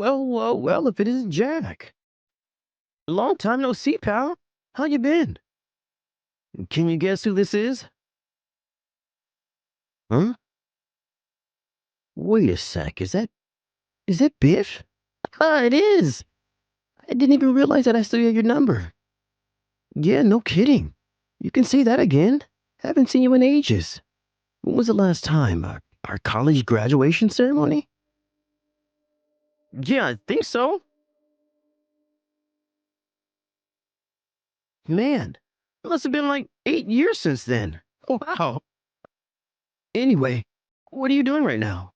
Well, if it isn't Jack. Long time no see, pal. How you been? Can you guess who this is? Huh? Wait a sec, is that Biff? Ah, it is! I didn't even realize that I still had your number. Yeah, no kidding. You can say that again. Haven't seen you in ages. When was the last time? Our college graduation ceremony? Yeah, I think so. Man, it must have been like 8 years since then. Wow. Anyway, what are you doing right now?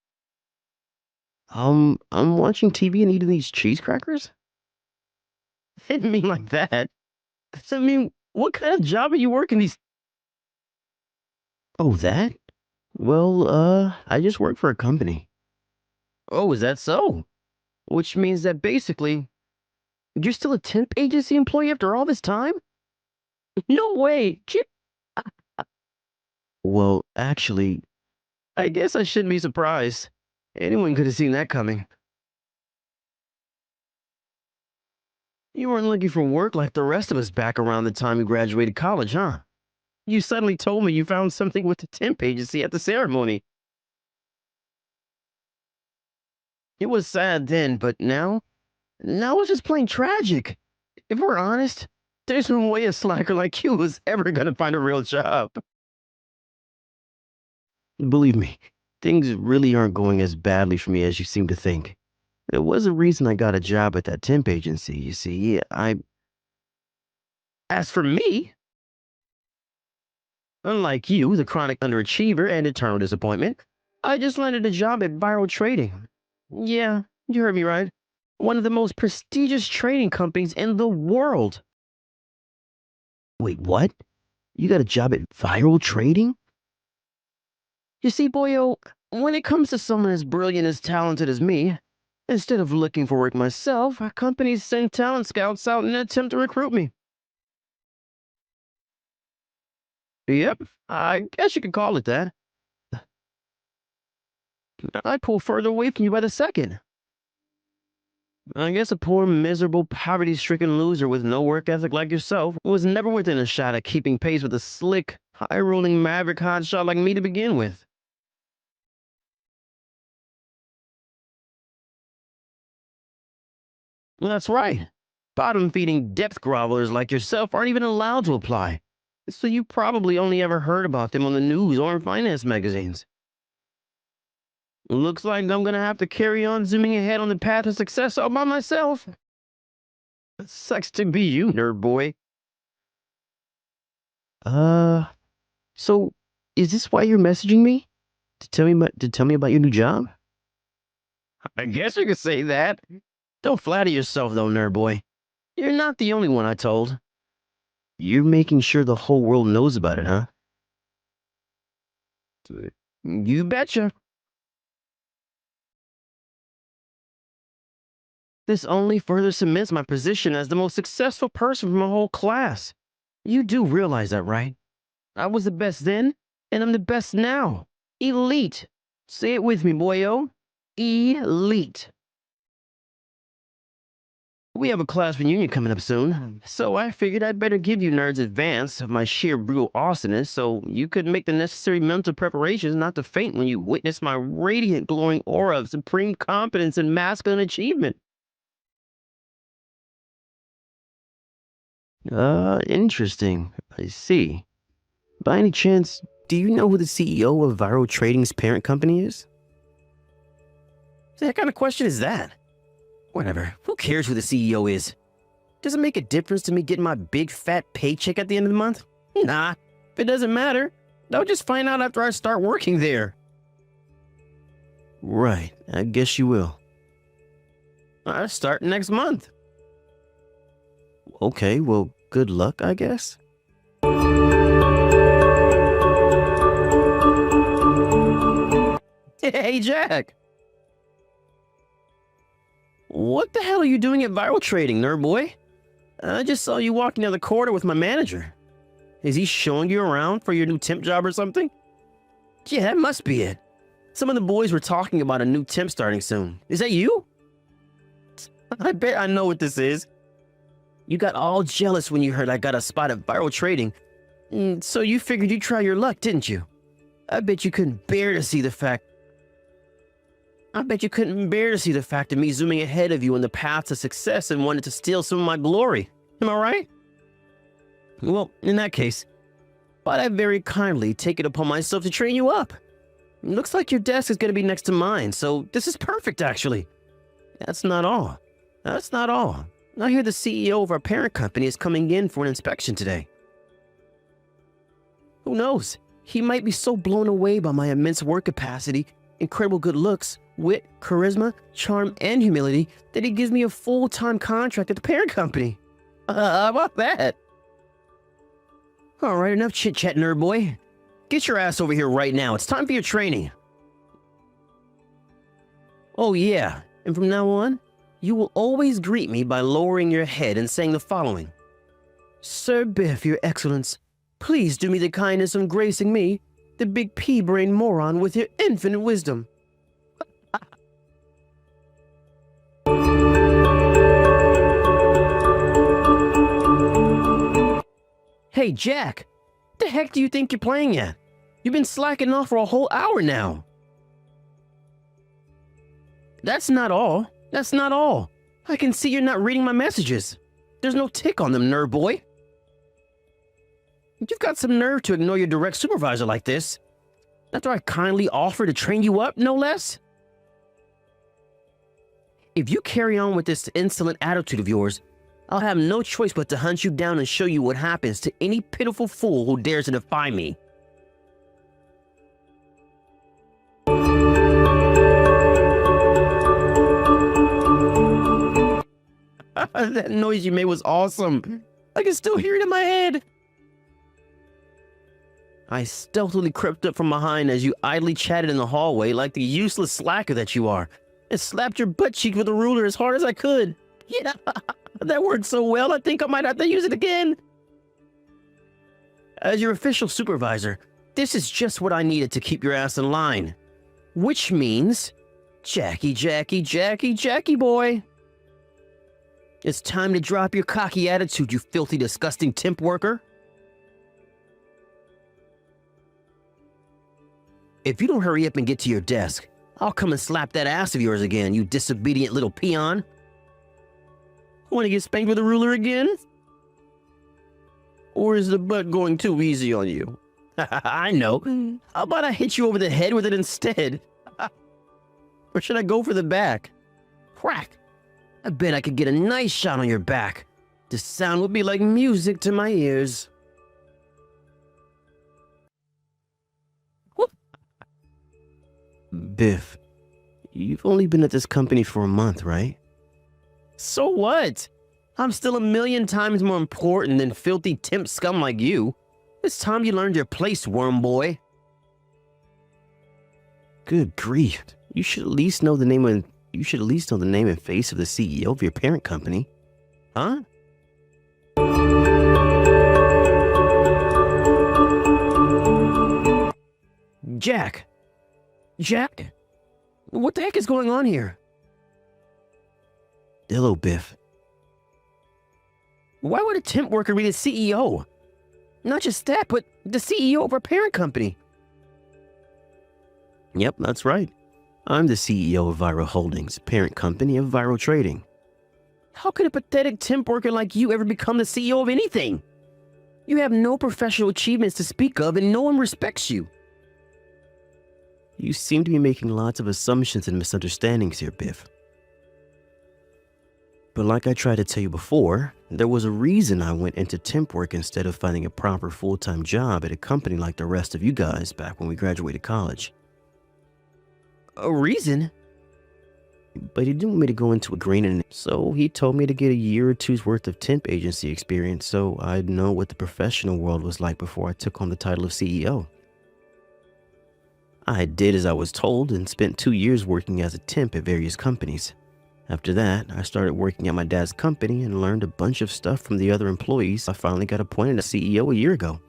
I'm watching TV and eating these cheese crackers. Didn't mean like that. I mean, what kind of job are you working these? Oh, that? Well, I just work for a company. Oh, is that so? Which means that basically, you're still a temp agency employee after all this time? No way. Well, actually, I guess I shouldn't be surprised. Anyone could have seen that coming. You weren't looking for work like the rest of us back around the time you graduated college, huh? You suddenly told me you found something with the temp agency at the ceremony. It was sad then, but now it's just plain tragic. If we're honest, there's no way a slacker like you was ever gonna find a real job. Believe me, things really aren't going as badly for me as you seem to think. There was a reason I got a job at that temp agency, you see. As for me, unlike you, the chronic underachiever and eternal disappointment, I just landed a job at Viral Trading. Yeah, you heard me right. One of the most prestigious trading companies in the world. Wait, what? You got a job at Viral Trading? You see, boyo, when it comes to someone as brilliant as talented as me, instead of looking for work myself, our companies send talent scouts out in an attempt to recruit me. Yep, I guess you could call it that. I pull further away from you by the second. I guess a poor, miserable, poverty-stricken loser with no work ethic like yourself was never within a shot at keeping pace with a slick, high-rolling maverick hotshot like me to begin with. Well, that's right. Bottom-feeding depth grovelers like yourself aren't even allowed to apply. So you probably only ever heard about them on the news or in finance magazines. Looks like I'm gonna have to carry on zooming ahead on the path of success all by myself. Sucks to be you, nerd boy. Uh, so is this why you're messaging me? To tell me about your new job? I guess you could say that. Don't flatter yourself though, nerd boy. You're not the only one I told. You're making sure the whole world knows about it, huh? You betcha. This only further cements my position as the most successful person from my whole class. You do realize that, right? I was the best then, and I'm the best now. Elite. Say it with me, boyo. Elite. We have a class reunion coming up soon, so I figured I'd better give you nerds advance of my sheer brutal awesomeness so you could make the necessary mental preparations not to faint when you witness my radiant glowing aura of supreme competence and masculine achievement. Interesting. I see. By any chance, do you know who the CEO of Viral Trading's parent company is? What kind of question is that? Whatever. Who cares who the CEO is? Does it make a difference to me getting my big fat paycheck at the end of the month? Nah, if it doesn't matter, I'll just find out after I start working there. Right, I guess you will. I start next month. Okay, well, good luck, I guess. Hey, Jack. What the hell are you doing at Viral Trading, nerd boy? I just saw you walking down the corridor with my manager. Is he showing you around for your new temp job or something? Yeah, that must be it. Some of the boys were talking about a new temp starting soon. Is that you? I bet I know what this is. You got all jealous when you heard I got a spot at viral trading. So you figured you'd try your luck, didn't you? I bet you couldn't bear to see the fact of me zooming ahead of you on the path to success and wanted to steal some of my glory. Am I right? Well, in that case, but I very kindly take it upon myself to train you up. Looks like your desk is going to be next to mine, so this is perfect, actually. That's not all. I hear the CEO of our parent company is coming in for an inspection today. Who knows? He might be so blown away by my immense work capacity, incredible good looks, wit, charisma, charm, and humility that he gives me a full-time contract at the parent company. How about that? All right, enough chit-chat, nerd boy. Get your ass over here right now. It's time for your training. Oh yeah, and from now on, you will always greet me by lowering your head and saying the following. Sir Biff, your excellence, please do me the kindness of gracing me, the big pea-brain moron, with your infinite wisdom. Hey, Jack, what the heck do you think you're playing at? You've been slacking off for a whole hour now. That's not all. I can see you're not reading my messages. There's no tick on them, nerd boy. You've got some nerve to ignore your direct supervisor like this. After I kindly offer to train you up, no less. If you carry on with this insolent attitude of yours, I'll have no choice but to hunt you down and show you what happens to any pitiful fool who dares to defy me. That noise you made was awesome. I can still hear it in my head. I stealthily crept up from behind as you idly chatted in the hallway like the useless slacker that you are, and slapped your butt cheek with a ruler as hard as I could. Yeah, that worked so well, I think I might have to use it again. As your official supervisor, this is just what I needed to keep your ass in line. Which means, Jackie boy. It's time to drop your cocky attitude, you filthy, disgusting temp worker. If you don't hurry up and get to your desk, I'll come and slap that ass of yours again, you disobedient little peon. Want to get spanked with a ruler again? Or is the butt going too easy on you? I know. How about I hit you over the head with it instead? Or should I go for the back? Crack! I bet I could get a nice shot on your back. The sound would be like music to my ears. Whoop. Biff, you've only been at this company for a month, right? So what? I'm still a million times more important than filthy temp scum like you. It's time you learned your place, worm boy. Good grief. You should at least know the name and face of the CEO of your parent company. Huh? Jack! What the heck is going on here? Hello, Biff. Why would a temp worker be the CEO? Not just that, but the CEO of our parent company. Yep, that's right. I'm the CEO of Viral Holdings, parent company of Viral Trading. How could a pathetic temp worker like you ever become the CEO of anything? You have no professional achievements to speak of and no one respects you. You seem to be making lots of assumptions and misunderstandings here, Biff. But like I tried to tell you before, there was a reason I went into temp work instead of finding a proper full-time job at a company like the rest of you guys back when we graduated college. A reason? But he didn't want me to go into a green and so he told me to get a year or two's worth of temp agency experience so I'd know what the professional world was like before I took on the title of CEO. I did as I was told and spent 2 years working as a temp at various companies. After that, I started working at my dad's company and learned a bunch of stuff from the other employees. I finally got appointed as CEO a year ago.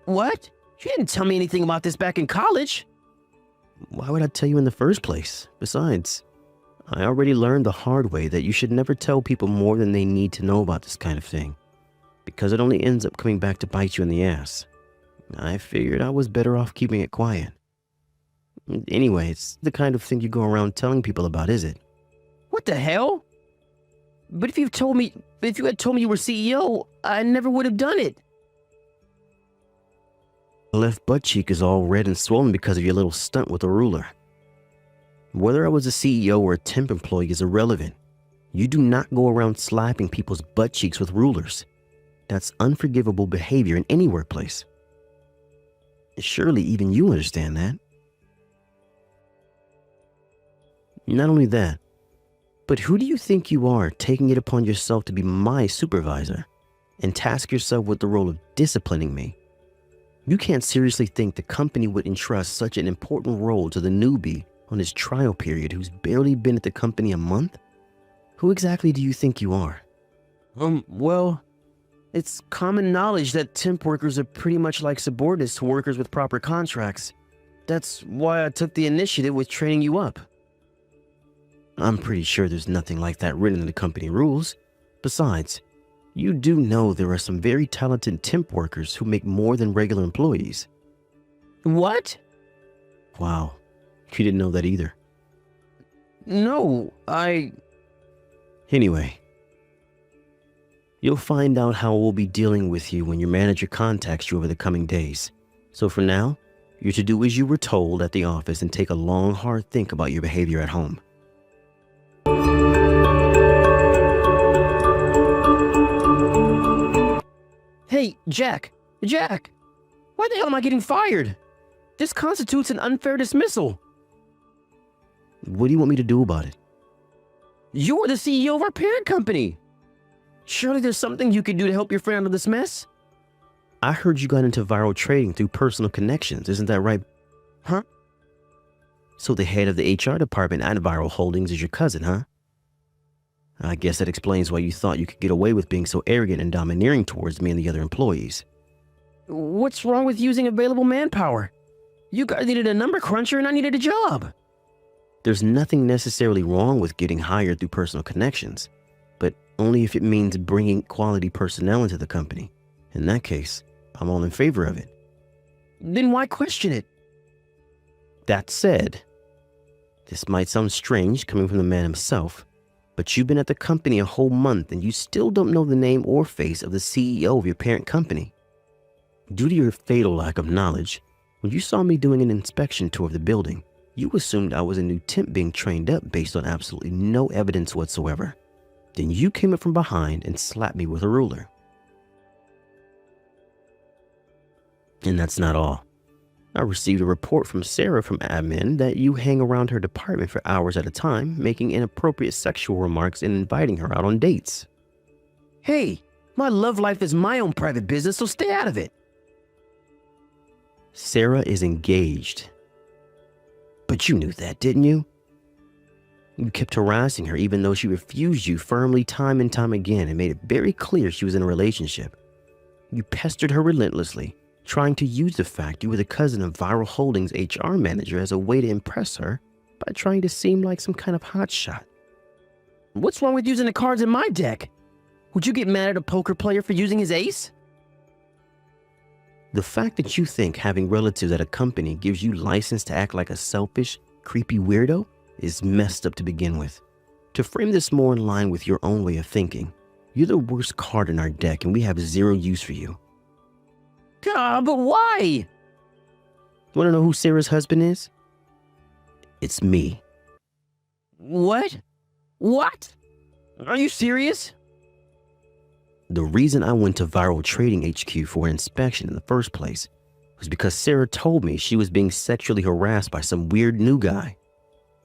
What? You didn't tell me anything about this back in college. Why would I tell you in the first place? Besides, I already learned the hard way that you should never tell people more than they need to know about this kind of thing, because it only ends up coming back to bite you in the ass. I figured I was better off keeping it quiet. Anyway, it's the kind of thing you go around telling people about, is it? What the hell? But if you had told me you were CEO, I never would have done it. The left butt cheek is all red and swollen because of your little stunt with a ruler. Whether I was a CEO or a temp employee is irrelevant. You do not go around slapping people's butt cheeks with rulers. That's unforgivable behavior in any workplace. Surely even you understand that. Not only that, but who do you think you are, taking it upon yourself to be my supervisor and task yourself with the role of disciplining me? You can't seriously think the company would entrust such an important role to the newbie on his trial period who's barely been at the company a month? Who exactly do you think you are? Well, it's common knowledge that temp workers are pretty much like subordinates to workers with proper contracts. That's why I took the initiative with training you up. I'm pretty sure there's nothing like that written in the company rules. Besides, you do know there are some very talented temp workers who make more than regular employees. What? Wow, you didn't know that either. No, Anyway, you'll find out how we'll be dealing with you when your manager contacts you over the coming days. So for now, you're to do as you were told at the office and take a long, hard think about your behavior at home. Hey, Jack! Why the hell am I getting fired? This constitutes an unfair dismissal. What do you want me to do about it? You're the CEO of our parent company. Surely there's something you could do to help your friend out of this mess? I heard you got into viral trading through personal connections, isn't that right? Huh? So the head of the HR department at Viral Holdings is your cousin, huh? I guess that explains why you thought you could get away with being so arrogant and domineering towards me and the other employees. What's wrong with using available manpower? You guys needed a number cruncher and I needed a job. There's nothing necessarily wrong with getting hired through personal connections, but only if it means bringing quality personnel into the company. In that case, I'm all in favor of it. Then why question it? That said, this might sound strange coming from the man himself, but you've been at the company a whole month and you still don't know the name or face of the CEO of your parent company. Due to your fatal lack of knowledge, when you saw me doing an inspection tour of the building, you assumed I was a new temp being trained up based on absolutely no evidence whatsoever. Then you came up from behind and slapped me with a ruler. And that's not all. I received a report from Sarah from admin that you hang around her department for hours at a time, making inappropriate sexual remarks and inviting her out on dates. Hey, my love life is my own private business, so stay out of it. Sarah is engaged. But you knew that, didn't you? You kept harassing her even though she refused you firmly time and time again and made it very clear she was in a relationship. You pestered her relentlessly, trying to use the fact you were the cousin of Viral Holdings' HR manager as a way to impress her by trying to seem like some kind of hotshot. What's wrong with using the cards in my deck? Would you get mad at a poker player for using his ace? The fact that you think having relatives at a company gives you license to act like a selfish, creepy weirdo is messed up to begin with. To frame this more in line with your own way of thinking, you're the worst card in our deck and we have zero use for you. God, but why? Want to know who Sarah's husband is? It's me. What? What? Are you serious? The reason I went to Viral Trading HQ for an inspection in the first place was because Sarah told me she was being sexually harassed by some weird new guy.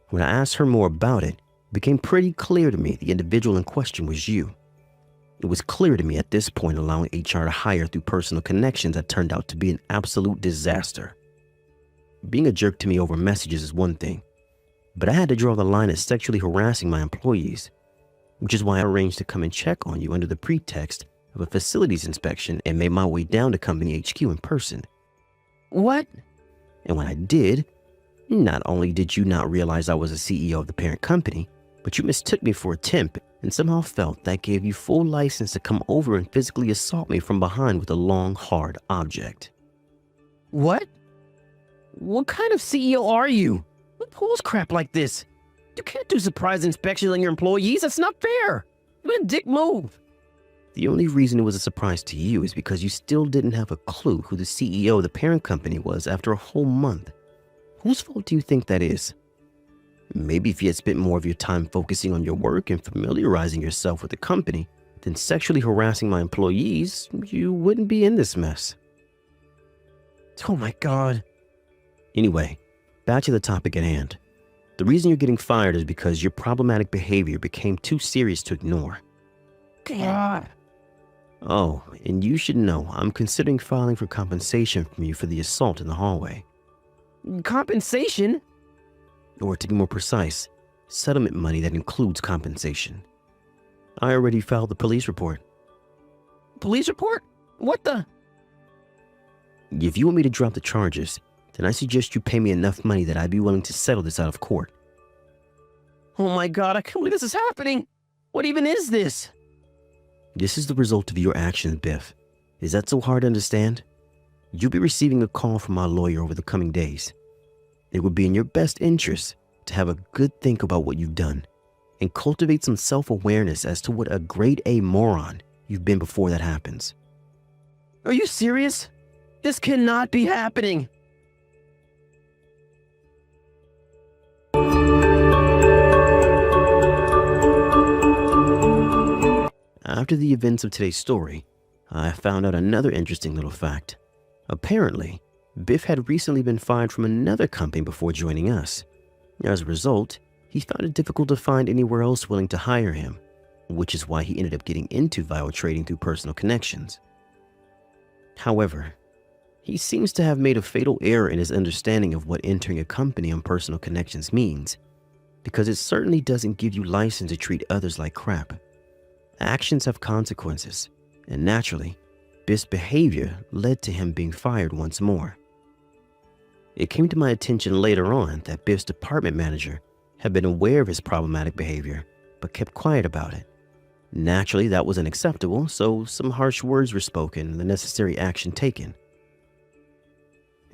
When I asked her more about it, it became pretty clear to me the individual in question was you. It was clear to me at this point allowing HR to hire through personal connections had turned out to be an absolute disaster. Being a jerk to me over messages is one thing, but I had to draw the line at sexually harassing my employees, which is why I arranged to come and check on you under the pretext of a facilities inspection and made my way down to company HQ in person. What? And when I did, not only did you not realize I was the CEO of the parent company, but you mistook me for a temp and somehow felt that gave you full license to come over and physically assault me from behind with a long, hard object. What? What kind of CEO are you? Who pulls crap like this? You can't do surprise inspections on your employees. That's not fair. What a dick move. The only reason it was a surprise to you is because you still didn't have a clue who the CEO of the parent company was after a whole month. Whose fault do you think that is? Maybe if you had spent more of your time focusing on your work and familiarizing yourself with the company than sexually harassing my employees, you wouldn't be in this mess. Oh my God. Anyway, back to the topic at hand. The reason you're getting fired is because your problematic behavior became too serious to ignore. God. Oh, and you should know I'm considering filing for compensation from you for the assault in the hallway. Compensation? Or to be more precise, settlement money that includes compensation. I already filed the police report. Police report? What the? If you want me to drop the charges, then I suggest you pay me enough money that I'd be willing to settle this out of court. Oh my God, I can't believe this is happening. What even is this? This is the result of your actions, Biff. Is that so hard to understand? You'll be receiving a call from my lawyer over the coming days. It would be in your best interest to have a good think about what you've done and cultivate some self-awareness as to what a grade A moron you've been before that happens. Are you serious? This cannot be happening. After the events of today's story, I found out another interesting little fact. Apparently, Biff had recently been fired from another company before joining us. As a result, he found it difficult to find anywhere else willing to hire him, which is why he ended up getting into viral trading through personal connections. However, he seems to have made a fatal error in his understanding of what entering a company on personal connections means, because it certainly doesn't give you license to treat others like crap. Actions have consequences, and naturally, Biff's behavior led to him being fired once more. It came to my attention later on that Biff's department manager had been aware of his problematic behavior, but kept quiet about it. Naturally, that was unacceptable, so some harsh words were spoken and the necessary action taken.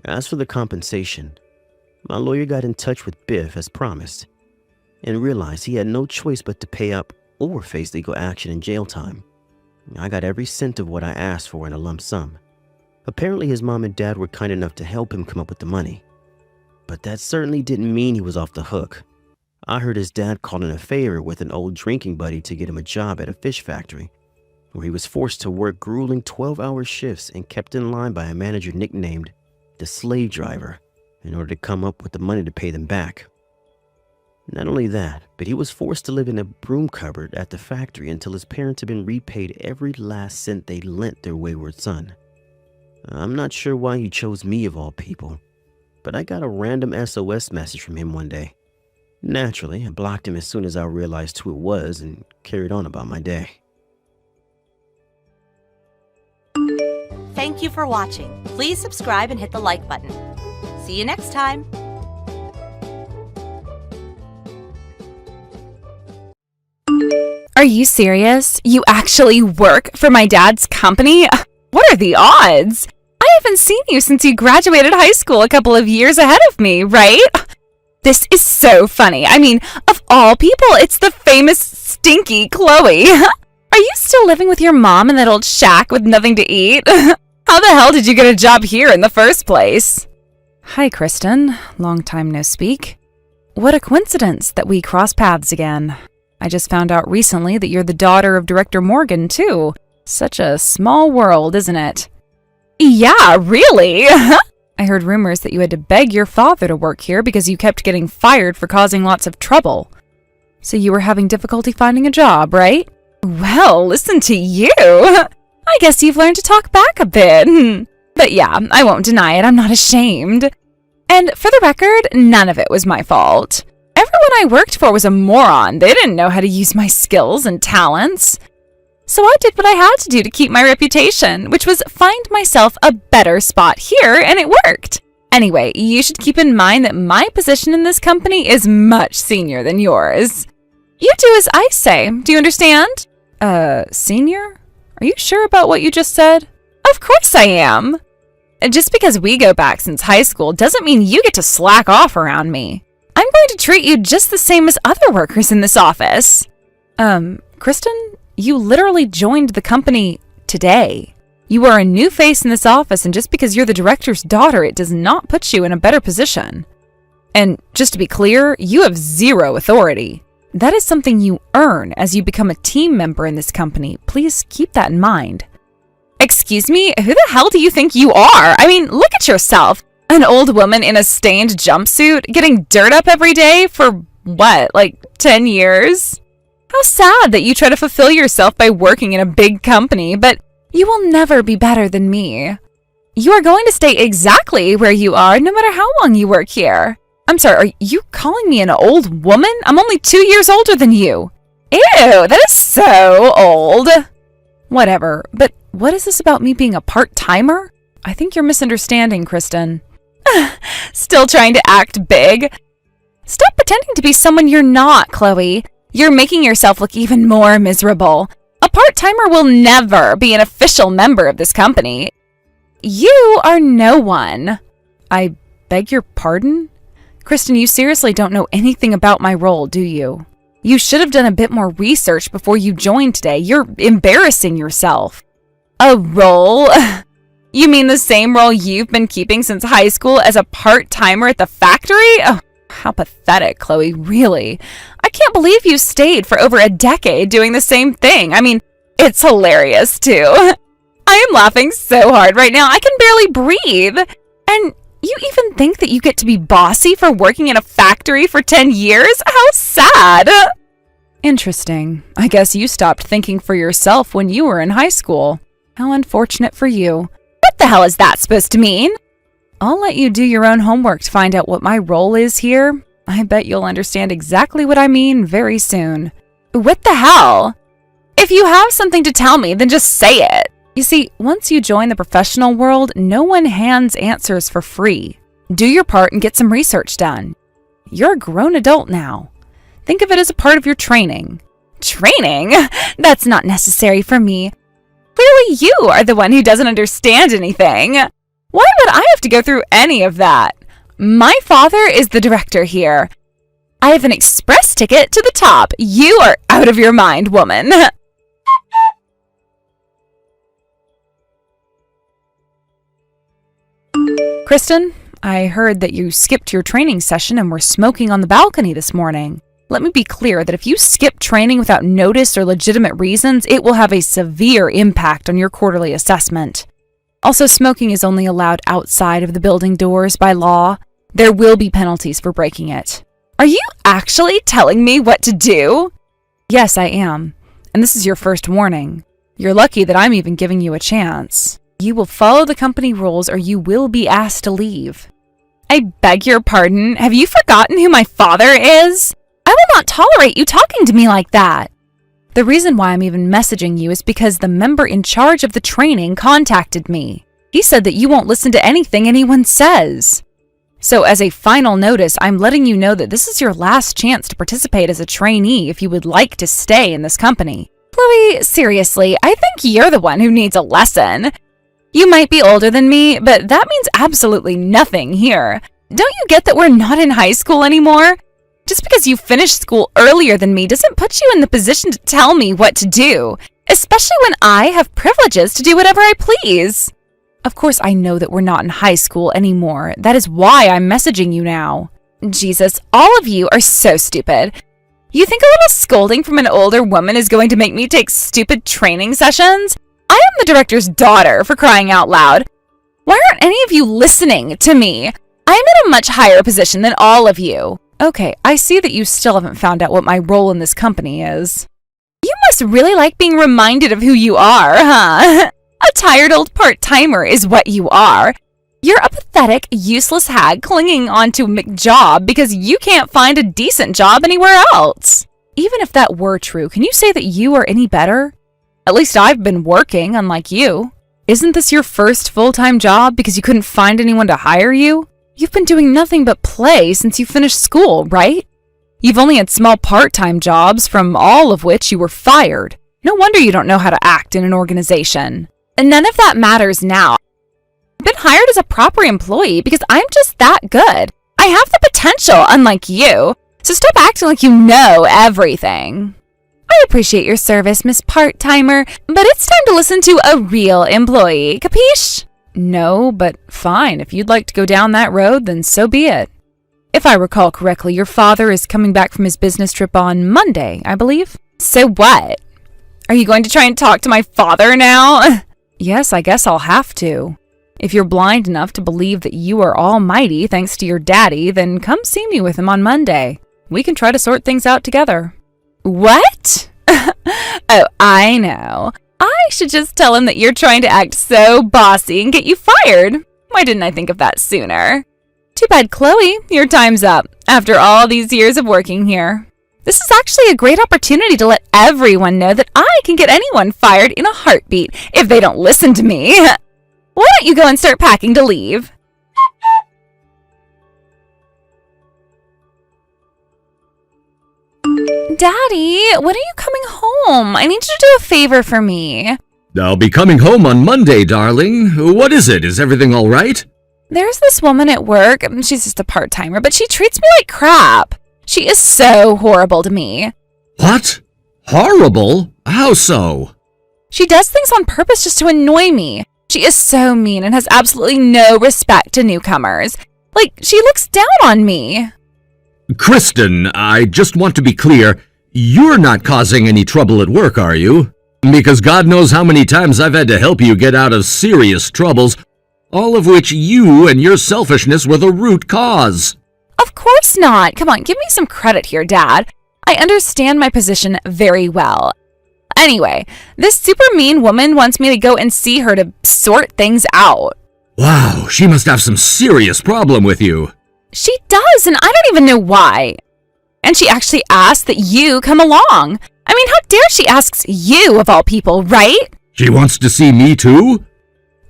As for the compensation, my lawyer got in touch with Biff as promised, and realized he had no choice but to pay up or face legal action and jail time. I got every cent of what I asked for in a lump sum. Apparently his mom and dad were kind enough to help him come up with the money. But that certainly didn't mean he was off the hook. I heard his dad called in a favor with an old drinking buddy to get him a job at a fish factory, where he was forced to work grueling 12-hour shifts and kept in line by a manager nicknamed the slave driver in order to come up with the money to pay them back. Not only that, but he was forced to live in a broom cupboard at the factory until his parents had been repaid every last cent they lent their wayward son. I'm not sure why he chose me of all people, but I got a random SOS message from him one day. Naturally, I blocked him as soon as I realized who it was and carried on about my day. Thank you for watching. Please subscribe and hit the like button. See you next time. Are you serious? You actually work for my dad's company? What are the odds? I haven't seen you since you graduated high school a couple of years ahead of me, right? This is so funny. I mean, of all people, it's the famous stinky Chloe. Are you still living with your mom in that old shack with nothing to eat? How the hell did you get a job here in the first place? Hi, Kristen. Long time no speak. What a coincidence that we cross paths again. I just found out recently that you're the daughter of Director Morgan, too. Such a small world, isn't it? Yeah, really? I heard rumors that you had to beg your father to work here because you kept getting fired for causing lots of trouble. So you were having difficulty finding a job, right? Well, listen to you. I guess you've learned to talk back a bit. But yeah, I won't deny it. I'm not ashamed. And for the record, none of it was my fault. Everyone I worked for was a moron. They didn't know how to use my skills and talents. So I did what I had to do to keep my reputation, which was find myself a better spot here, and it worked. Anyway, you should keep in mind that my position in this company is much senior than yours. You do as I say. Do you understand? Senior? Are you sure about what you just said? Of course I am. Just because we go back since high school doesn't mean you get to slack off around me. I'm going to treat you just the same as other workers in this office. Kristen, you literally joined the company today. You are a new face in this office, and just because you're the director's daughter, it does not put you in a better position. And just to be clear, you have zero authority. That is something you earn as you become a team member in this company. Please keep that in mind. Excuse me? Who the hell do you think you are? I mean, look at yourself. An old woman in a stained jumpsuit getting dirt up every day for what, like 10 years? How sad that you try to fulfill yourself by working in a big company, but you will never be better than me. You are going to stay exactly where you are no matter how long you work here. I'm sorry, are you calling me an old woman? I'm only 2 years older than you. Ew, that is so old. Whatever, but what is this about me being a part-timer? I think you're misunderstanding, Kristen. Still trying to act big? Stop pretending to be someone you're not, Chloe. You're making yourself look even more miserable. A part-timer will never be an official member of this company. You are no one. I beg your pardon? Kristen, you seriously don't know anything about my role, do you? You should have done a bit more research before you joined today. You're embarrassing yourself. A role? You mean the same role you've been keeping since high school as a part-timer at the factory? Oh, how pathetic, Chloe, really. I can't believe you stayed for over a decade doing the same thing. I mean, it's hilarious, too. I am laughing so hard right now, I can barely breathe. And you even think that you get to be bossy for working in a factory for 10 years? How sad. Interesting. I guess you stopped thinking for yourself when you were in high school. How unfortunate for you. What the hell is that supposed to mean? I'll let you do your own homework to find out what my role is here. I bet you'll understand exactly what I mean very soon. What the hell? If you have something to tell me, then just say it. You see, once you join the professional world, no one hands answers for free. Do your part and get some research done. You're a grown adult now. Think of it as a part of your training. Training? That's not necessary for me. Clearly you are the one who doesn't understand anything. Why would I have to go through any of that? My father is the director here. I have an express ticket to the top. You are out of your mind, woman. Kristen, I heard that you skipped your training session and were smoking on the balcony this morning. Let me be clear that if you skip training without notice or legitimate reasons, it will have a severe impact on your quarterly assessment. Also, smoking is only allowed outside of the building doors by law. There will be penalties for breaking it. Are you actually telling me what to do? Yes, I am. And this is your first warning. You're lucky that I'm even giving you a chance. You will follow the company rules or you will be asked to leave. I beg your pardon. Have you forgotten who my father is? I will not tolerate you talking to me like that. The reason why I'm even messaging you is because the member in charge of the training contacted me. He said that you won't listen to anything anyone says. So as a final notice, I'm letting you know that this is your last chance to participate as a trainee if you would like to stay in this company. Chloe, seriously, I think you're the one who needs a lesson. You might be older than me, but that means absolutely nothing here. Don't you get that we're not in high school anymore? Just because you finished school earlier than me doesn't put you in the position to tell me what to do, especially when I have privileges to do whatever I please. Of course, I know that we're not in high school anymore. That is why I'm messaging you now. Jesus, all of you are so stupid. You think a little scolding from an older woman is going to make me take stupid training sessions? I am the director's daughter, for crying out loud. Why aren't any of you listening to me? I'm in a much higher position than all of you. Okay, I see that you still haven't found out what my role in this company is. You must really like being reminded of who you are, huh? A tired old part-timer is what you are. You're a pathetic, useless hag clinging onto a McJob because you can't find a decent job anywhere else. Even if that were true, can you say that you are any better? At least I've been working, unlike you. Isn't this your first full-time job because you couldn't find anyone to hire you? You've been doing nothing but play since you finished school, right? You've only had small part-time jobs, from all of which you were fired. No wonder you don't know how to act in an organization. And none of that matters now. I've been hired as a proper employee because I'm just that good. I have the potential, unlike you. So stop acting like you know everything. I appreciate your service, Miss Part-Timer, but it's time to listen to a real employee, capiche? No, but fine. If you'd like to go down that road, then so be it. If I recall correctly, your father is coming back from his business trip on Monday, I believe. So what? Are you going to try and talk to my father now? Yes, I guess I'll have to. If you're blind enough to believe that you are almighty thanks to your daddy, then come see me with him on Monday. We can try to sort things out together. What? Oh, I know. I should just tell him that you're trying to act so bossy and get you fired. Why didn't I think of that sooner? Too bad, Chloe. Your time's up after all these years of working here. This is actually a great opportunity to let everyone know that I can get anyone fired in a heartbeat if they don't listen to me. Why don't you go and start packing to leave? Daddy, when are you coming home? I need you to do a favor for me. I'll be coming home on Monday, darling. What is it? Is everything all right? There's this woman at work. She's just a part-timer, but she treats me like crap. She is so horrible to me. What? Horrible? How so? She does things on purpose just to annoy me. She is so mean and has absolutely no respect to newcomers. Like, she looks down on me. Kristen, I just want to be clear. You're not causing any trouble at work, are you? Because God knows how many times I've had to help you get out of serious troubles, all of which you and your selfishness were the root cause. Of course not. Come on, give me some credit here, Dad. I understand my position very well. Anyway, this super mean woman wants me to go and see her to sort things out. Wow, she must have some serious problem with you. She does, and I don't even know why. And she actually asked that you come along. I mean, how dare she asks you, of all people, right? She wants to see me too?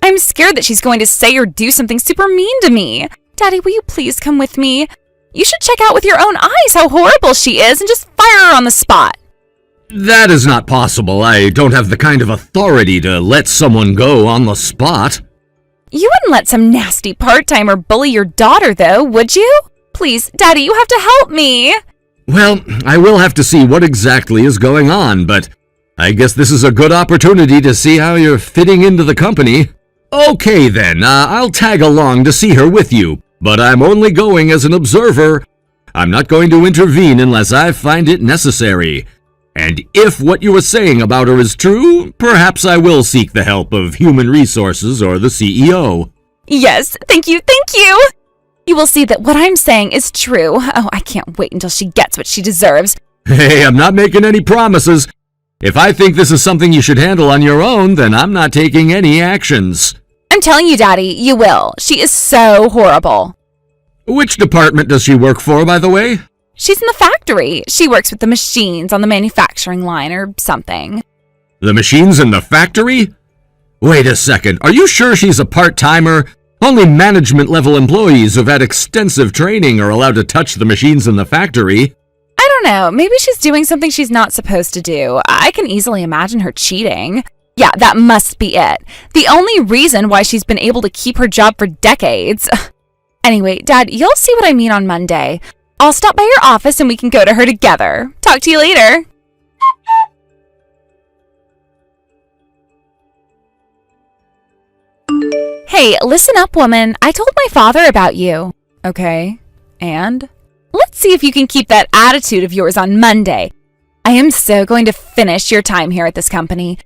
I'm scared that she's going to say or do something super mean to me. Daddy, will you please come with me? You should check out with your own eyes how horrible she is and just fire her on the spot. That is not possible. I don't have the kind of authority to let someone go on the spot. You wouldn't let some nasty part-timer bully your daughter, though, would you? Please, Daddy, you have to help me. Well, I will have to see what exactly is going on, but I guess this is a good opportunity to see how you're fitting into the company. Okay then, I'll tag along to see her with you, but I'm only going as an observer. I'm not going to intervene unless I find it necessary. And if what you were saying about her is true, perhaps I will seek the help of Human Resources or the CEO. Yes, thank you, thank you! You will see that what I'm saying is true. Oh, I can't wait until she gets what she deserves. Hey, I'm not making any promises. If I think this is something you should handle on your own, then I'm not taking any actions. I'm telling you, Daddy, you will. She is so horrible. Which department does she work for, by the way? She's in the factory. She works with the machines on the manufacturing line or something. The machines in the factory? Wait a second, are you sure she's a part-timer? Only management-level employees who've had extensive training are allowed to touch the machines in the factory. I don't know, maybe she's doing something she's not supposed to do. I can easily imagine her cheating. Yeah, that must be it. The only reason why she's been able to keep her job for decades. Anyway, Dad, you'll see what I mean on Monday. I'll stop by your office and we can go to her together. Talk to you later. Hey, listen up, woman. I told my father about you. Okay, and? Let's see if you can keep that attitude of yours on Monday. I am so going to finish your time here at this company.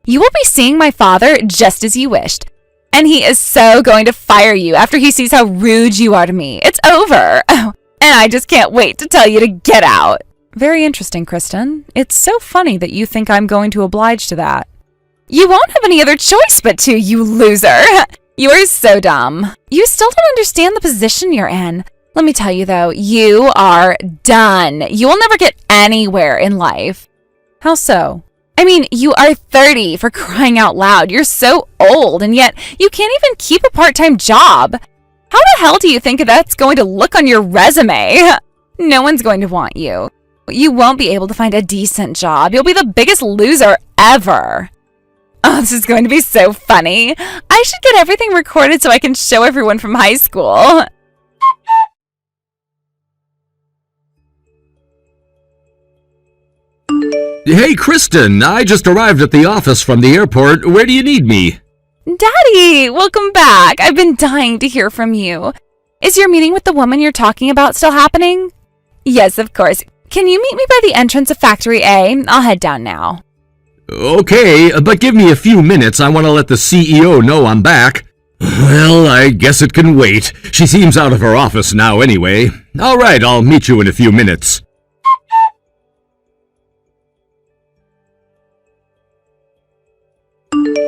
You will be seeing my father just as you wished. And he is so going to fire you after he sees how rude you are to me. It's over. Oh, and I just can't wait to tell you to get out. Very interesting, Kristen. It's so funny that you think I'm going to oblige to that. You won't have any other choice but to, you loser. You are so dumb. You still don't understand the position you're in. Let me tell you though, you are done. You will never get anywhere in life. How so? I mean, you are 30, for crying out loud. You're so old, and yet you can't even keep a part-time job. How the hell do you think that's going to look on your resume? No one's going to want you. You won't be able to find a decent job. You'll be the biggest loser ever. Oh, this is going to be so funny. I should get everything recorded so I can show everyone from high school. Hey, Kristen, I just arrived at the office from the airport. Where do you need me? Daddy, welcome back. I've been dying to hear from you. Is your meeting with the woman you're talking about still happening? Yes, of course. Can you meet me by the entrance of Factory A? I'll head down now. Okay, but give me a few minutes. I want to let the CEO know I'm back. Well, I guess it can wait. She seems out of her office now anyway. All right, I'll meet you in a few minutes.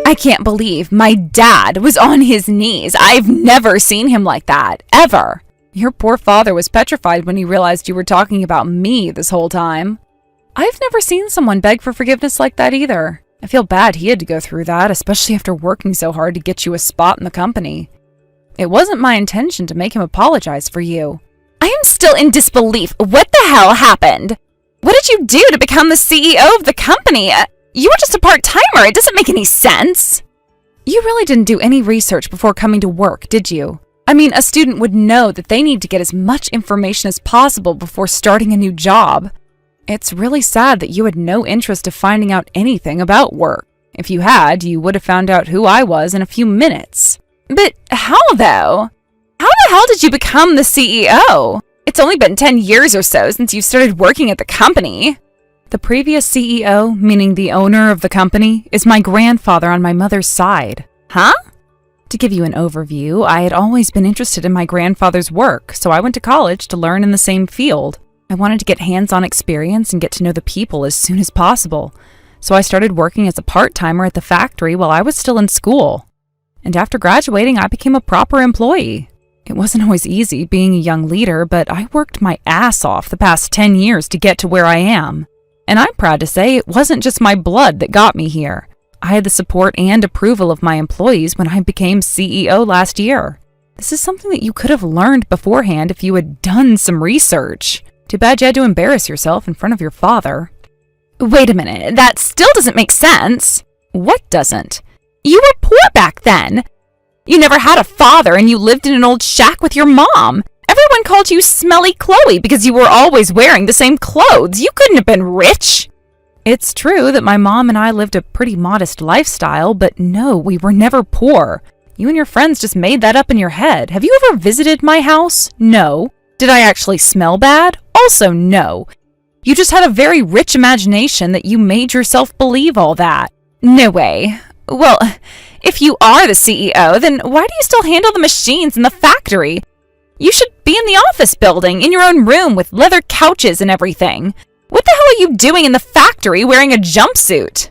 I can't believe my dad was on his knees. I've never seen him like that, ever. Your poor father was petrified when he realized you were talking about me this whole time. I've never seen someone beg for forgiveness like that either. I feel bad he had to go through that, especially after working so hard to get you a spot in the company. It wasn't my intention to make him apologize for you. I am still in disbelief. What the hell happened? What did you do to become the CEO of the company? You were just a part-timer. It doesn't make any sense. You really didn't do any research before coming to work, did you? I mean, a student would know that they need to get as much information as possible before starting a new job. It's really sad that you had no interest of finding out anything about work. If you had, you would have found out who I was in a few minutes. But how, though? How the hell did you become the CEO? It's only been 10 years or so since you started working at the company. The previous CEO, meaning the owner of the company, is my grandfather on my mother's side. Huh? To give you an overview, I had always been interested in my grandfather's work, so I went to college to learn in the same field. I wanted to get hands-on experience and get to know the people as soon as possible, so I started working as a part-timer at the factory while I was still in school. And after graduating, I became a proper employee. It wasn't always easy being a young leader, but I worked my ass off the past 10 years to get to where I am. And I'm proud to say it wasn't just my blood that got me here. I had the support and approval of my employees when I became CEO last year. This is something that you could have learned beforehand if you had done some research. Too bad you had to embarrass yourself in front of your father. Wait a minute, that still doesn't make sense. What doesn't? You were poor back then. You never had a father and you lived in an old shack with your mom. Everyone called you Smelly Chloe because you were always wearing the same clothes. You couldn't have been rich. It's true that my mom and I lived a pretty modest lifestyle, but no, we were never poor. You and your friends just made that up in your head. Have you ever visited my house? No. Did I actually smell bad? Also no. You just had a very rich imagination that you made yourself believe all that. No way. Well, if you are the CEO, then why do you still handle the machines in the factory? You should be in the office building, in your own room with leather couches and everything. What the hell are you doing in the factory wearing a jumpsuit?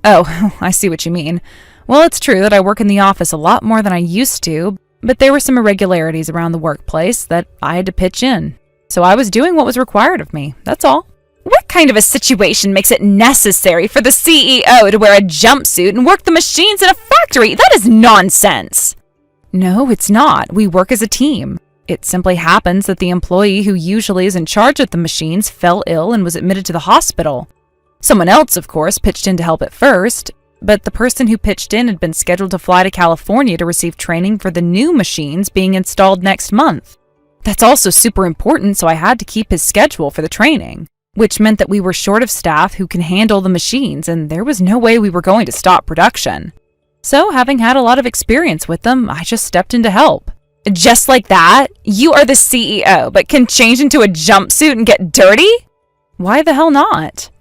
Oh, I see what you mean. Well, it's true that I work in the office a lot more than I used to, but there were some irregularities around the workplace that I had to pitch in. So I was doing what was required of me, that's all. What kind of a situation makes it necessary for the CEO to wear a jumpsuit and work the machines in a factory? That is nonsense. No, it's not. We work as a team. It simply happens that the employee who usually is in charge of the machines fell ill and was admitted to the hospital. Someone else, of course, pitched in to help at first, but the person who pitched in had been scheduled to fly to California to receive training for the new machines being installed next month. That's also super important, so I had to keep his schedule for the training, which meant that we were short of staff who can handle the machines, and there was no way we were going to stop production. So, having had a lot of experience with them, I just stepped in to help. Just like that? You are the CEO, but can change into a jumpsuit and get dirty? Why the hell not?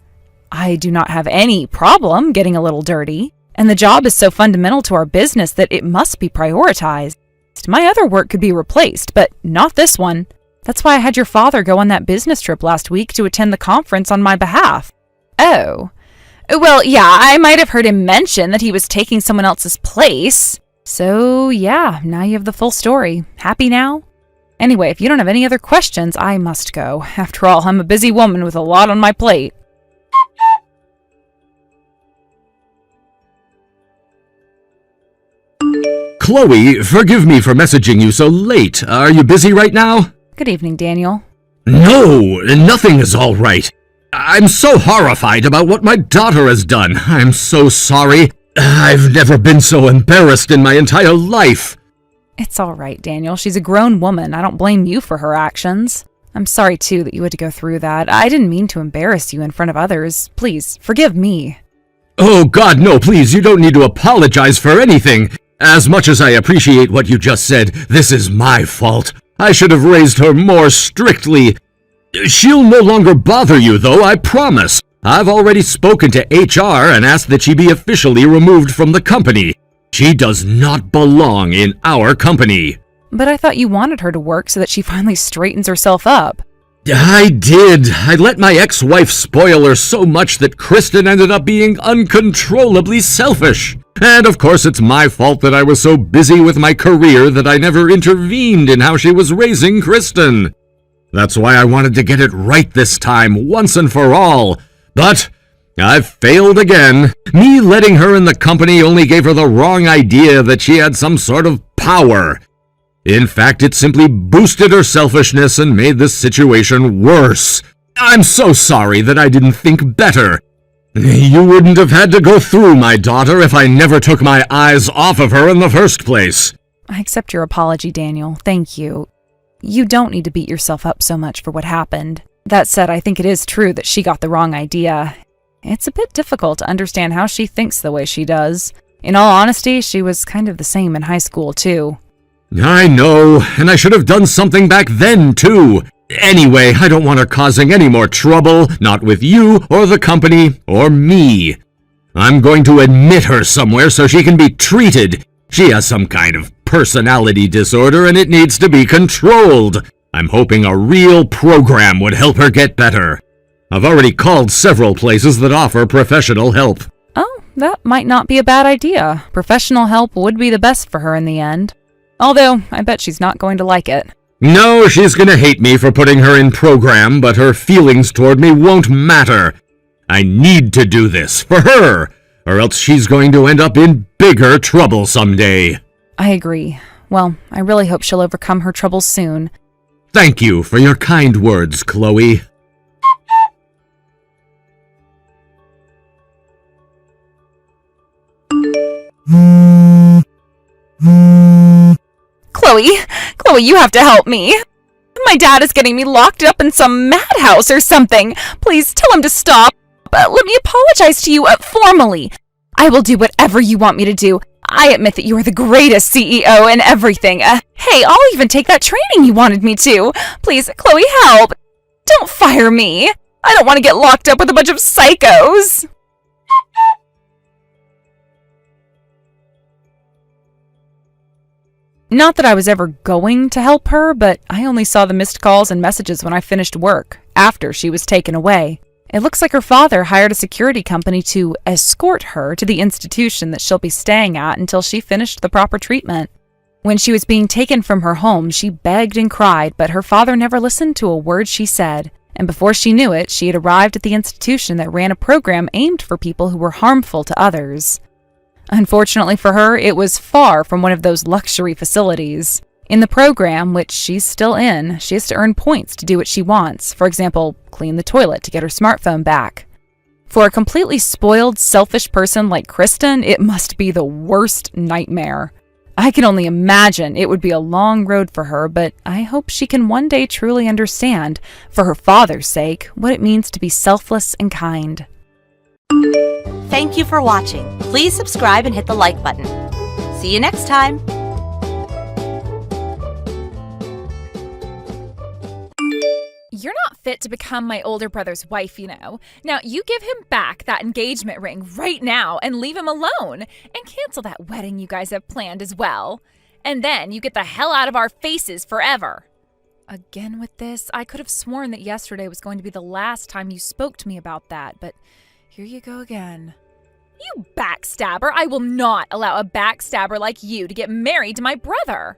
I do not have any problem getting a little dirty, and the job is so fundamental to our business that it must be prioritized. My other work could be replaced, but not this one. That's why I had your father go on that business trip last week to attend the conference on my behalf. Oh. Well, yeah, I might have heard him mention that he was taking someone else's place. So, yeah, now you have the full story. Happy now? Anyway, if you don't have any other questions, I must go. After all, I'm a busy woman with a lot on my plate. Chloe, forgive me for messaging you so late. Are you busy right now? Good evening, Daniel. No, nothing is all right. I'm so horrified about what my daughter has done. I'm so sorry. I've never been so embarrassed in my entire life. It's all right, Daniel. She's a grown woman. I don't blame you for her actions. I'm sorry, too, that you had to go through that. I didn't mean to embarrass you in front of others. Please, forgive me. Oh, God, no, please, you don't need to apologize for anything. As much as I appreciate what you just said, this is my fault. I should have raised her more strictly. She'll no longer bother you, though, I promise. I've already spoken to HR and asked that she be officially removed from the company. She does not belong in our company. But I thought you wanted her to work so that she finally straightens herself up. I did. I let my ex-wife spoil her so much that Kristen ended up being uncontrollably selfish. And of course it's my fault that I was so busy with my career that I never intervened in how she was raising Kristen. That's why I wanted to get it right this time, once and for all. But I've failed again. Me letting her in the company only gave her the wrong idea that she had some sort of power. In fact, it simply boosted her selfishness and made the situation worse. I'm so sorry that I didn't think better. You wouldn't have had to go through my daughter if I never took my eyes off of her in the first place. I accept your apology, Daniel. Thank you. You don't need to beat yourself up so much for what happened. That said, I think it is true that she got the wrong idea. It's a bit difficult to understand how she thinks the way she does. In all honesty, she was kind of the same in high school, too. I know, and I should have done something back then, too. Anyway, I don't want her causing any more trouble, not with you, or the company, or me. I'm going to admit her somewhere so she can be treated. She has some kind of personality disorder and it needs to be controlled. I'm hoping a real program would help her get better. I've already called several places that offer professional help. Oh, that might not be a bad idea. Professional help would be the best for her in the end. Although, I bet she's not going to like it. No, she's gonna hate me for putting her in program, but her feelings toward me won't matter. I need to do this for her, or else she's going to end up in bigger trouble someday. I agree. Well, I really hope she'll overcome her troubles soon. Thank you for your kind words, Chloe. Chloe, you have to help me. My dad is getting me locked up in some madhouse or something. Please tell him to stop. Let me apologize to you formally. I will do whatever you want me to do. I admit that you are the greatest CEO and everything. Hey, I'll even take that training you wanted me to. Please, Chloe, help. Don't fire me. I don't want to get locked up with a bunch of psychos. Not that I was ever going to help her, but I only saw the missed calls and messages when I finished work, after she was taken away. It looks like her father hired a security company to escort her to the institution that she'll be staying at until she finished the proper treatment. When she was being taken from her home, she begged and cried, but her father never listened to a word she said. And before she knew it, she had arrived at the institution that ran a program aimed for people who were harmful to others. Unfortunately for her, it was far from one of those luxury facilities. In the program, which she's still in, she has to earn points to do what she wants. For example, clean the toilet to get her smartphone back. For a completely spoiled, selfish person like Kristen, it must be the worst nightmare. I can only imagine it would be a long road for her, but I hope she can one day truly understand, for her father's sake, what it means to be selfless and kind. Thank you for watching. Please subscribe and hit the like button. See you next time. You're not fit to become my older brother's wife, you know. Now, you give him back that engagement ring right now and leave him alone. And cancel that wedding you guys have planned as well. And then you get the hell out of our faces forever. Again with this, I could have sworn that yesterday was going to be the last time you spoke to me about that, but here you go again. You backstabber! I will not allow a backstabber like you to get married to my brother.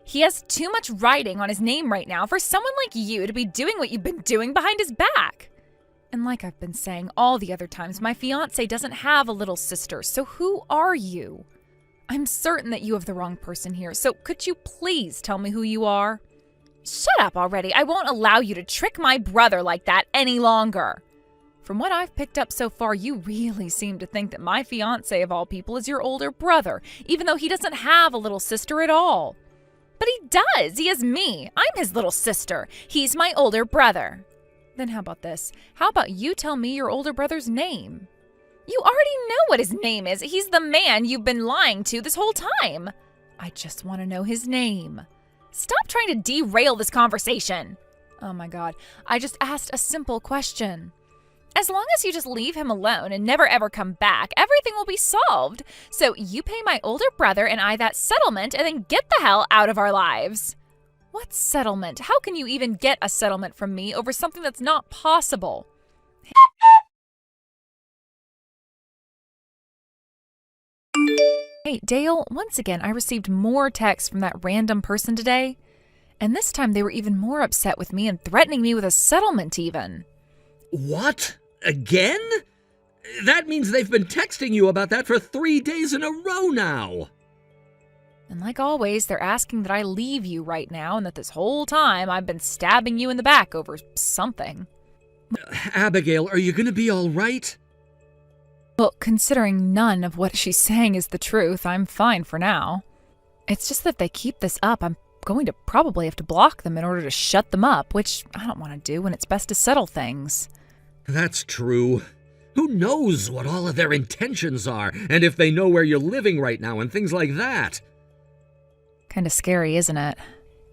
He has too much writing on his name right now for someone like you to be doing what you've been doing behind his back. And like I've been saying all the other times, my fiancé doesn't have a little sister, so who are you? I'm certain that you have the wrong person here, so could you please tell me who you are? Shut up already. I won't allow you to trick my brother like that any longer. From what I've picked up so far, you really seem to think that my fiancé of all people is your older brother, even though he doesn't have a little sister at all. But he does. He has me. I'm his little sister. He's my older brother. Then how about this? How about you tell me your older brother's name? You already know what his name is. He's the man you've been lying to this whole time. I just want to know his name. Stop trying to derail this conversation. Oh my God, I just asked a simple question. As long as you just leave him alone and never ever come back, everything will be solved. So you pay my older brother and I that settlement and then get the hell out of our lives. What settlement? How can you even get a settlement from me over something that's not possible? Hey, Dale, once again, I received more texts from that random person today. And this time they were even more upset with me and threatening me with a settlement even. What? Again? That means they've been texting you about that for 3 days in a row now. And like always, they're asking that I leave you right now and that this whole time I've been stabbing you in the back over something. Abigail, are you going to be all right? Well, considering none of what she's saying is the truth, I'm fine for now. It's just that if they keep this up, I'm going to probably have to block them in order to shut them up, which I don't want to do when it's best to settle things. That's true. Who knows what all of their intentions are, and if they know where you're living right now and things like that. Kind of scary, isn't it?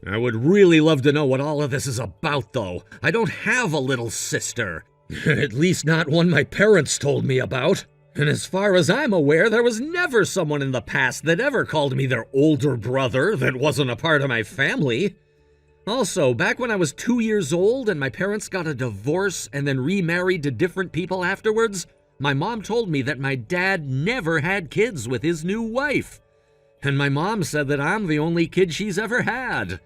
I would really love to know what all of this is about, though. I don't have a little sister. At least not one my parents told me about. And as far as I'm aware, there was never someone in the past that ever called me their older brother that wasn't a part of my family. Also, back when I was 2 years old and my parents got a divorce and then remarried to different people afterwards, my mom told me that my dad never had kids with his new wife. And my mom said that I'm the only kid she's ever had.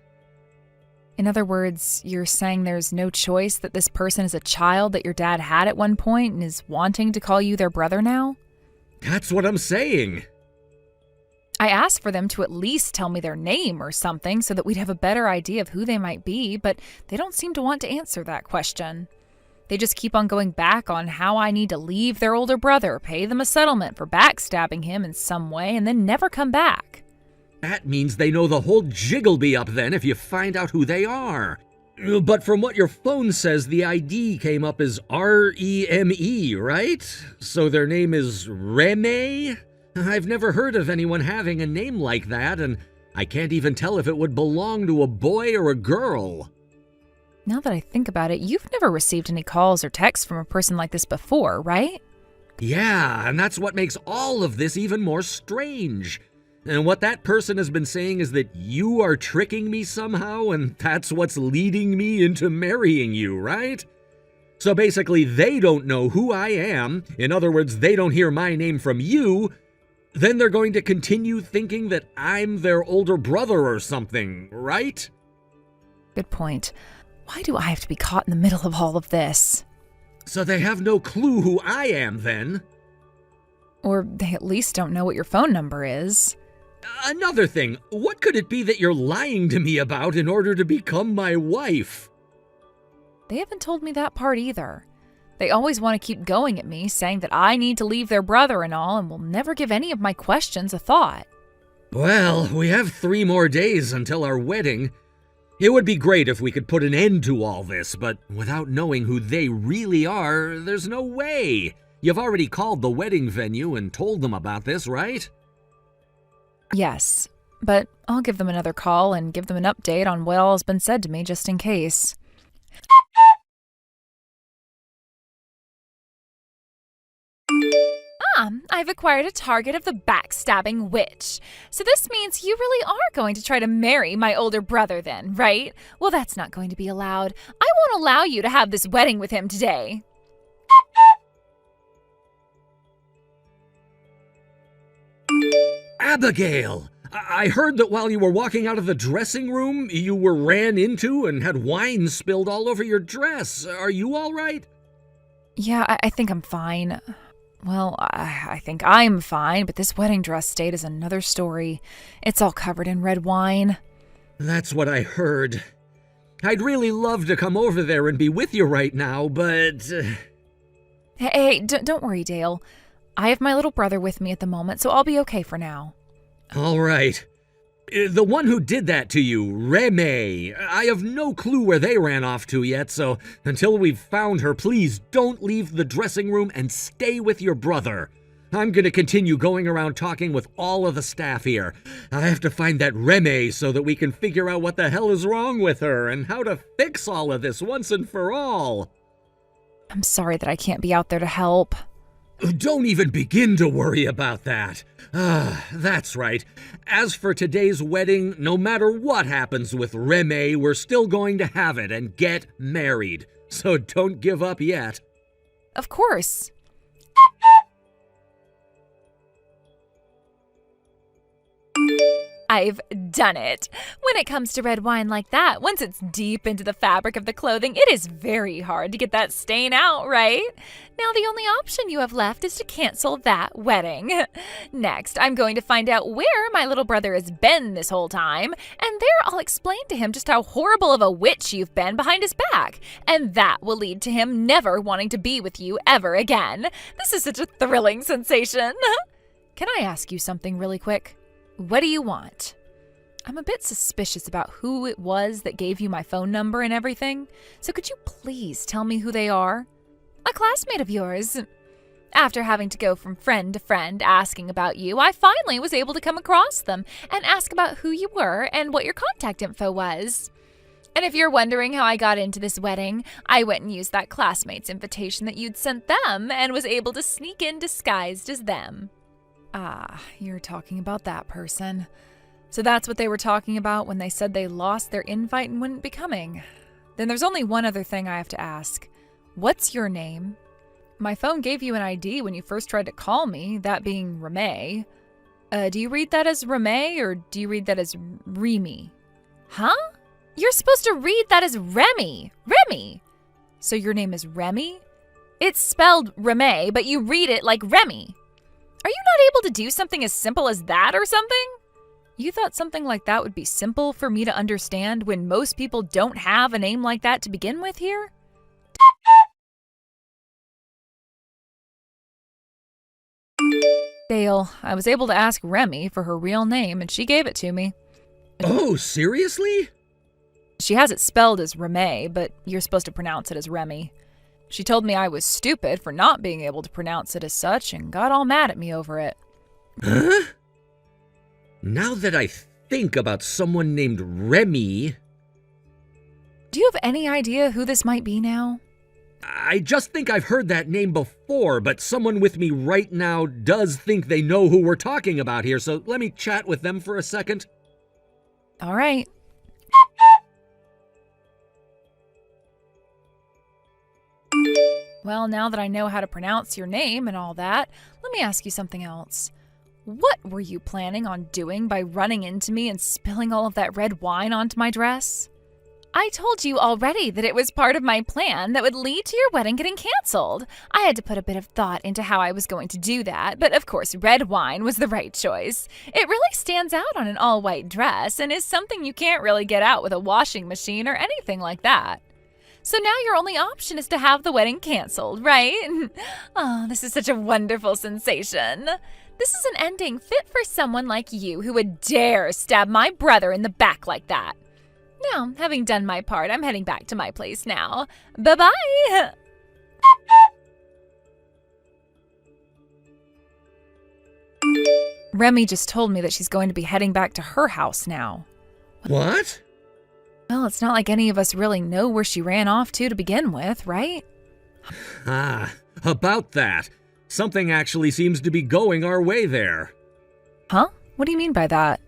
In other words, you're saying there's no choice that this person is a child that your dad had at one point and is wanting to call you their brother now? That's what I'm saying. I asked for them to at least tell me their name or something so that we'd have a better idea of who they might be, but they don't seem to want to answer that question. They just keep on going back on how I need to leave their older brother, pay them a settlement for backstabbing him in some way, and then never come back. That means they know the whole jig'll be up then if you find out who they are. But from what your phone says, the ID came up as R-E-M-E, right? So their name is Reme? I've never heard of anyone having a name like that, and I can't even tell if it would belong to a boy or a girl. Now that I think about it, you've never received any calls or texts from a person like this before, right? Yeah, and that's what makes all of this even more strange. And what that person has been saying is that you are tricking me somehow, and that's what's leading me into marrying you, right? So basically, they don't know who I am. In other words, they don't hear my name from you. Then they're going to continue thinking that I'm their older brother or something, right? Good point. Why do I have to be caught in the middle of all of this? So they have no clue who I am then. Or they at least don't know what your phone number is. Another thing, what could it be that you're lying to me about in order to become my wife? They haven't told me that part either. They always want to keep going at me, saying that I need to leave their brother and all, and will never give any of my questions a thought. Well, we have 3 more days until our wedding. It would be great if we could put an end to all this, but without knowing who they really are, there's no way. You've already called the wedding venue and told them about this, right? Yes, but I'll give them another call and give them an update on what all has been said to me just in case. I've acquired a target of the backstabbing witch. So this means you really are going to try to marry my older brother then, right? Well, that's not going to be allowed. I won't allow you to have this wedding with him today. Abigail! I heard that while you were walking out of the dressing room, you were ran into and had wine spilled all over your dress. Are you all right? Yeah, I think I'm fine. Well, I think I'm fine, but this wedding dress state is another story. It's all covered in red wine. That's what I heard. I'd really love to come over there and be with you right now, but... Hey, don't worry, Dale. I have my little brother with me at the moment, so I'll be okay for now. All right. The one who did that to you, Reme, I have no clue where they ran off to yet, so until we've found her, please don't leave the dressing room and stay with your brother. I'm gonna continue going around talking with all of the staff here. I have to find that Reme so that we can figure out what the hell is wrong with her and how to fix all of this once and for all. I'm sorry that I can't be out there to help. Don't even begin to worry about that. That's right. As for today's wedding, no matter what happens with Reme, we're still going to have it and get married. So don't give up yet. Of course. I've done it. When it comes to red wine like that, once it's deep into the fabric of the clothing, it is very hard to get that stain out, right? Now the only option you have left is to cancel that wedding. Next, I'm going to find out where my little brother has been this whole time, and there I'll explain to him just how horrible of a witch you've been behind his back, and that will lead to him never wanting to be with you ever again. This is such a thrilling sensation. Can I ask you something really quick? What do you want? I'm a bit suspicious about who it was that gave you my phone number and everything, so could you please tell me who they are? A classmate of yours. After having to go from friend to friend asking about you, I finally was able to come across them and ask about who you were and what your contact info was. And if you're wondering how I got into this wedding, I went and used that classmate's invitation that you'd sent them and was able to sneak in disguised as them. Ah, you're talking about that person. So that's what they were talking about when they said they lost their invite and wouldn't be coming. Then there's only one other thing I have to ask. What's your name? My phone gave you an ID when you first tried to call me, that being Reme. Do you read that as Reme or do you read that as Remy? Huh? You're supposed to read that as Remy. Remy. So your name is Remy? It's spelled Reme, but you read it like Remy. Are you not able to do something as simple as that or something? You thought something like that would be simple for me to understand when most people don't have a name like that to begin with here? Dale, I was able to ask Remy for her real name and she gave it to me. Oh, seriously? She has it spelled as Reme, but you're supposed to pronounce it as Remy. She told me I was stupid for not being able to pronounce it as such and got all mad at me over it. Huh? Now that I think about someone named Remy... Do you have any idea who this might be now? I just think I've heard that name before, but someone with me right now does think they know who we're talking about here, so let me chat with them for a second. All right. Well, now that I know how to pronounce your name and all that, let me ask you something else. What were you planning on doing by running into me and spilling all of that red wine onto my dress? I told you already that it was part of my plan that would lead to your wedding getting canceled. I had to put a bit of thought into how I was going to do that, but of course red wine was the right choice. It really stands out on an all-white dress and is something you can't really get out with a washing machine or anything like that. So now your only option is to have the wedding canceled, right? Oh, this is such a wonderful sensation. This is an ending fit for someone like you who would dare stab my brother in the back like that. Now, having done my part, I'm heading back to my place now. Bye-bye! Remy just told me that she's going to be heading back to her house now. What? Well, it's not like any of us really know where she ran off to begin with, right? About that. Something actually seems to be going our way there. Huh? What do you mean by that?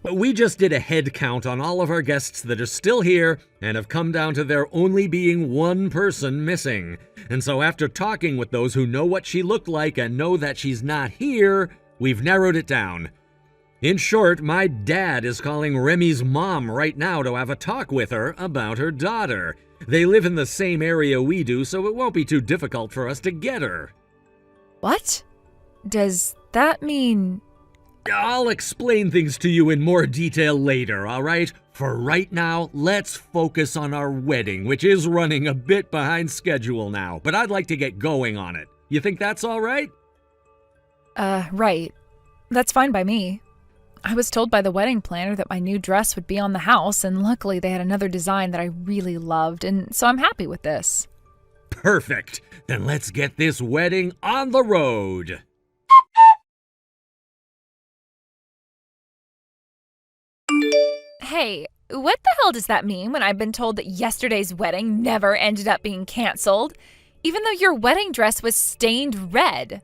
We just did a head count on all of our guests that are still here and have come down to there only being one person missing. And so after talking with those who know what she looked like and know that she's not here, we've narrowed it down. In short, my dad is calling Remy's mom right now to have a talk with her about her daughter. They live in the same area we do, so it won't be too difficult for us to get her. What? Does that mean... I'll explain things to you in more detail later, all right? For right now, let's focus on our wedding, which is running a bit behind schedule now, but I'd like to get going on it. You think that's all right? Right. That's fine by me. I was told by the wedding planner that my new dress would be on the house, and luckily they had another design that I really loved, and so I'm happy with this. Perfect. Then let's get this wedding on the road. Hey, what the hell does that mean when I've been told that yesterday's wedding never ended up being canceled, even though your wedding dress was stained red?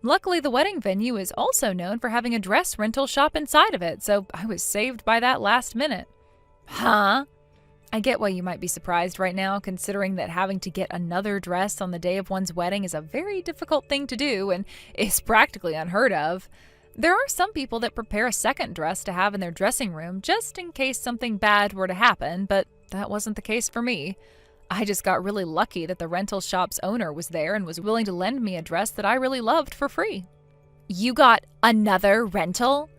Luckily, the wedding venue is also known for having a dress rental shop inside of it, so I was saved by that last minute. Huh? I get why you might be surprised right now, considering that having to get another dress on the day of one's wedding is a very difficult thing to do and is practically unheard of. There are some people that prepare a second dress to have in their dressing room just in case something bad were to happen, but that wasn't the case for me. I just got really lucky that the rental shop's owner was there and was willing to lend me a dress that I really loved for free. You got another rental?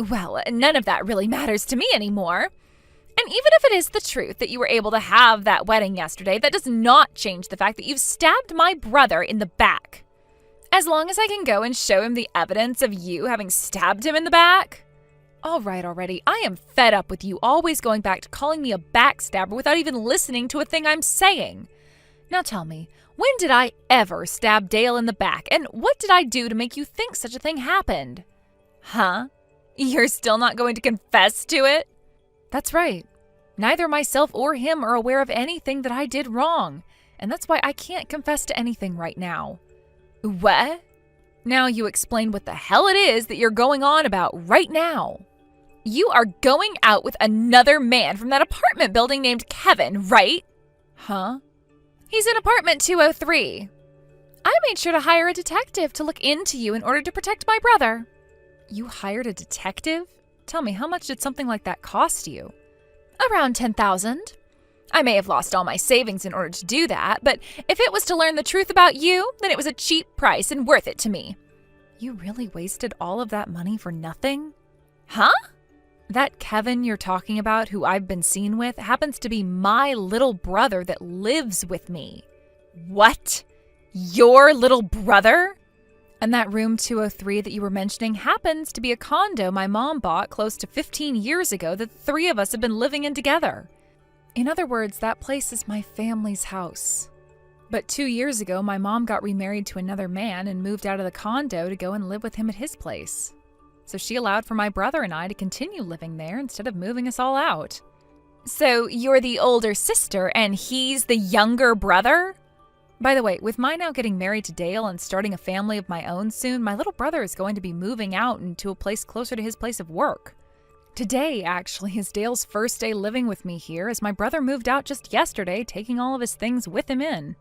Well, none of that really matters to me anymore. And even if it is the truth that you were able to have that wedding yesterday, that does not change the fact that you've stabbed my brother in the back. As long as I can go and show him the evidence of you having stabbed him in the back. All right already, I am fed up with you always going back to calling me a backstabber without even listening to a thing I'm saying. Now tell me, when did I ever stab Dale in the back, and what did I do to make you think such a thing happened? Huh? You're still not going to confess to it? That's right. Neither myself or him are aware of anything that I did wrong, and that's why I can't confess to anything right now. What? Now you explain what the hell it is that you're going on about right now. You are going out with another man from that apartment building named Kevin, right? Huh? He's in apartment 203. I made sure to hire a detective to look into you in order to protect my brother. You hired a detective? Tell me, how much did something like that cost you? Around $10,000. I may have lost all my savings in order to do that, but if it was to learn the truth about you, then it was a cheap price and worth it to me. You really wasted all of that money for nothing? Huh? That Kevin you're talking about, who I've been seen with, happens to be my little brother that lives with me. What? Your little brother? And that room 203 that you were mentioning happens to be a condo my mom bought close to 15 years ago that the three of us have been living in together. In other words, that place is my family's house. But 2 years ago, my mom got remarried to another man and moved out of the condo to go and live with him at his place. So she allowed for my brother and I to continue living there instead of moving us all out. So you're the older sister and he's the younger brother? By the way, with my now getting married to Dale and starting a family of my own soon, my little brother is going to be moving out into a place closer to his place of work. Today, actually, is Dale's first day living with me here, as my brother moved out just yesterday, taking all of his things with him in.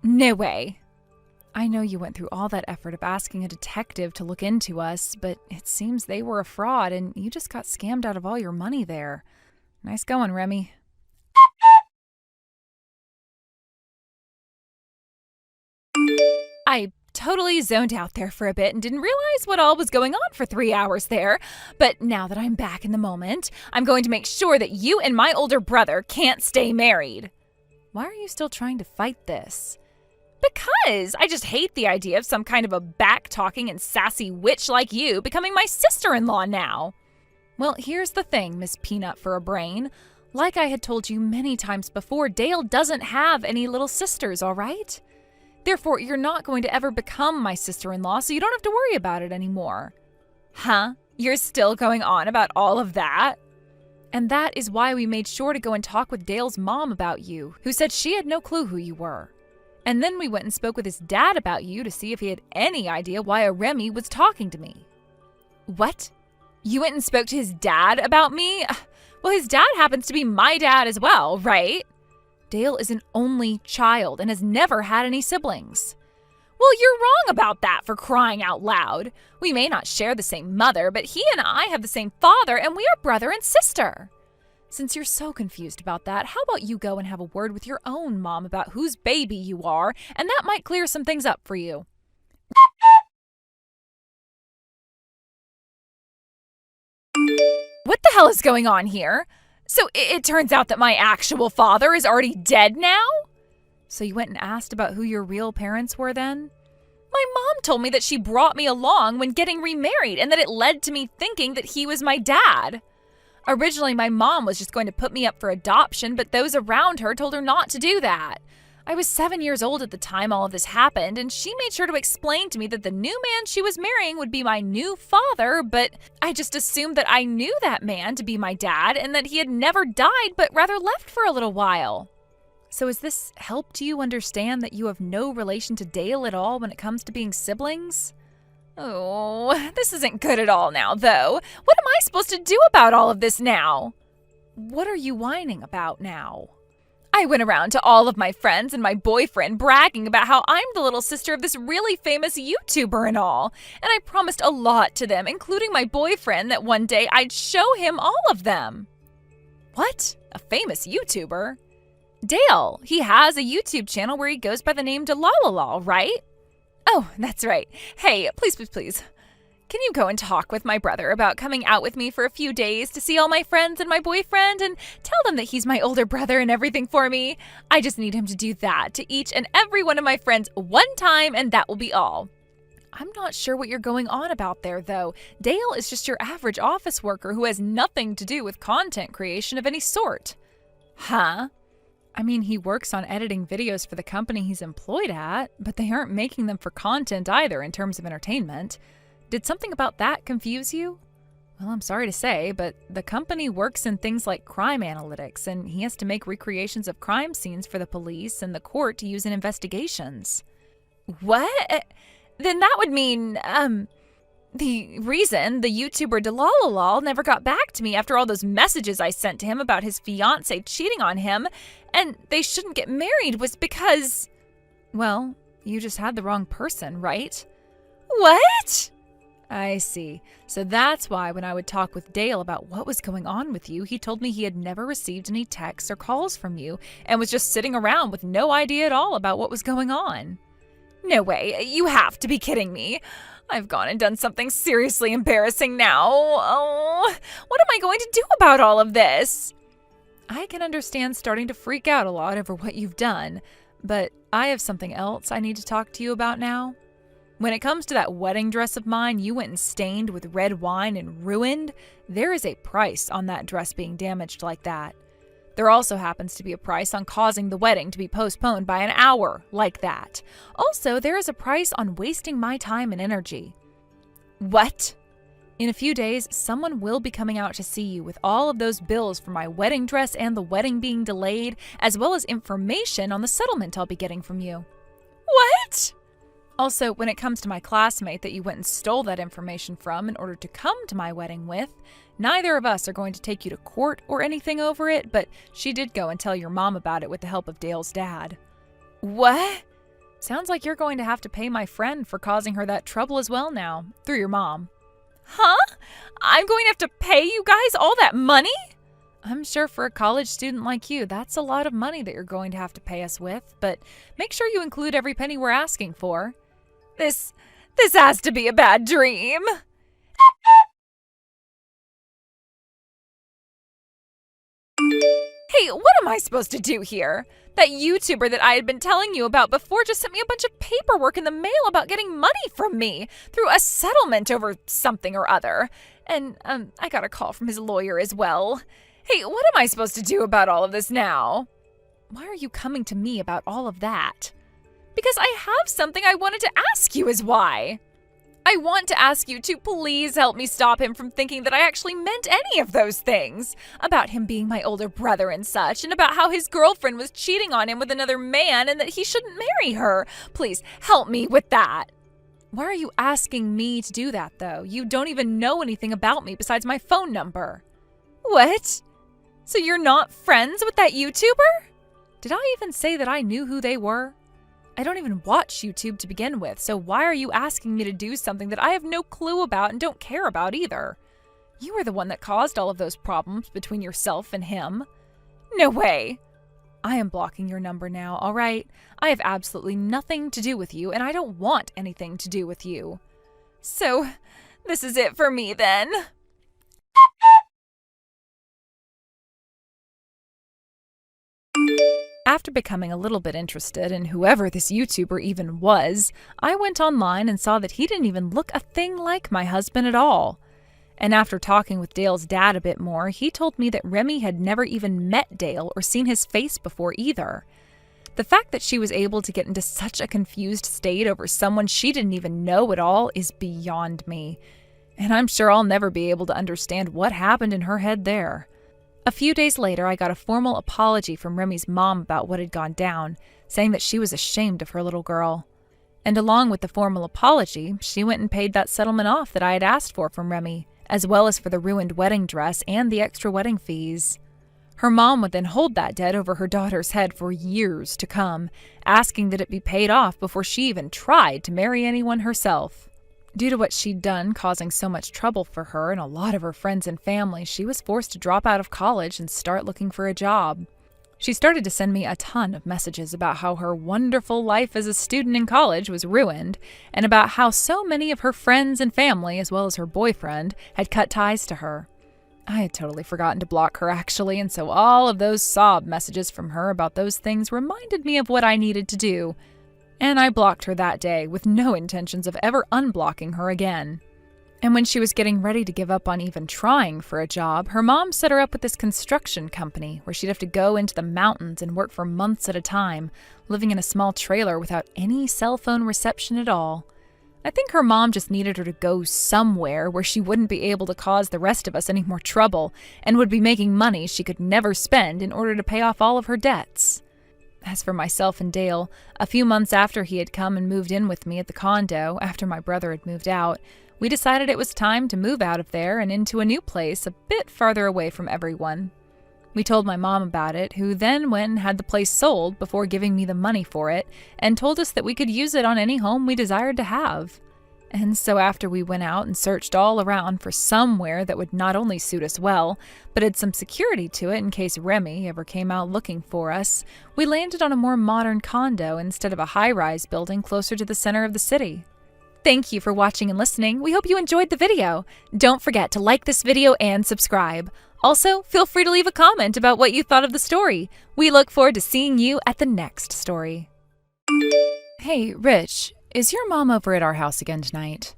No way. I know you went through all that effort of asking a detective to look into us, but it seems they were a fraud and you just got scammed out of all your money there. Nice going, Remy. I totally zoned out there for a bit and didn't realize what all was going on for 3 hours there. But now that I'm back in the moment, I'm going to make sure that you and my older brother can't stay married. Why are you still trying to fight this? Because I just hate the idea of some kind of a back-talking and sassy witch like you becoming my sister-in-law now. Well, here's the thing, Miss Peanut for a Brain. Like I had told you many times before, Dale doesn't have any little sisters, all right? Therefore, you're not going to ever become my sister-in-law, so you don't have to worry about it anymore. Huh? You're still going on about all of that? And that is why we made sure to go and talk with Dale's mom about you, who said she had no clue who you were. And then we went and spoke with his dad about you to see if he had any idea why a Remy was talking to me. What? You went and spoke to his dad about me? Well, his dad happens to be my dad as well, right? Dale is an only child and has never had any siblings. Well, you're wrong about that, for crying out loud. We may not share the same mother, but he and I have the same father, and we are brother and sister. Since you're so confused about that, how about you go and have a word with your own mom about whose baby you are, and that might clear some things up for you. What the hell is going on here? So it turns out that my actual father is already dead now? So you went and asked about who your real parents were then? My mom told me that she brought me along when getting remarried and that it led to me thinking that he was my dad. Originally, my mom was just going to put me up for adoption, but those around her told her not to do that. I was 7 years old at the time all of this happened, and she made sure to explain to me that the new man she was marrying would be my new father, but I just assumed that I knew that man to be my dad and that he had never died but rather left for a little while. So has this helped you understand that you have no relation to Dale at all when it comes to being siblings? Oh, this isn't good at all now, though. What am I supposed to do about all of this now? What are you whining about now? I went around to all of my friends and my boyfriend bragging about how I'm the little sister of this really famous YouTuber and all. And I promised a lot to them, including my boyfriend, that one day I'd show him all of them. What? A famous YouTuber? Dale. He has a YouTube channel where he goes by the name Delalala, right? Oh, that's right. Hey, please. Can you go and talk with my brother about coming out with me for a few days to see all my friends and my boyfriend and tell them that he's my older brother and everything for me? I just need him to do that to each and every one of my friends one time, and that will be all. I'm not sure what you're going on about there, though. Dale is just your average office worker who has nothing to do with content creation of any sort. Huh? I mean, he works on editing videos for the company he's employed at, but they aren't making them for content either in terms of entertainment. Did something about that confuse you? Well, I'm sorry to say, but the company works in things like crime analytics, and he has to make recreations of crime scenes for the police and the court to use in investigations. What? Then that would mean, the reason the YouTuber Delalala never got back to me after all those messages I sent to him about his fiancée cheating on him, and they shouldn't get married, was because, well, you just had the wrong person, right? What? I see. So that's why when I would talk with Dale about what was going on with you, he told me he had never received any texts or calls from you and was just sitting around with no idea at all about what was going on. No way. You have to be kidding me. I've gone and done something seriously embarrassing now. Oh, what am I going to do about all of this? I can understand starting to freak out a lot over what you've done, but I have something else I need to talk to you about now. When it comes to that wedding dress of mine you went and stained with red wine and ruined, there is a price on that dress being damaged like that. There also happens to be a price on causing the wedding to be postponed by an hour like that. Also, there is a price on wasting my time and energy. What? In a few days, someone will be coming out to see you with all of those bills for my wedding dress and the wedding being delayed, as well as information on the settlement I'll be getting from you. What? Also, when it comes to my classmate that you went and stole that information from in order to come to my wedding with, neither of us are going to take you to court or anything over it, but she did go and tell your mom about it with the help of Dale's dad. What? Sounds like you're going to have to pay my friend for causing her that trouble as well now, through your mom. Huh? I'm going to have to pay you guys all that money? I'm sure for a college student like you, that's a lot of money that you're going to have to pay us with, but make sure you include every penny we're asking for. This has to be a bad dream. Hey, what am I supposed to do here? That YouTuber that I had been telling you about before just sent me a bunch of paperwork in the mail about getting money from me through a settlement over something or other. And I got a call from his lawyer as well. Hey, what am I supposed to do about all of this now? Why are you coming to me about all of that? Because I have something I wanted to ask you is why. I want to ask you to please help me stop him from thinking that I actually meant any of those things. About him being my older brother and such, and about how his girlfriend was cheating on him with another man and that he shouldn't marry her. Please help me with that. Why are you asking me to do that, though? You don't even know anything about me besides my phone number. What? So you're not friends with that YouTuber? Did I even say that I knew who they were? I don't even watch YouTube to begin with, so why are you asking me to do something that I have no clue about and don't care about either? You were the one that caused all of those problems between yourself and him. No way. I am blocking your number now, all right? I have absolutely nothing to do with you, and I don't want anything to do with you. So, this is it for me then. After becoming a little bit interested in whoever this YouTuber even was, I went online and saw that he didn't even look a thing like my husband at all. And after talking with Dale's dad a bit more, he told me that Remy had never even met Dale or seen his face before either. The fact that she was able to get into such a confused state over someone she didn't even know at all is beyond me. And I'm sure I'll never be able to understand what happened in her head there. A few days later, I got a formal apology from Remy's mom about what had gone down, saying that she was ashamed of her little girl. And along with the formal apology, she went and paid that settlement off that I had asked for from Remy, as well as for the ruined wedding dress and the extra wedding fees. Her mom would then hold that debt over her daughter's head for years to come, asking that it be paid off before she even tried to marry anyone herself. Due to what she'd done causing so much trouble for her and a lot of her friends and family, she was forced to drop out of college and start looking for a job. She started to send me a ton of messages about how her wonderful life as a student in college was ruined, and about how so many of her friends and family, as well as her boyfriend, had cut ties to her. I had totally forgotten to block her, actually, and so all of those sob messages from her about those things reminded me of what I needed to do. And I blocked her that day with no intentions of ever unblocking her again. And when she was getting ready to give up on even trying for a job, her mom set her up with this construction company where she'd have to go into the mountains and work for months at a time, living in a small trailer without any cell phone reception at all. I think her mom just needed her to go somewhere where she wouldn't be able to cause the rest of us any more trouble and would be making money she could never spend in order to pay off all of her debts. As for myself and Dale, a few months after he had come and moved in with me at the condo, after my brother had moved out, we decided it was time to move out of there and into a new place a bit farther away from everyone. We told my mom about it, who then went and had the place sold before giving me the money for it, and told us that we could use it on any home we desired to have. And so after we went out and searched all around for somewhere that would not only suit us well, but had some security to it in case Remy ever came out looking for us, we landed on a more modern condo instead of a high-rise building closer to the center of the city. Thank you for watching and listening. We hope you enjoyed the video. Don't forget to like this video and subscribe. Also, feel free to leave a comment about what you thought of the story. We look forward to seeing you at the next story. Hey, Rich. Is your mom over at our house again tonight?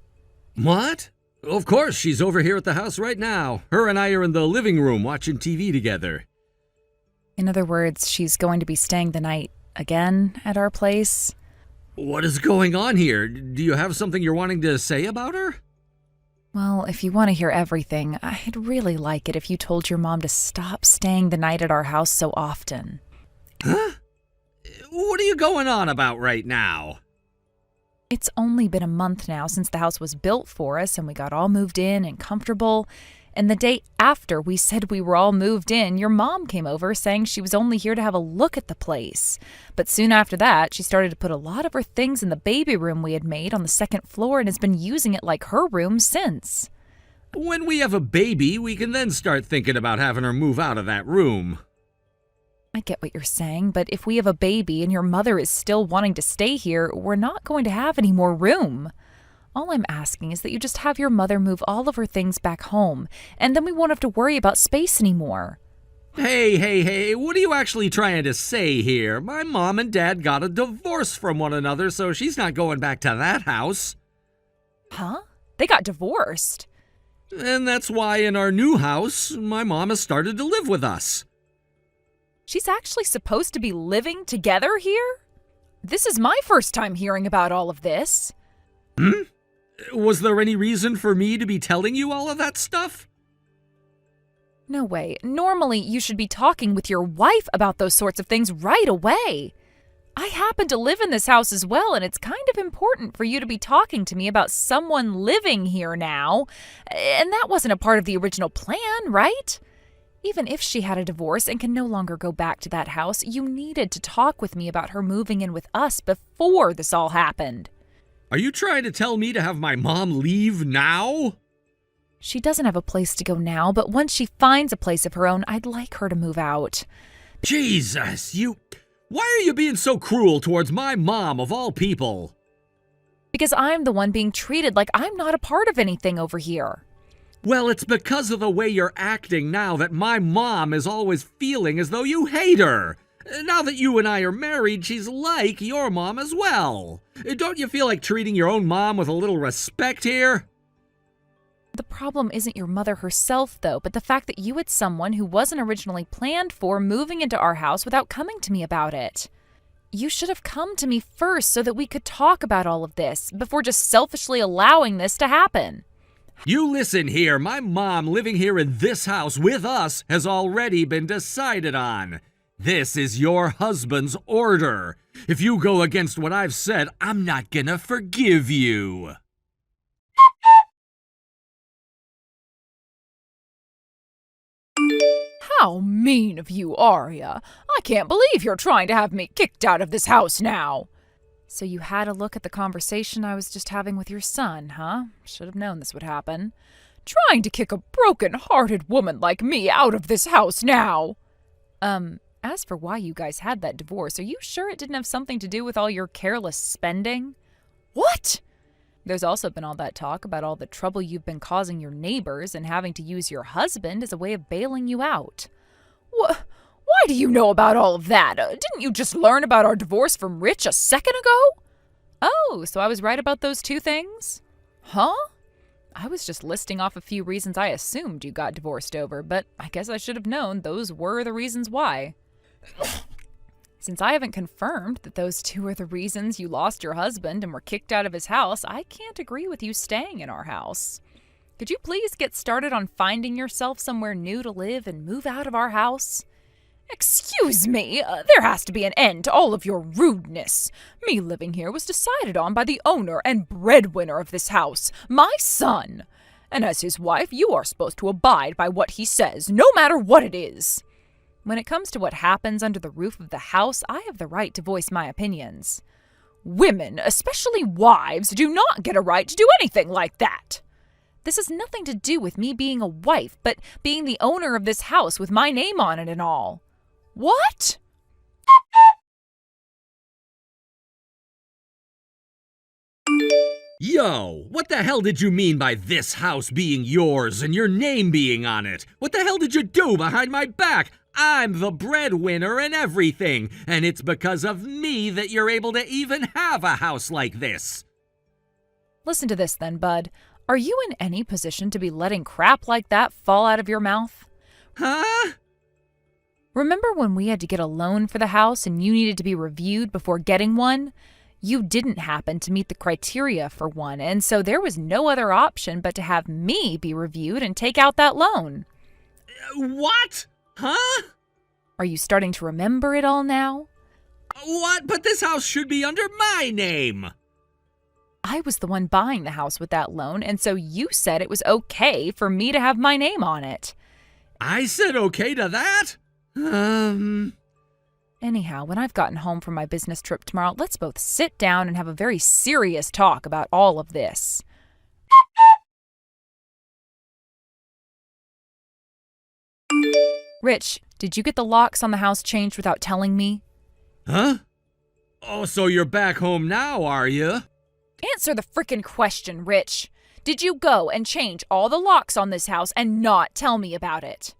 What? Of course, she's over here at the house right now. Her and I are in the living room watching TV together. In other words, she's going to be staying the night again at our place? What is going on here? Do you have something you're wanting to say about her? Well, if you want to hear everything, I'd really like it if you told your mom to stop staying the night at our house so often. Huh? What are you going on about right now? It's only been a month now since the house was built for us and we got all moved in and comfortable. And the day after we said we were all moved in, your mom came over saying she was only here to have a look at the place. But soon after that, she started to put a lot of her things in the baby room we had made on the second floor and has been using it like her room since. When we have a baby, we can then start thinking about having her move out of that room. I get what you're saying, but if we have a baby and your mother is still wanting to stay here, we're not going to have any more room. All I'm asking is that you just have your mother move all of her things back home, and then we won't have to worry about space anymore. Hey, what are you actually trying to say here? My mom and dad got a divorce from one another, so she's not going back to that house. Huh? They got divorced? And that's why in our new house, my mom has started to live with us. She's actually supposed to be living together here? This is my first time hearing about all of this. Was there any reason for me to be telling you all of that stuff? No way. Normally, you should be talking with your wife about those sorts of things right away. I happen to live in this house as well, and it's kind of important for you to be talking to me about someone living here now. And that wasn't a part of the original plan, right? Even if she had a divorce and can no longer go back to that house, you needed to talk with me about her moving in with us before this all happened. Are you trying to tell me to have my mom leave now? She doesn't have a place to go now, but once she finds a place of her own, I'd like her to move out. Jesus, why are you being so cruel towards my mom of all people? Because I'm the one being treated like I'm not a part of anything over here. Well, it's because of the way you're acting now that my mom is always feeling as though you hate her. Now that you and I are married, she's like your mom as well. Don't you feel like treating your own mom with a little respect here? The problem isn't your mother herself, though, but the fact that you had someone who wasn't originally planned for moving into our house without coming to me about it. You should have come to me first so that we could talk about all of this before just selfishly allowing this to happen. You listen here, my mom living here in this house with us has already been decided on. This is your husband's order. If you go against what I've said, I'm not gonna forgive you. How mean of you, Arya. I can't believe you're trying to have me kicked out of this house now. So you had a look at the conversation I was just having with your son, huh? Should have known this would happen. Trying to kick a broken-hearted woman like me out of this house now. As for why you guys had that divorce, are you sure it didn't have something to do with all your careless spending? What? There's also been all that talk about all the trouble you've been causing your neighbors and having to use your husband as a way of bailing you out. Why do you know about all of that? Didn't you just learn about our divorce from Rich a second ago? Oh, so I was right about those two things? Huh? I was just listing off a few reasons I assumed you got divorced over, but I guess I should have known those were the reasons why. Since I haven't confirmed that those two are the reasons you lost your husband and were kicked out of his house, I can't agree with you staying in our house. Could you please get started on finding yourself somewhere new to live and move out of our house? Excuse me, there has to be an end to all of your rudeness. Me living here was decided on by the owner and breadwinner of this house, my son. And as his wife, you are supposed to abide by what he says, no matter what it is. When it comes to what happens under the roof of the house, I have the right to voice my opinions. Women, especially wives, do not get a right to do anything like that. This has nothing to do with me being a wife, but being the owner of this house with my name on it and all. What? Yo, what the hell did you mean by this house being yours and your name being on it? What the hell did you do behind my back? I'm the breadwinner and everything, and it's because of me that you're able to even have a house like this. Listen to this then, bud. Are you in any position to be letting crap like that fall out of your mouth? Huh? Remember when we had to get a loan for the house and you needed to be reviewed before getting one? You didn't happen to meet the criteria for one, and so there was no other option but to have me be reviewed and take out that loan. What? Huh? Are you starting to remember it all now? What? But this house should be under my name. I was the one buying the house with that loan, and so you said it was okay for me to have my name on it. I said okay to that? Anyhow, when I've gotten home from my business trip tomorrow, let's both sit down and have a very serious talk about all of this. Rich, did you get the locks on the house changed without telling me? Huh? Oh, so you're back home now, are you? Answer the frickin' question, Rich. Did you go and change all the locks on this house and not tell me about it?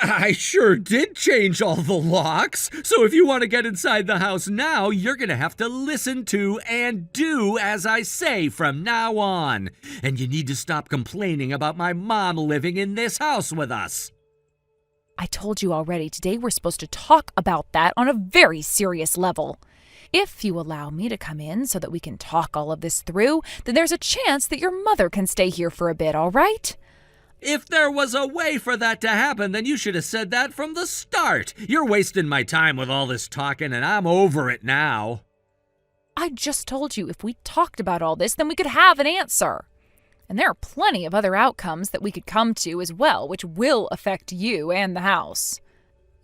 I sure did change all the locks. So if you want to get inside the house now, you're going to have to listen to and do as I say from now on. And you need to stop complaining about my mom living in this house with us. I told you already, today we're supposed to talk about that on a very serious level. If you allow me to come in so that we can talk all of this through, then there's a chance that your mother can stay here for a bit, all right? If there was a way for that to happen, then you should have said that from the start. You're wasting my time with all this talking, and I'm over it now. I just told you if we talked about all this, then we could have an answer. And there are plenty of other outcomes that we could come to as well, which will affect you and the house.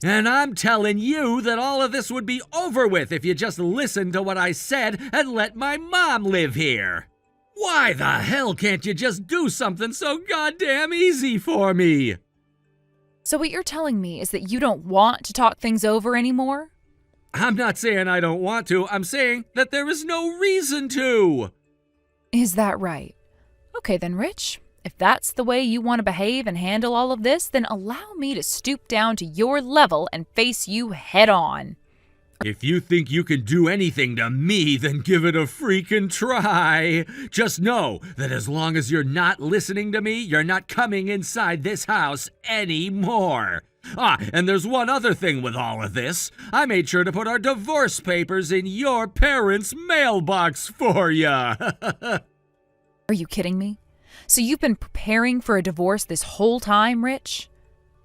And I'm telling you that all of this would be over with if you just listened to what I said and let my mom live here. Why the hell can't you just do something so goddamn easy for me? So what you're telling me is that you don't want to talk things over anymore? I'm not saying I don't want to. I'm saying that there is no reason to. Is that right? Okay then, Rich. If that's the way you want to behave and handle all of this, then allow me to stoop down to your level and face you head on. If you think you can do anything to me, then give it a freaking try. Just know that as long as you're not listening to me, you're not coming inside this house anymore. And there's one other thing with all of this. I made sure to put our divorce papers in your parents' mailbox for ya. Are you kidding me? So you've been preparing for a divorce this whole time, Rich?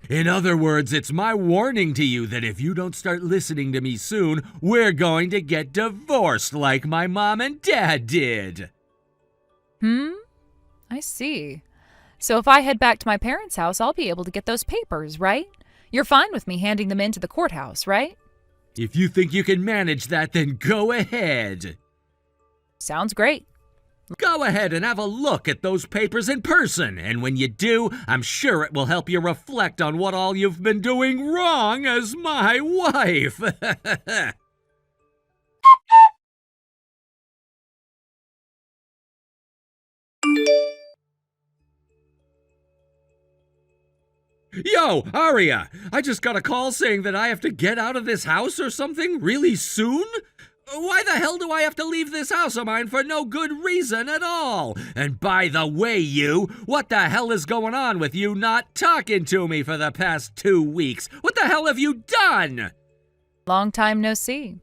In other words, it's my warning to you that if you don't start listening to me soon, we're going to get divorced like my mom and dad did. I see. So if I head back to my parents' house, I'll be able to get those papers, right? You're fine with me handing them in to the courthouse, right? If you think you can manage that, then go ahead. Sounds great. Go ahead and have a look at those papers in person, and when you do, I'm sure it will help you reflect on what all you've been doing wrong as my wife. Yo, Aria, I just got a call saying that I have to get out of this house or something really soon? Why the hell do I have to leave this house of mine for no good reason at all? And by the way, what the hell is going on with you not talking to me for the past 2 weeks? What the hell have you done? Long time no see.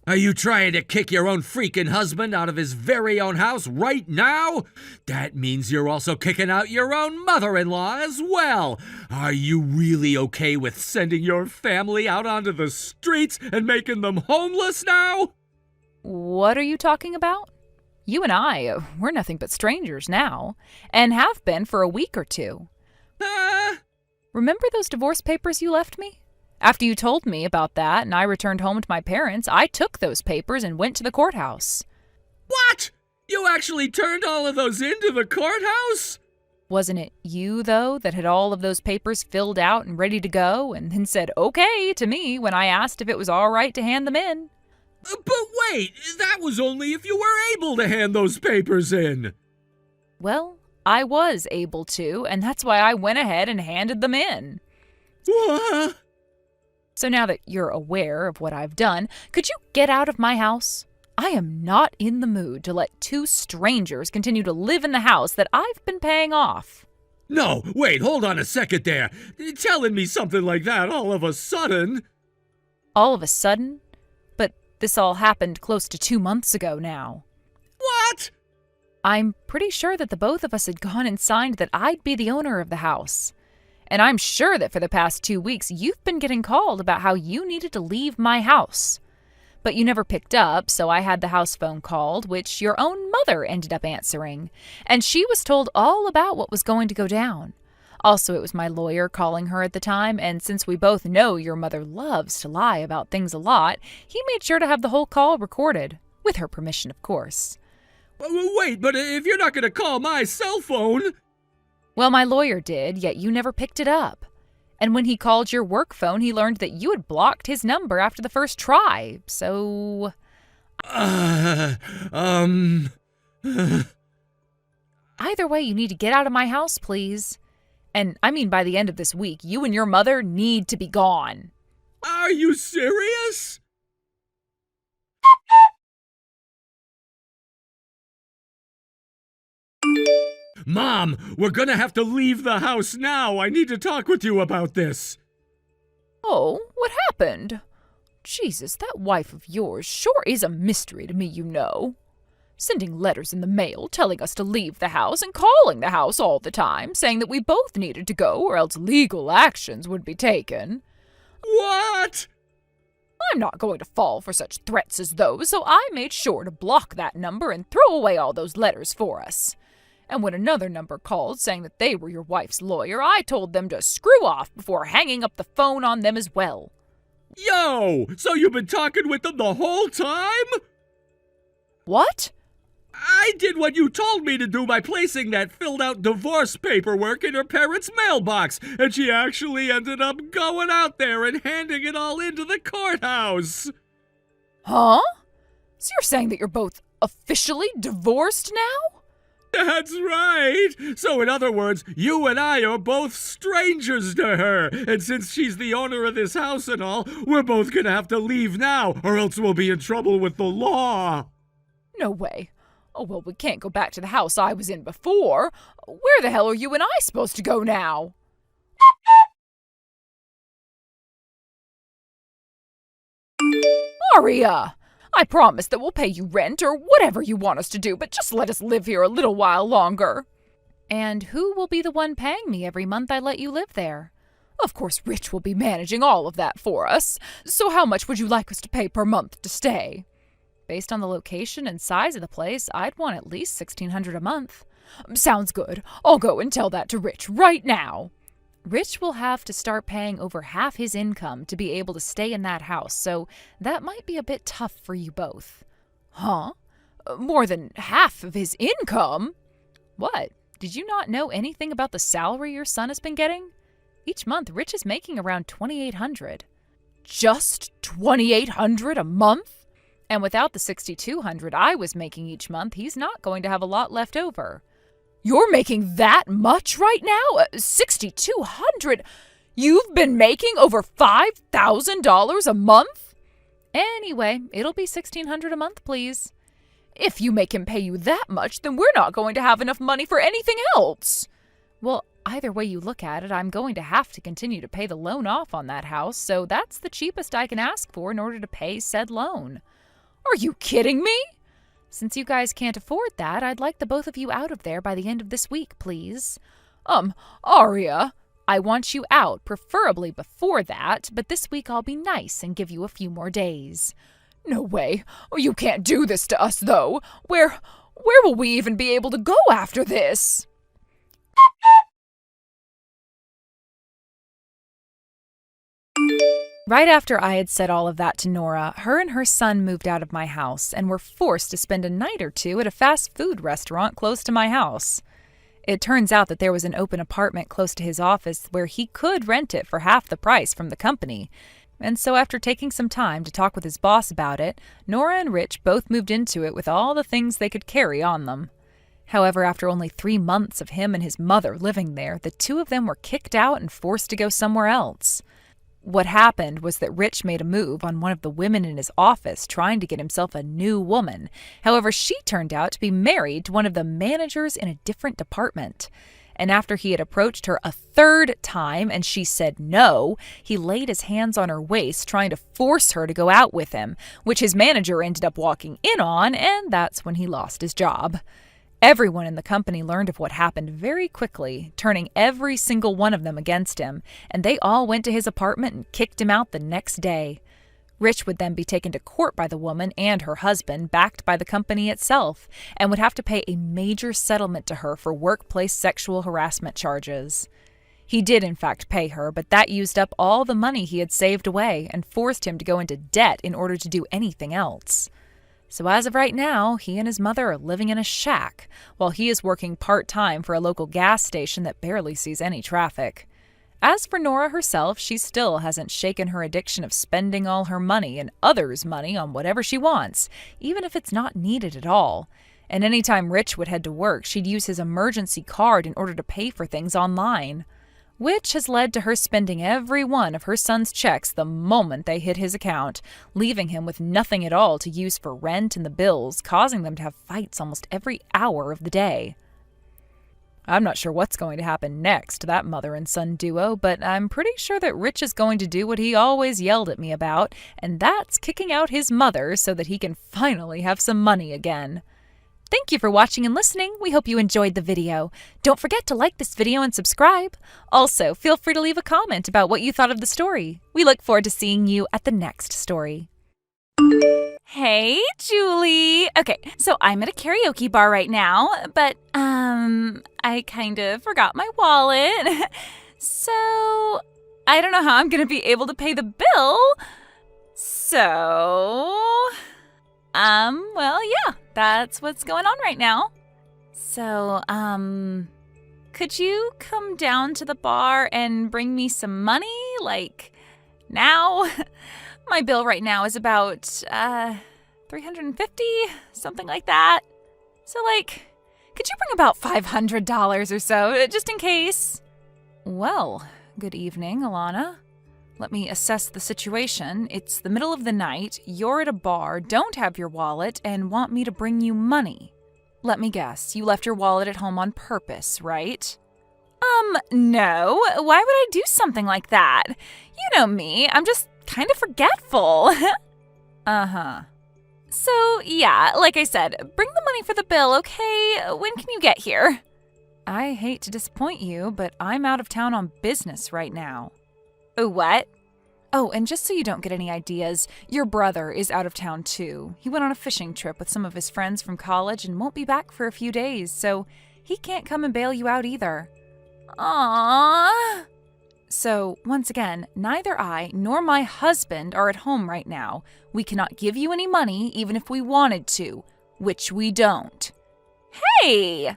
Are you trying to kick your own freaking husband out of his very own house right now? That means you're also kicking out your own mother-in-law as well. Are you really okay with sending your family out onto the streets and making them homeless now? What are you talking about? You and we're nothing but strangers now, and have been for a week or two. Remember those divorce papers you left me? After you told me about that and I returned home to my parents, I took those papers and went to the courthouse. What? You actually turned all of those into the courthouse? Wasn't it you, though, that had all of those papers filled out and ready to go, and then said okay to me when I asked if it was all right to hand them in? But wait, that was only if you were able to hand those papers in. Well, I was able to, and that's why I went ahead and handed them in. What? So now that you're aware of what I've done, could you get out of my house? I am not in the mood to let 2 strangers continue to live in the house that I've been paying off. No, wait, hold on a second there. Telling me something like that all of a sudden. All of a sudden? But this all happened close to 2 months ago now. What? I'm pretty sure that the both of us had gone and signed that I'd be the owner of the house. And I'm sure that for the past 2 weeks, you've been getting called about how you needed to leave my house. But you never picked up, so I had the house phone called, which your own mother ended up answering. And she was told all about what was going to go down. Also, it was my lawyer calling her at the time, and since we both know your mother loves to lie about things a lot, he made sure to have the whole call recorded. With her permission, of course. Wait, but if you're not going to call my cell phone... Well, my lawyer did, yet you never picked it up. And when he called your work phone, he learned that you had blocked his number after the first try, so... Either way, you need to get out of my house, please. And I mean by the end of this week, you and your mother need to be gone. Are you serious? Mom, we're gonna have to leave the house now. I need to talk with you about this. Oh, what happened? Jesus, that wife of yours sure is a mystery to me, you know. Sending letters in the mail telling us to leave the house and calling the house all the time, saying that we both needed to go or else legal actions would be taken. What? I'm not going to fall for such threats as those, so I made sure to block that number and throw away all those letters for us. And when another number called saying that they were your wife's lawyer, I told them to screw off before hanging up the phone on them as well. Yo, so you've been talking with them the whole time? What? I did what you told me to do by placing that filled-out divorce paperwork in her parents' mailbox, and she actually ended up going out there and handing it all into the courthouse. Huh? So you're saying that you're both officially divorced now? That's right! So in other words, you and I are both strangers to her, and since she's the owner of this house and all, we're both gonna have to leave now, or else we'll be in trouble with the law. No way. Oh, well, we can't go back to the house I was in before. Where the hell are you and I supposed to go now? Aria! I promise that we'll pay you rent or whatever you want us to do, but just let us live here a little while longer. And who will be the one paying me every month I let you live there? Of course, Rich will be managing all of that for us. So how much would you like us to pay per month to stay? Based on the location and size of the place, I'd want at least $1,600 a month. Sounds good. I'll go and tell that to Rich right now. Rich will have to start paying over half his income to be able to stay in that house, so that might be a bit tough for you both. Huh? More than half of his income? What? Did you not know anything about the salary your son has been getting? Each month, Rich is making around $2,800. Just $2,800 a month? And without the $6,200 I was making each month, he's not going to have a lot left over. You're making that much right now? $6,200? You've been making over $5,000 a month? Anyway, it'll be $1,600 a month, please. If you make him pay you that much, then we're not going to have enough money for anything else. Well, either way you look at it, I'm going to have to continue to pay the loan off on that house, so that's the cheapest I can ask for in order to pay said loan. Are you kidding me? Since you guys can't afford that, I'd like the both of you out of there by the end of this week, please. Aria. I want you out, preferably before that, but this week I'll be nice and give you a few more days. No way. You can't do this to us, though. Where will we even be able to go after this? Right after I had said all of that to Nora, her and her son moved out of my house and were forced to spend a night or two at a fast food restaurant close to my house. It turns out that there was an open apartment close to his office where he could rent it for half the price from the company. And so after taking some time to talk with his boss about it, Nora and Rich both moved into it with all the things they could carry on them. However, after only 3 months of him and his mother living there, the two of them were kicked out and forced to go somewhere else. What happened was that Rich made a move on one of the women in his office trying to get himself a new woman. However, she turned out to be married to one of the managers in a different department. And after he had approached her a 3rd time and she said no, he laid his hands on her waist trying to force her to go out with him, which his manager ended up walking in on, and that's when he lost his job. Everyone in the company learned of what happened very quickly, turning every single one of them against him, and they all went to his apartment and kicked him out the next day. Rich would then be taken to court by the woman and her husband, backed by the company itself, and would have to pay a major settlement to her for workplace sexual harassment charges. He did in fact pay her, but that used up all the money he had saved away and forced him to go into debt in order to do anything else. So as of right now, he and his mother are living in a shack, while he is working part-time for a local gas station that barely sees any traffic. As for Nora herself, she still hasn't shaken her addiction of spending all her money and others' money on whatever she wants, even if it's not needed at all. And anytime Rich would head to work, she'd use his emergency card in order to pay for things online, which has led to her spending every one of her son's checks the moment they hit his account, leaving him with nothing at all to use for rent and the bills, causing them to have fights almost every hour of the day. I'm not sure what's going to happen next to that mother and son duo, but I'm pretty sure that Rich is going to do what he always yelled at me about, and that's kicking out his mother so that he can finally have some money again. Thank you for watching and listening. We hope you enjoyed the video. Don't forget to like this video and subscribe. Also, feel free to leave a comment about what you thought of the story. We look forward to seeing you at the next story. Hey, Julie. Okay, so I'm at a karaoke bar right now, but, I kind of forgot my wallet. So, I don't know how I'm going to be able to pay the bill. So, well, yeah, that's what's going on right now. So, could you come down to the bar and bring me some money, like, now? My bill right now is about, $350, something like that. So, like, Could you bring about $500 or so, just in case? Well, good evening, Alana. Let me assess the situation. It's the middle of the night, you're at a bar, don't have your wallet, and want me to bring you money. Let me guess, you left your wallet at home on purpose, right? No. Why would I do something like that? You know me, I'm just kind of forgetful. Uh-huh. So, yeah, like I said, bring the money for the bill, okay? When can you get here? I hate to disappoint you, but I'm out of town on business right now. What? Oh, and just so you don't get any ideas, your brother is out of town too. He went on a fishing trip with some of his friends from college and won't be back for a few days, so he can't come and bail you out either. Aww. So, once again, neither I nor my husband are at home right now. We cannot give you any money even if we wanted to, which we don't. Hey!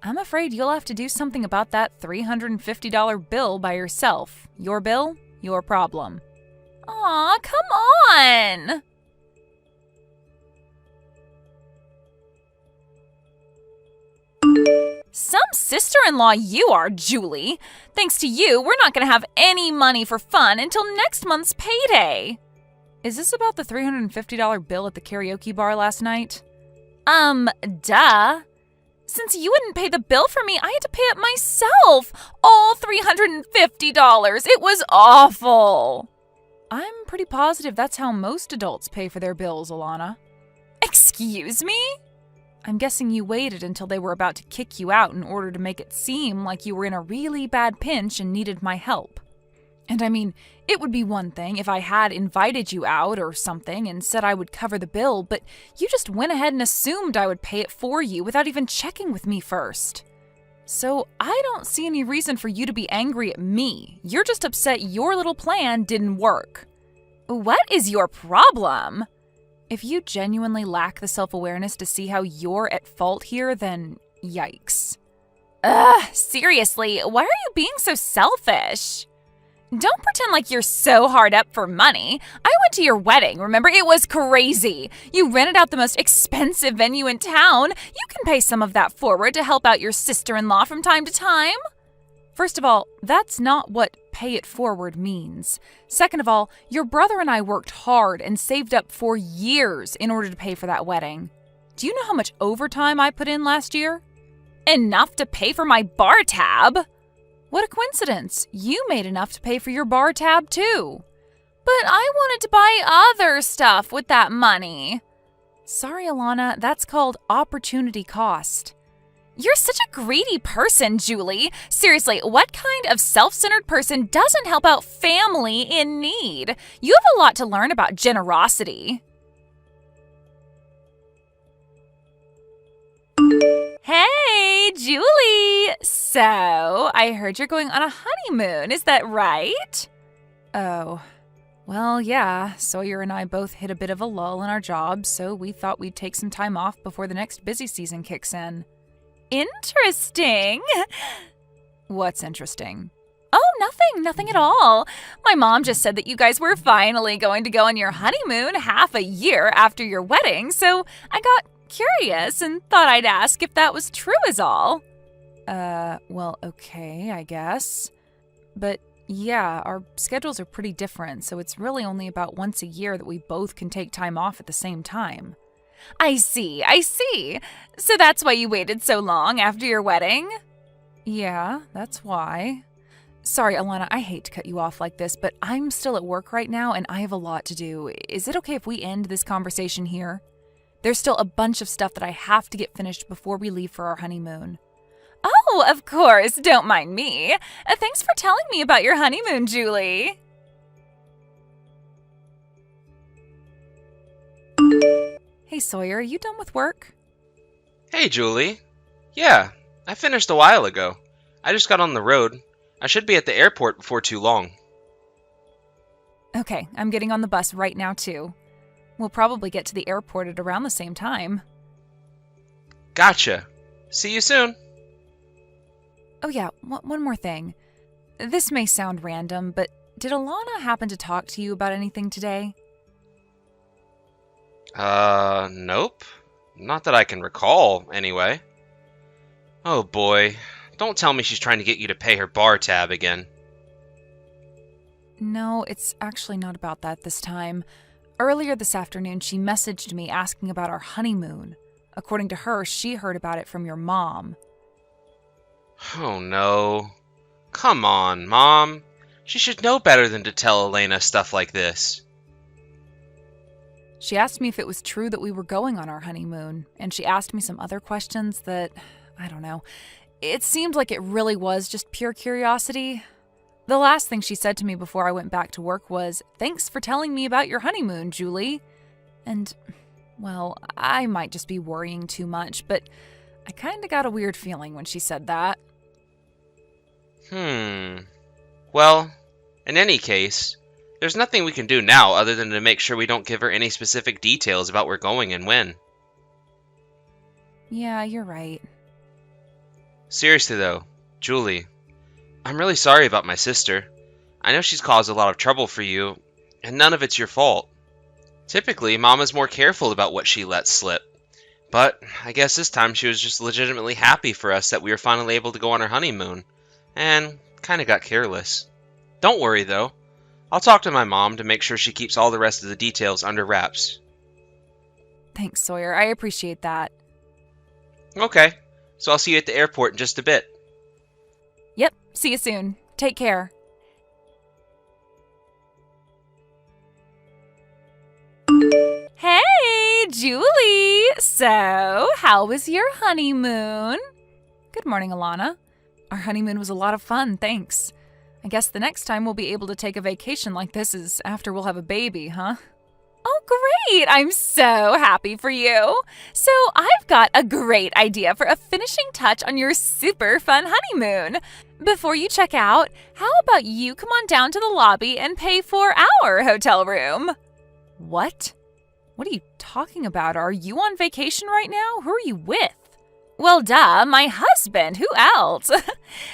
I'm afraid you'll have to do something about that $350 bill by yourself. Your bill, your problem. Aw, come on! Some sister-in-law you are, Julie. Thanks to you, we're not going to have any money for fun until next month's payday. Is this about the $350 bill at the karaoke bar last night? Duh. Since you wouldn't pay the bill for me, I had to pay it myself. All $350. It was awful. I'm pretty positive that's how most adults pay for their bills, Alana. Excuse me? I'm guessing you waited until they were about to kick you out in order to make it seem like you were in a really bad pinch and needed my help. And I mean, it would be one thing if I had invited you out or something and said I would cover the bill, but you just went ahead and assumed I would pay it for you without even checking with me first. So I don't see any reason for you to be angry at me. You're just upset your little plan didn't work. What is your problem? If you genuinely lack the self-awareness to see how you're at fault here, then yikes. Seriously, why are you being so selfish? Don't pretend like you're so hard up for money. I went to your wedding, remember? It was crazy. You rented out the most expensive venue in town. You can pay some of that forward to help out your sister-in-law from time to time. First of all, that's not what pay it forward means. Second of all, your brother and I worked hard and saved up for years in order to pay for that wedding. Do you know how much overtime I put in last year? Enough to pay for my bar tab. What a coincidence. You made enough to pay for your bar tab too. But I wanted to buy other stuff with that money. Sorry, Alana, that's called opportunity cost. You're such a greedy person, Julie. Seriously, what kind of self-centered person doesn't help out family in need? You have a lot to learn about generosity. Hey, Julie! So, I heard you're going on a honeymoon, is that right? Oh, well, yeah, Sawyer and I both hit a bit of a lull in our jobs, so we thought we'd take some time off before the next busy season kicks in. Interesting. What's interesting? Oh, nothing at all. My mom just said that you guys were finally going to go on your honeymoon half a year after your wedding, so I got curious and thought I'd ask if that was true is all. Well, okay, I guess. But yeah, our schedules are pretty different, so it's really only about once a year that we both can take time off at the same time. I see. So that's why you waited so long after your wedding? Yeah, that's why. Sorry, Alana, I hate to cut you off like this, but I'm still at work right now and I have a lot to do. Is it okay if we end this conversation here? There's still a bunch of stuff that I have to get finished before we leave for our honeymoon. Oh, of course. Don't mind me. Thanks for telling me about your honeymoon, Julie. Hey, Sawyer, are you done with work? Hey, Julie. Yeah, I finished a while ago. I just got on the road. I should be at the airport before too long. Okay, I'm getting on the bus right now, too. We'll probably get to the airport at around the same time. Gotcha. See you soon. Oh yeah, one more thing. This may sound random, but did Alana happen to talk to you about anything today? Nope. Not that I can recall, anyway. Oh boy. Don't tell me she's trying to get you to pay her bar tab again. No, it's actually not about that this time. Earlier this afternoon, she messaged me asking about our honeymoon. According to her, she heard about it from your mom. Oh no. Come on, Mom. She should know better than to tell Elena stuff like this. She asked me if it was true that we were going on our honeymoon, and she asked me some other questions that, I don't know. It seemed like it really was just pure curiosity. The last thing she said to me before I went back to work was, "Thanks for telling me about your honeymoon, Julie." And, well, I might just be worrying too much, but I kinda got a weird feeling when she said that. Well, in any case, there's nothing we can do now other than to make sure we don't give her any specific details about where we're going and when. Yeah, you're right. Seriously though, Julie, I'm really sorry about my sister. I know she's caused a lot of trouble for you, and none of it's your fault. Typically, Mama's more careful about what she lets slip. But I guess this time she was just legitimately happy for us that we were finally able to go on our honeymoon, and kinda got careless. Don't worry though. I'll talk to my mom to make sure she keeps all the rest of the details under wraps. Thanks, Sawyer. I appreciate that. Okay, so I'll see you at the airport in just a bit. Yep, see you soon. Take care. Hey, Julie! So, how was your honeymoon? Good morning, Alana. Our honeymoon was a lot of fun, thanks. I guess the next time we'll be able to take a vacation like this is after we'll have a baby, huh? Oh, great! I'm so happy for you. So, I've got a great idea for a finishing touch on your super fun honeymoon. Before you check out, how about you come on down to the lobby and pay for our hotel room? What? What are you talking about? Are you on vacation right now? Who are you with? Well, duh, my husband. Who else?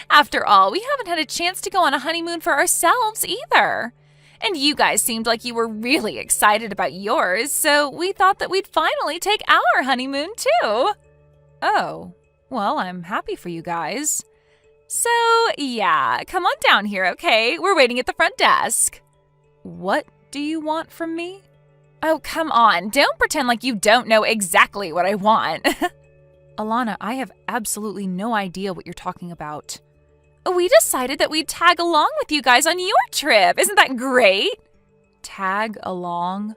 After all, we haven't had a chance to go on a honeymoon for ourselves either. And you guys seemed like you were really excited about yours, so we thought that we'd finally take our honeymoon too. Oh, well, I'm happy for you guys. So, yeah, come on down here, okay? We're waiting at the front desk. What do you want from me? Oh, come on. Don't pretend like you don't know exactly what I want. Alana, I have absolutely no idea what you're talking about. We decided that we'd tag along with you guys on your trip. Isn't that great? Tag along?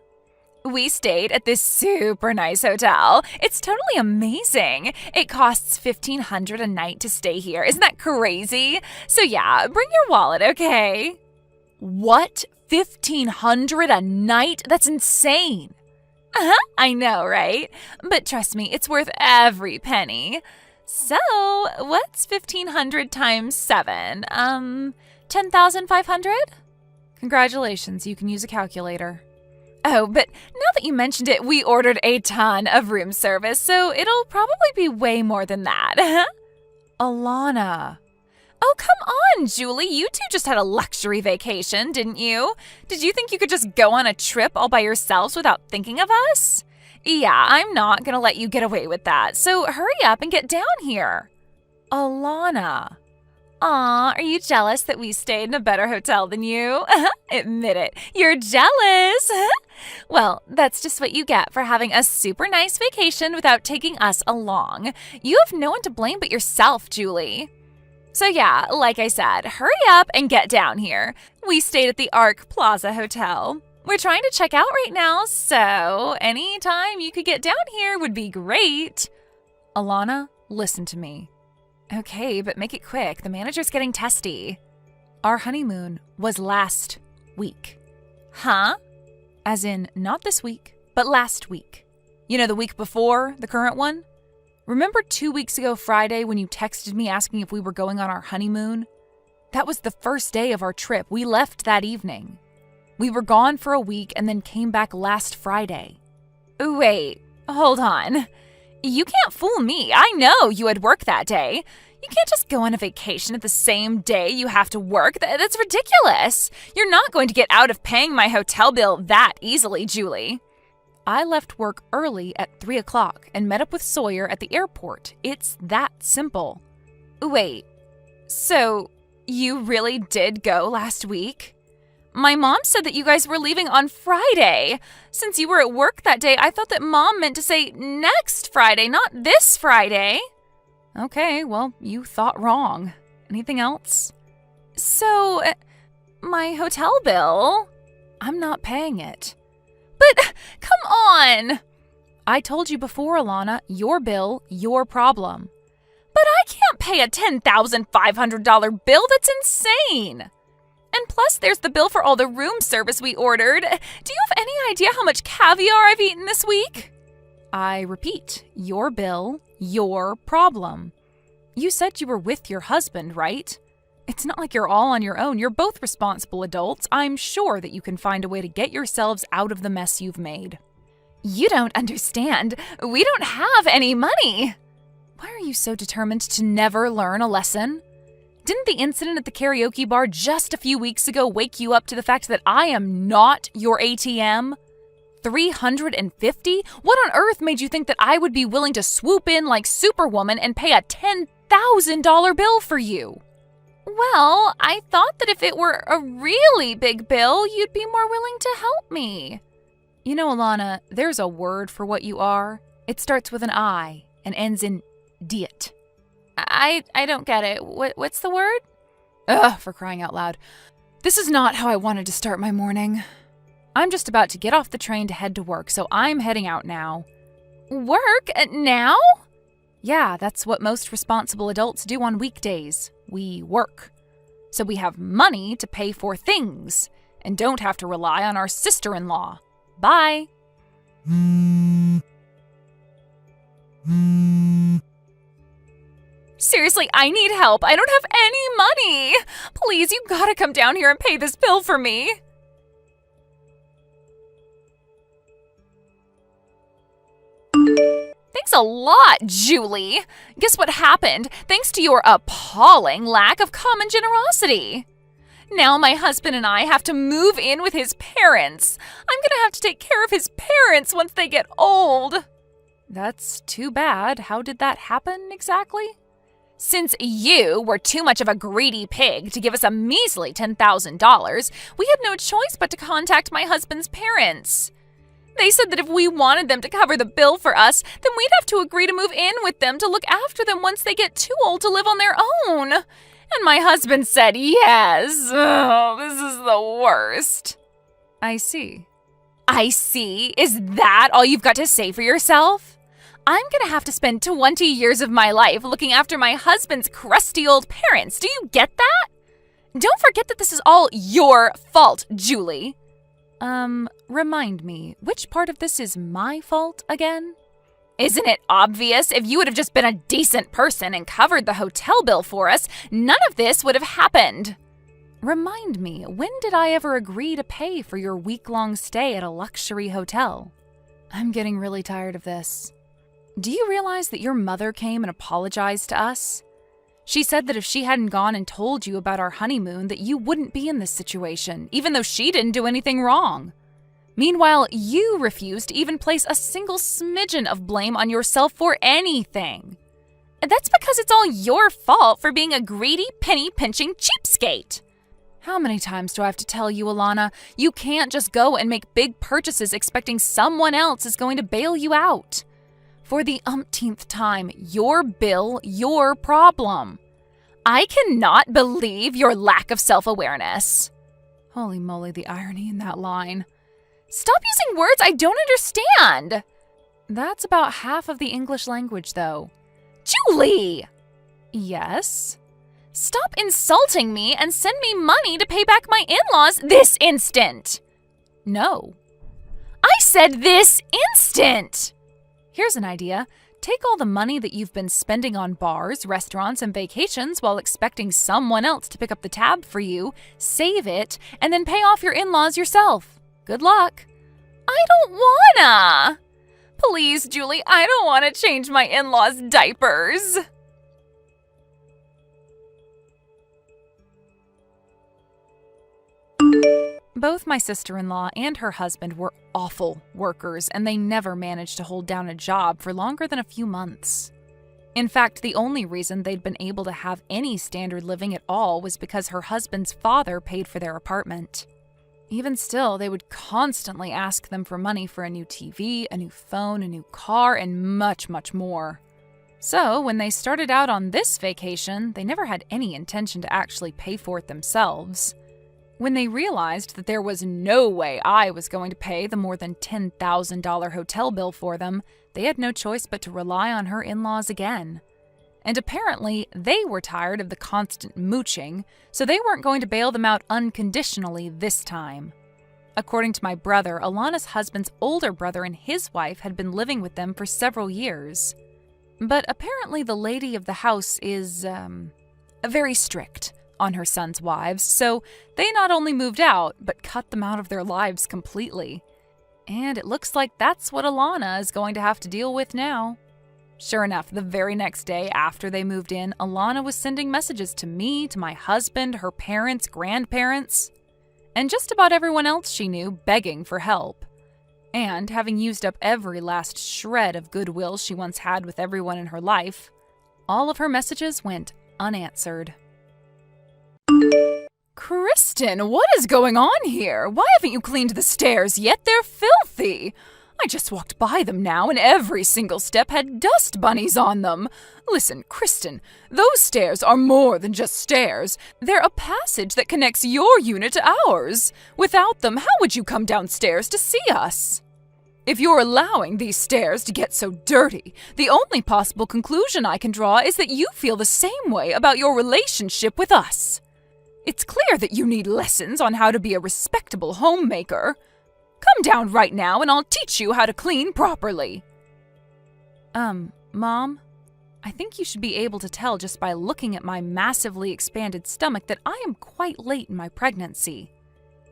We stayed at this super nice hotel. It's totally amazing. It costs $1,500 a night to stay here. Isn't that crazy? So yeah, bring your wallet, okay? What? $1,500 a night? That's insane. I know, right? But trust me, it's worth every penny. So, what's 1,500 times 7? 10,500? Congratulations, you can use a calculator. Oh, but now that you mentioned it, we ordered a ton of room service, so it'll probably be way more than that. Alana. Oh, come on, Julie. You two just had a luxury vacation, didn't you? Did you think you could just go on a trip all by yourselves without thinking of us? Yeah, I'm not going to let you get away with that, so hurry up and get down here. Alana. Aw, are you jealous that we stayed in a better hotel than you? Admit it, you're jealous. Well, that's just what you get for having a super nice vacation without taking us along. You have no one to blame but yourself, Julie. So yeah, like I said, hurry up and get down here. We stayed at the Arc Plaza Hotel. We're trying to check out right now, so any time you could get down here would be great. Alana, listen to me. Okay, but make it quick. The manager's getting testy. Our honeymoon was last week. Huh? As in, not this week, but last week. You know, the week before, the current one? Remember 2 weeks ago Friday when you texted me asking if we were going on our honeymoon? That was the first day of our trip. We left that evening. We were gone for a week and then came back last Friday. Wait, hold on. You can't fool me. I know you had work that day. You can't just go on a vacation at the same day you have to work. That's ridiculous. You're not going to get out of paying my hotel bill that easily, Julie. I left work early at 3 o'clock and met up with Sawyer at the airport. It's that simple. Wait, so you really did go last week? My mom said that you guys were leaving on Friday. Since you were at work that day, I thought that Mom meant to say next Friday, not this Friday. Okay, well, you thought wrong. Anything else? So, my hotel bill? I'm not paying it. But, come on! I told you before, Alana, your bill, your problem. But I can't pay a $10,500 bill. That's insane. And plus, there's the bill for all the room service we ordered. Do you have any idea how much caviar I've eaten this week? I repeat, your bill, your problem. You said you were with your husband, right? It's not like you're all on your own. You're both responsible adults. I'm sure that you can find a way to get yourselves out of the mess you've made. You don't understand. We don't have any money. Why are you so determined to never learn a lesson? Didn't the incident at the karaoke bar just a few weeks ago wake you up to the fact that I am not your ATM? $350? What on earth made you think that I would be willing to swoop in like Superwoman and pay a $10,000 bill for you? Well, I thought that if it were a really big bill, you'd be more willing to help me. You know, Alana, there's a word for what you are. It starts with an I and ends in diet. I don't get it. What's the word? Ugh, for crying out loud. This is not how I wanted to start my morning. I'm just about to get off the train to head to work, so I'm heading out now. Work? Now? Yeah, that's what most responsible adults do on weekdays. We work. So we have money to pay for things and don't have to rely on our sister-in-law. Bye. Seriously, I need help. I don't have any money. Please, you gotta come down here and pay this bill for me. Thanks a lot, Julie. Guess what happened? Thanks to your appalling lack of common generosity. Now my husband and I have to move in with his parents. I'm gonna have to take care of his parents once they get old. That's too bad. How did that happen exactly? Since you were too much of a greedy pig to give us a measly $10,000, we had no choice but to contact my husband's parents. They said that if we wanted them to cover the bill for us, then we'd have to agree to move in with them to look after them once they get too old to live on their own. And my husband said yes. Oh, this is the worst. I see. I see? Is that all you've got to say for yourself? I'm gonna have to spend 20 years of my life looking after my husband's crusty old parents. Do you get that? Don't forget that this is all your fault, Julie. Remind me, which part of this is my fault again? Isn't it obvious? If you would have just been a decent person and covered the hotel bill for us, none of this would have happened. Remind me, when did I ever agree to pay for your week-long stay at a luxury hotel? I'm getting really tired of this. Do you realize that your mother came and apologized to us? She said that if she hadn't gone and told you about our honeymoon, that you wouldn't be in this situation, even though she didn't do anything wrong. Meanwhile, you refused to even place a single smidgen of blame on yourself for anything. That's because it's all your fault for being a greedy, penny-pinching cheapskate. How many times do I have to tell you, Alana? You can't just go and make big purchases expecting someone else is going to bail you out. For the umpteenth time, your bill, your problem. I cannot believe your lack of self-awareness. Holy moly, the irony in that line. Stop using words I don't understand. That's about half of the English language, though. Julie! Yes? Stop insulting me and send me money to pay back my in-laws this instant. No. I said this instant. Here's an idea. Take all the money that you've been spending on bars, restaurants, and vacations while expecting someone else to pick up the tab for you, save it, and then pay off your in-laws yourself. Good luck. I don't wanna. Please, Julie, I don't want to change my in-laws' diapers. Both my sister-in-law and her husband were awful workers, and they never managed to hold down a job for longer than a few months. In fact, the only reason they'd been able to have any standard living at all was because her husband's father paid for their apartment. Even still, they would constantly ask them for money for a new TV, a new phone, a new car, and much, much more. So, when they started out on this vacation, they never had any intention to actually pay for it themselves. When they realized that there was no way I was going to pay the more than $10,000 hotel bill for them, they had no choice but to rely on her in-laws again. And apparently, they were tired of the constant mooching, so they weren't going to bail them out unconditionally this time. According to my brother, Alana's husband's older brother and his wife had been living with them for several years. But apparently the lady of the house is, very strict on her son's wives, so they not only moved out, but cut them out of their lives completely. And it looks like that's what Alana is going to have to deal with now. Sure enough, the very next day after they moved in, Alana was sending messages to me, to my husband, her parents, grandparents, and just about everyone else she knew, begging for help. And having used up every last shred of goodwill she once had with everyone in her life, all of her messages went unanswered. Kristen, what is going on here? Why haven't you cleaned the stairs yet? They're filthy. I just walked by them now, and every single step had dust bunnies on them. Listen, Kristen, those stairs are more than just stairs. They're a passage that connects your unit to ours. Without them, how would you come downstairs to see us? If you're allowing these stairs to get so dirty, the only possible conclusion I can draw is that you feel the same way about your relationship with us. It's clear that you need lessons on how to be a respectable homemaker. Come down right now and I'll teach you how to clean properly. Mom, I think you should be able to tell just by looking at my massively expanded stomach that I am quite late in my pregnancy.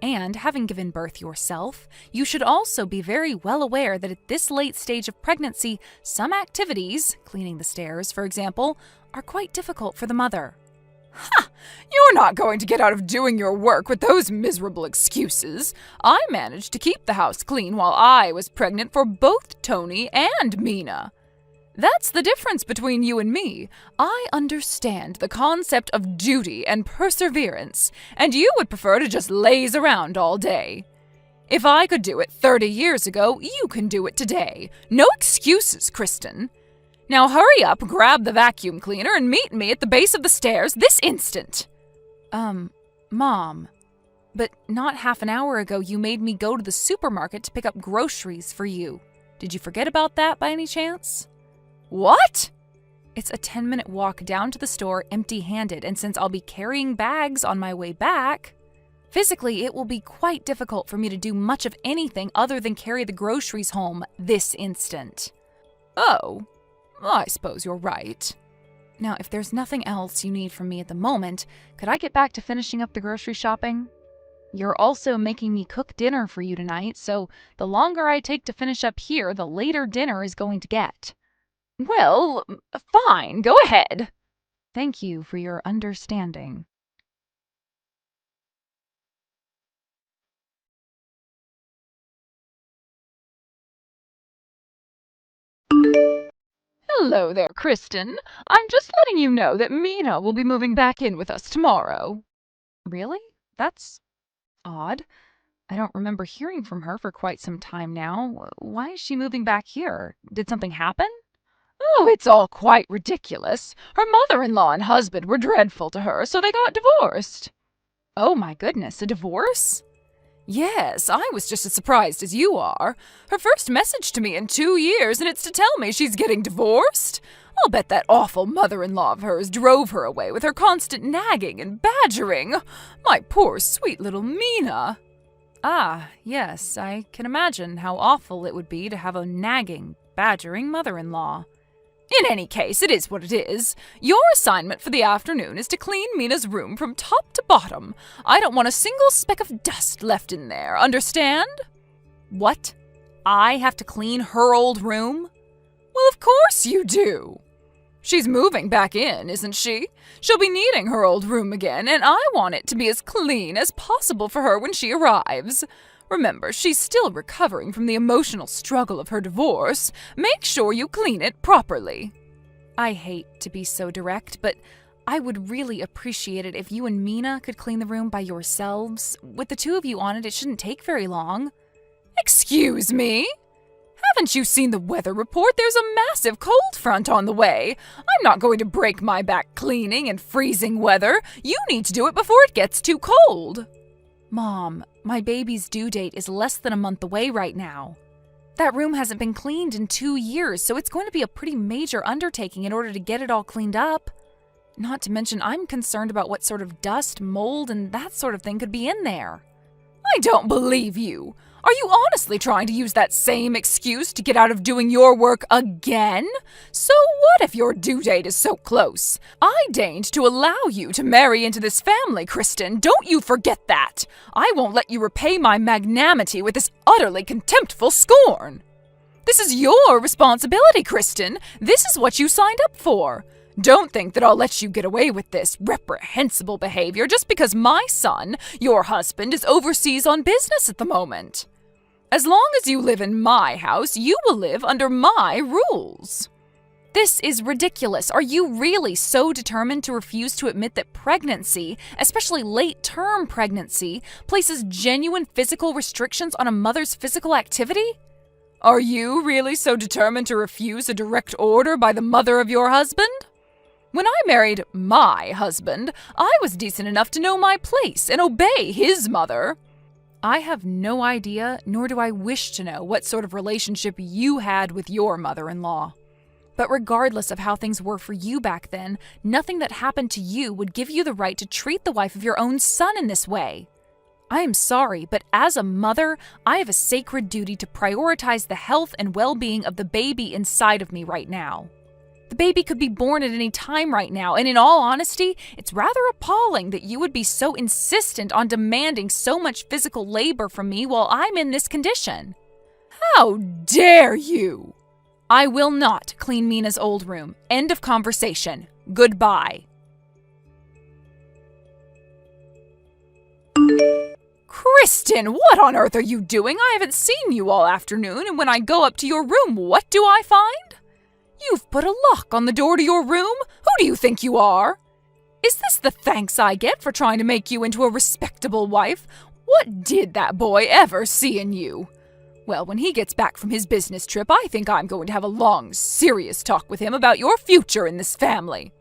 And having given birth yourself, you should also be very well aware that at this late stage of pregnancy, some activities, cleaning the stairs, for example, are quite difficult for the mother. Ha! You're not going to get out of doing your work with those miserable excuses. I managed to keep the house clean while I was pregnant for both Tony and Mina. That's the difference between you and me. I understand the concept of duty and perseverance, and you would prefer to just laze around all day. If I could do it 30 years ago, you can do it today. No excuses, Kristen. Now hurry up, grab the vacuum cleaner, and meet me at the base of the stairs this instant. Mom, but not half an hour ago you made me go to the supermarket to pick up groceries for you. Did you forget about that by any chance? What? It's a 10-minute walk down to the store empty-handed, and since I'll be carrying bags on my way back, physically it will be quite difficult for me to do much of anything other than carry the groceries home this instant. Oh, I suppose you're right. Now, if there's nothing else you need from me at the moment, could I get back to finishing up the grocery shopping? You're also making me cook dinner for you tonight, so the longer I take to finish up here, the later dinner is going to get. Well, fine, go ahead. Thank you for your understanding. Hello there, Kristen. I'm just letting you know that Mina will be moving back in with us tomorrow. Really? That's odd. I don't remember hearing from her for quite some time now. Why is she moving back here? Did something happen? Oh, it's all quite ridiculous. Her mother-in-law and husband were dreadful to her, so they got divorced. Oh my goodness, a divorce? Yes, I was just as surprised as you are. Her first message to me in 2 years, and it's to tell me she's getting divorced. I'll bet that awful mother-in-law of hers drove her away with her constant nagging and badgering. My poor, sweet little Mina. Ah, yes, I can imagine how awful it would be to have a nagging, badgering mother-in-law. In any case, it is what it is. Your assignment for the afternoon is to clean Mina's room from top to bottom. I don't want a single speck of dust left in there, understand? What? I have to clean her old room? Well, of course you do. She's moving back in, isn't she? She'll be needing her old room again, and I want it to be as clean as possible for her when she arrives. Remember, she's still recovering from the emotional struggle of her divorce. Make sure you clean it properly. I hate to be so direct, but I would really appreciate it if you and Mina could clean the room by yourselves. With the two of you on it, it shouldn't take very long. Excuse me? Haven't you seen the weather report? There's a massive cold front on the way. I'm not going to break my back cleaning in freezing weather. You need to do it before it gets too cold. Mom, my baby's due date is less than a month away right now. That room hasn't been cleaned in 2 years, so it's going to be a pretty major undertaking in order to get it all cleaned up. Not to mention, I'm concerned about what sort of dust, mold, and that sort of thing could be in there. I don't believe you. Are you honestly trying to use that same excuse to get out of doing your work again? So what if your due date is so close? I deigned to allow you to marry into this family, Kristen. Don't you forget that. I won't let you repay my magnanimity with this utterly contemptful scorn. This is your responsibility, Kristen. This is what you signed up for. Don't think that I'll let you get away with this reprehensible behavior just because my son, your husband, is overseas on business at the moment. As long as you live in my house, you will live under my rules. This is ridiculous. Are you really so determined to refuse to admit that pregnancy, especially late-term pregnancy, places genuine physical restrictions on a mother's physical activity? Are you really so determined to refuse a direct order by the mother of your husband? When I married my husband, I was decent enough to know my place and obey his mother. I have no idea, nor do I wish to know, what sort of relationship you had with your mother-in-law. But regardless of how things were for you back then, nothing that happened to you would give you the right to treat the wife of your own son in this way. I am sorry, but as a mother, I have a sacred duty to prioritize the health and well-being of the baby inside of me right now. The baby could be born at any time right now, and in all honesty, it's rather appalling that you would be so insistent on demanding so much physical labor from me while I'm in this condition. How dare you! I will not clean Mina's old room. End of conversation. Goodbye. Kristen, what on earth are you doing? I haven't seen you all afternoon, and when I go up to your room, what do I find? You've put a lock on the door to your room? Who do you think you are? Is this the thanks I get for trying to make you into a respectable wife? What did that boy ever see in you? Well, when he gets back from his business trip, I think I'm going to have a long, serious talk with him about your future in this family.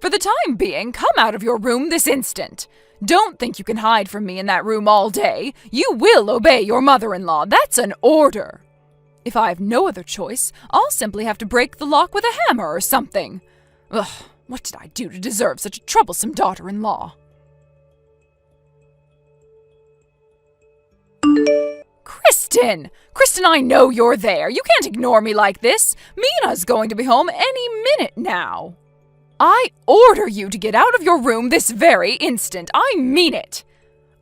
For the time being, come out of your room this instant. Don't think you can hide from me in that room all day. You will obey your mother-in-law. That's an order. If I have no other choice, I'll simply have to break the lock with a hammer or something. Ugh, what did I do to deserve such a troublesome daughter-in-law? Kristen! Kristen, I know you're there. You can't ignore me like this. Mina's going to be home any minute now. I order you to get out of your room this very instant. I mean it.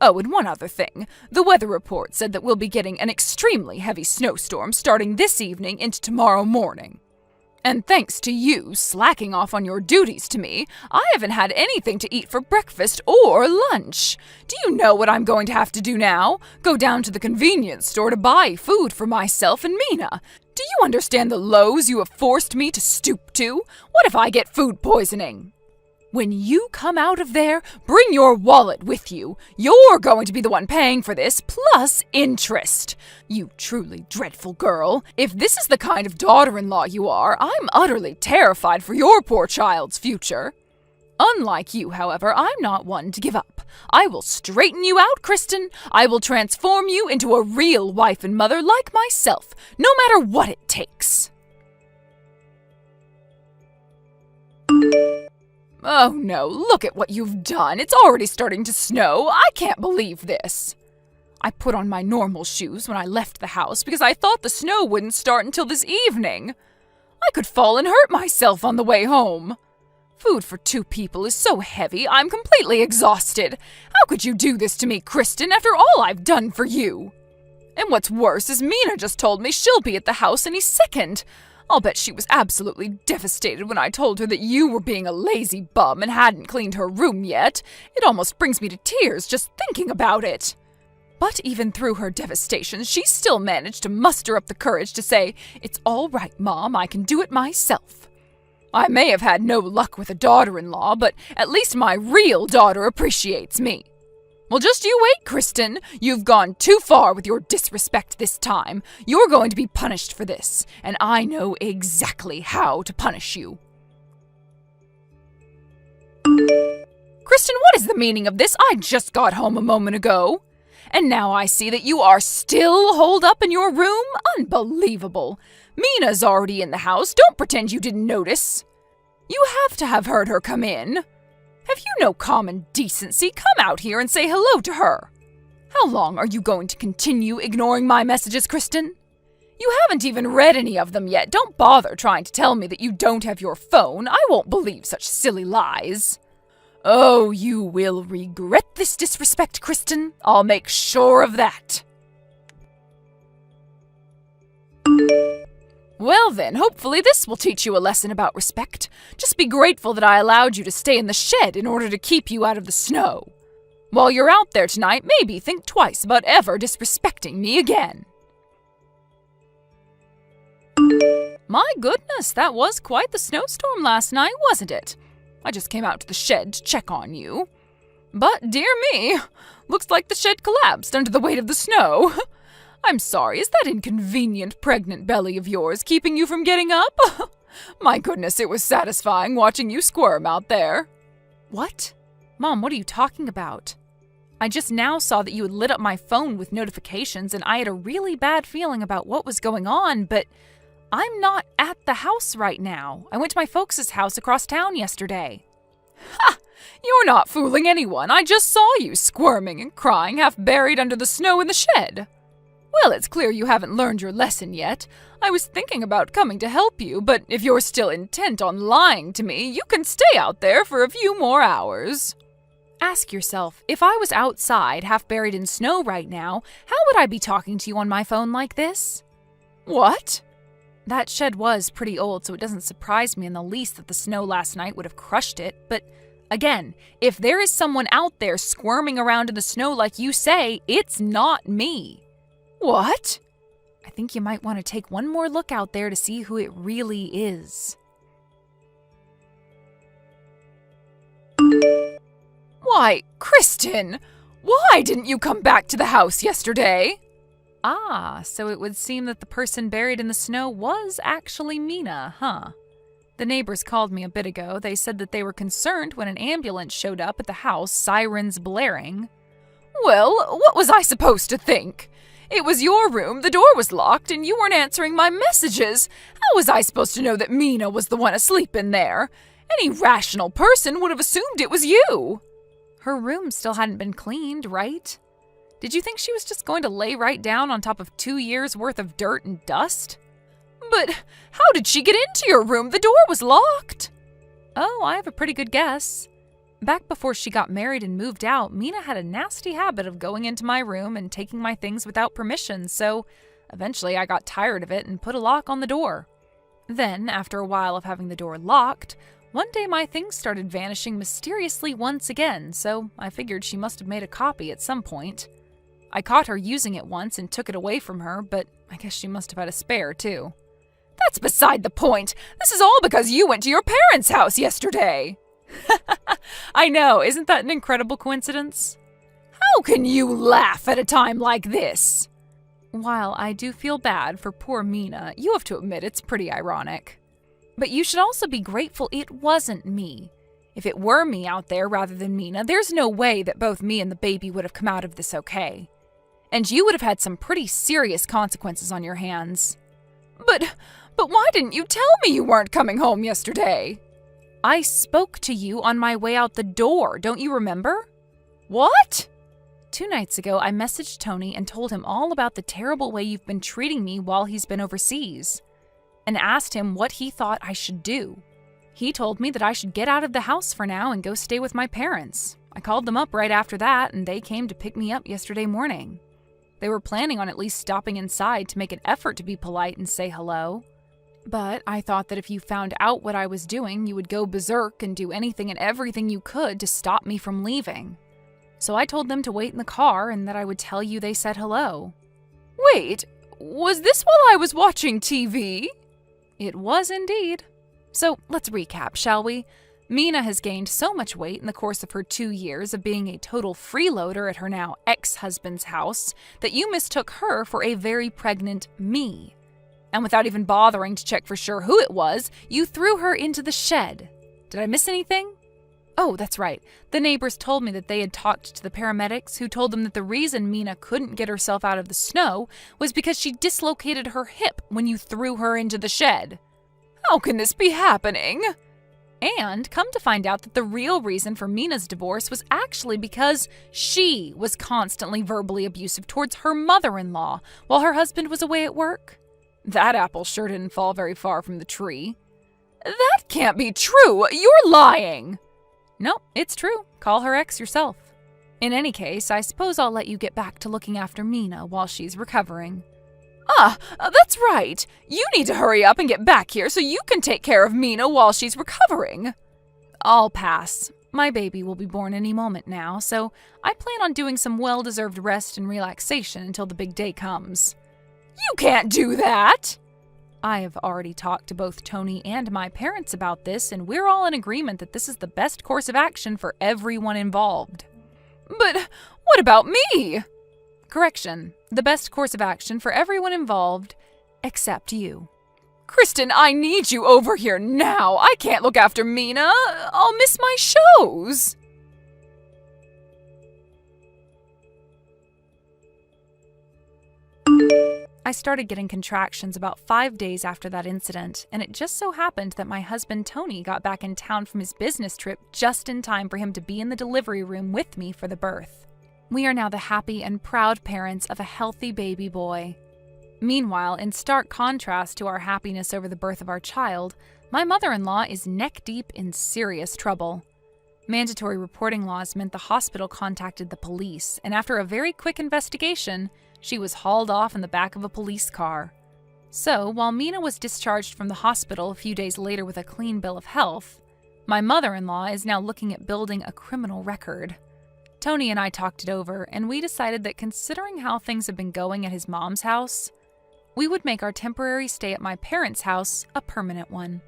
Oh, and one other thing. The weather report said that we'll be getting an extremely heavy snowstorm starting this evening into tomorrow morning. And thanks to you slacking off on your duties to me, I haven't had anything to eat for breakfast or lunch. Do you know what I'm going to have to do now? Go down to the convenience store to buy food for myself and Mina. Do you understand the lows you have forced me to stoop to? What if I get food poisoning? When you come out of there, bring your wallet with you. You're going to be the one paying for this, plus interest. You truly dreadful girl. If this is the kind of daughter-in-law you are, I'm utterly terrified for your poor child's future. Unlike you, however, I'm not one to give up. I will straighten you out, Kristen. I will transform you into a real wife and mother like myself, no matter what it takes. Oh no, look at what you've done. It's already starting to snow. I can't believe this. I put on my normal shoes when I left the house because I thought the snow wouldn't start until this evening. I could fall and hurt myself on the way home. Food for 2 people is so heavy, I'm completely exhausted. How could you do this to me, Kristen, after all I've done for you? And what's worse is Mina just told me she'll be at the house any second. I'll bet she was absolutely devastated when I told her that you were being a lazy bum and hadn't cleaned her room yet. It almost brings me to tears just thinking about it. But even through her devastation, she still managed to muster up the courage to say, "It's all right, Mom, I can do it myself." I may have had no luck with a daughter-in-law, but at least my real daughter appreciates me. Well, just you wait, Kristen. You've gone too far with your disrespect this time. You're going to be punished for this, and I know exactly how to punish you. Kristen, what is the meaning of this? I just got home a moment ago. And now I see that you are still holed up in your room? Unbelievable. Mina's already in the house. Don't pretend you didn't notice. You have to have heard her come in. Have you no common decency? Come out here and say hello to her. How long are you going to continue ignoring my messages, Kristen? You haven't even read any of them yet. Don't bother trying to tell me that you don't have your phone. I won't believe such silly lies. Oh, you will regret this disrespect, Kristen. I'll make sure of that. Well then, hopefully this will teach you a lesson about respect. Just be grateful that I allowed you to stay in the shed in order to keep you out of the snow. While you're out there tonight, maybe think twice about ever disrespecting me again. My goodness, that was quite the snowstorm last night, wasn't it? I just came out to the shed to check on you. But, dear me, looks like the shed collapsed under the weight of the snow. I'm sorry, is that inconvenient pregnant belly of yours keeping you from getting up? My goodness, it was satisfying watching you squirm out there. What? Mom, what are you talking about? I just now saw that you had lit up my phone with notifications and I had a really bad feeling about what was going on, but I'm not at the house right now. I went to my folks' house across town yesterday. Ha! You're not fooling anyone. I just saw you squirming and crying, half buried under the snow in the shed. Well, it's clear you haven't learned your lesson yet. I was thinking about coming to help you, but if you're still intent on lying to me, you can stay out there for a few more hours. Ask yourself, if I was outside, half buried in snow right now, how would I be talking to you on my phone like this? What? That shed was pretty old, so it doesn't surprise me in the least that the snow last night would have crushed it, but again, if there is someone out there squirming around in the snow like you say, it's not me. What? I think you might want to take one more look out there to see who it really is. Why, Kristen, why didn't you come back to the house yesterday? Ah, so it would seem that the person buried in the snow was actually Mina, huh? The neighbors called me a bit ago. They said that they were concerned when an ambulance showed up at the house, sirens blaring. Well, what was I supposed to think? It was your room, the door was locked, and you weren't answering my messages. How was I supposed to know that Mina was the one asleep in there? Any rational person would have assumed it was you. Her room still hadn't been cleaned, right? Did you think she was just going to lay right down on top of 2 years' worth of dirt and dust? But how did she get into your room? The door was locked. Oh, I have a pretty good guess. Back before she got married and moved out, Mina had a nasty habit of going into my room and taking my things without permission, so eventually I got tired of it and put a lock on the door. Then, after a while of having the door locked, one day my things started vanishing mysteriously once again, so I figured she must have made a copy at some point. I caught her using it once and took it away from her, but I guess she must have had a spare, too. That's beside the point. This is all because you went to your parents' house yesterday. I know, isn't that an incredible coincidence? How can you laugh at a time like this? While I do feel bad for poor Mina, you have to admit it's pretty ironic. But you should also be grateful it wasn't me. If it were me out there rather than Mina, there's no way that both me and the baby would have come out of this okay. And you would have had some pretty serious consequences on your hands. But why didn't you tell me you weren't coming home yesterday? I spoke to you on my way out the door, don't you remember? What? 2 nights ago, I messaged Tony and told him all about the terrible way you've been treating me while he's been overseas, and asked him what he thought I should do. He told me that I should get out of the house for now and go stay with my parents. I called them up right after that, and they came to pick me up yesterday morning. They were planning on at least stopping inside to make an effort to be polite and say hello. But I thought that if you found out what I was doing, you would go berserk and do anything and everything you could to stop me from leaving. So I told them to wait in the car and that I would tell you they said hello. Wait, was this while I was watching TV? It was indeed. So let's recap, shall we? Mina has gained so much weight in the course of her 2 years of being a total freeloader at her now ex-husband's house that you mistook her for a very pregnant me. And without even bothering to check for sure who it was, you threw her into the shed. Did I miss anything? Oh, that's right. The neighbors told me that they had talked to the paramedics who told them that the reason Mina couldn't get herself out of the snow was because she dislocated her hip when you threw her into the shed. How can this be happening? And come to find out that the real reason for Mina's divorce was actually because she was constantly verbally abusive towards her mother-in-law while her husband was away at work. That apple sure didn't fall very far from the tree. That can't be true! You're lying! Nope, it's true. Call her ex yourself. In any case, I suppose I'll let you get back to looking after Mina while she's recovering. That's right. You need to hurry up and get back here so you can take care of Mina while she's recovering. I'll pass. My baby will be born any moment now, so I plan on doing some well-deserved rest and relaxation until the big day comes. You can't do that! I have already talked to both Tony and my parents about this, and we're all in agreement that this is the best course of action for everyone involved. But what about me? Correction, the best course of action for everyone involved, except you. Kristen, I need you over here now. I can't look after Mina. I'll miss my shows. I started getting contractions about 5 days after that incident, and it just so happened that my husband Tony got back in town from his business trip just in time for him to be in the delivery room with me for the birth. We are now the happy and proud parents of a healthy baby boy. Meanwhile, in stark contrast to our happiness over the birth of our child, my mother-in-law is neck-deep in serious trouble. Mandatory reporting laws meant the hospital contacted the police, and after a very quick investigation, she was hauled off in the back of a police car. So, while Mina was discharged from the hospital a few days later with a clean bill of health, my mother-in-law is now looking at building a criminal record. Tony and I talked it over, and we decided that considering how things have been going at his mom's house, we would make our temporary stay at my parents' house a permanent one.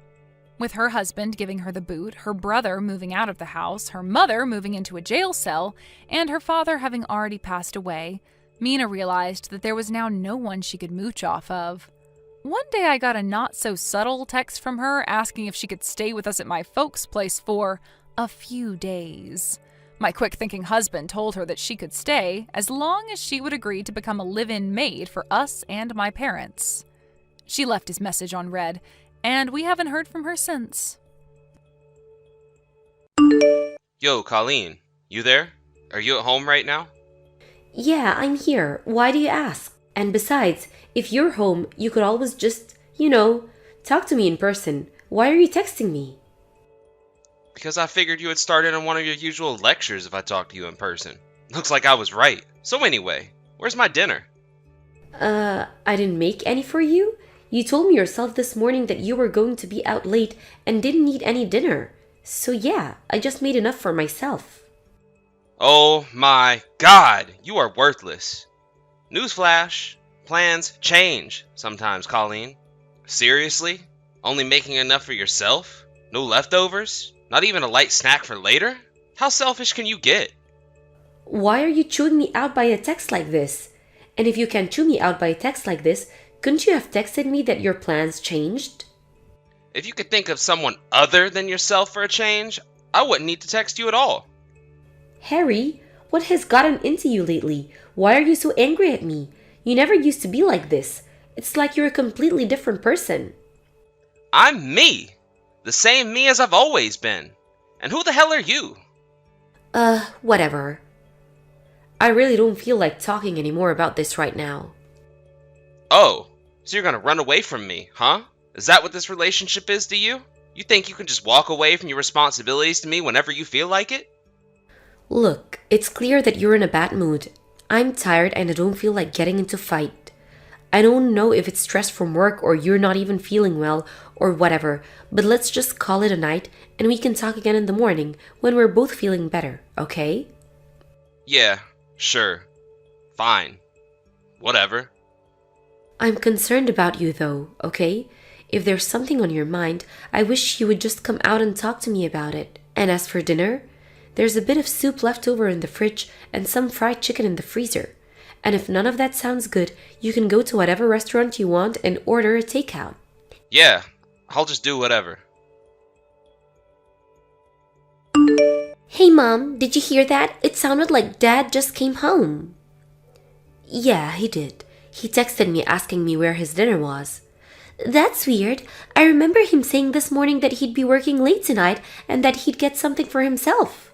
With her husband giving her the boot, her brother moving out of the house, her mother moving into a jail cell, and her father having already passed away, Mina realized that there was now no one she could mooch off of. One day I got a not-so-subtle text from her asking if she could stay with us at my folks' place for a few days. My quick-thinking husband told her that she could stay as long as she would agree to become a live-in maid for us and my parents. She left his message unread, and we haven't heard from her since. Yo, Colleen, you there? Are you at home right now? Yeah, I'm here. Why do you ask? And besides, if you're home, you could always just, talk to me in person. Why are you texting me? Because I figured you had started on one of your usual lectures if I talked to you in person. Looks like I was right. So anyway, where's my dinner? I didn't make any for you? You told me yourself this morning that you were going to be out late and didn't need any dinner. So yeah, I just made enough for myself. Oh my god, you are worthless. Newsflash, plans change sometimes, Colleen. Seriously? Only making enough for yourself? No leftovers? Not even a light snack for later? How selfish can you get? Why are you chewing me out by a text like this? And if you can chew me out by a text like this, couldn't you have texted me that your plans changed? If you could think of someone other than yourself for a change, I wouldn't need to text you at all. Harry, what has gotten into you lately? Why are you so angry at me? You never used to be like this. It's like you're a completely different person. I'm me. The same me as I've always been. And who the hell are you? Whatever. I really don't feel like talking anymore about this right now. Oh, so you're gonna run away from me, huh? Is that what this relationship is to you? You think you can just walk away from your responsibilities to me whenever you feel like it? Look, it's clear that you're in a bad mood. I'm tired and I don't feel like getting into a fight. I don't know if it's stress from work or you're not even feeling well or whatever, but let's just call it a night and we can talk again in the morning when we're both feeling better, okay? Yeah, sure. Fine. Whatever. I'm concerned about you though, okay? If there's something on your mind, I wish you would just come out and talk to me about it. And as for dinner, there's a bit of soup left over in the fridge and some fried chicken in the freezer. And if none of that sounds good, you can go to whatever restaurant you want and order a takeout. Yeah, I'll just do whatever. Hey Mom, did you hear that? It sounded like Dad just came home. Yeah, he did. He texted me asking me where his dinner was. That's weird. I remember him saying this morning that he'd be working late tonight and that he'd get something for himself.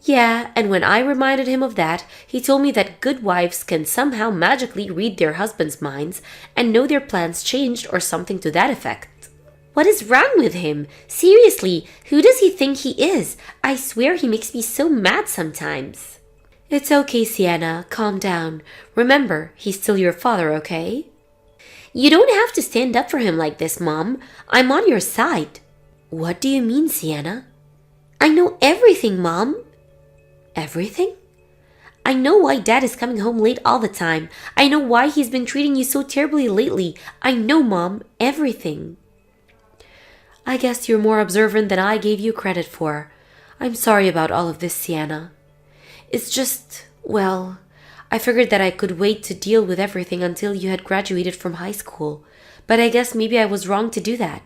Yeah, and when I reminded him of that, he told me that good wives can somehow magically read their husbands' minds and know their plans changed or something to that effect. What is wrong with him? Seriously, who does he think he is? I swear he makes me so mad sometimes. It's okay, Sienna. Calm down. Remember, he's still your father, okay? You don't have to stand up for him like this, Mom. I'm on your side. What do you mean, Sienna? I know everything, Mom. Everything? I know why Dad is coming home late all the time. I know why he's been treating you so terribly lately. I know, Mom, everything. I guess you're more observant than I gave you credit for. I'm sorry about all of this, Sienna. It's just, well, I figured that I could wait to deal with everything until you had graduated from high school. But I guess maybe I was wrong to do that.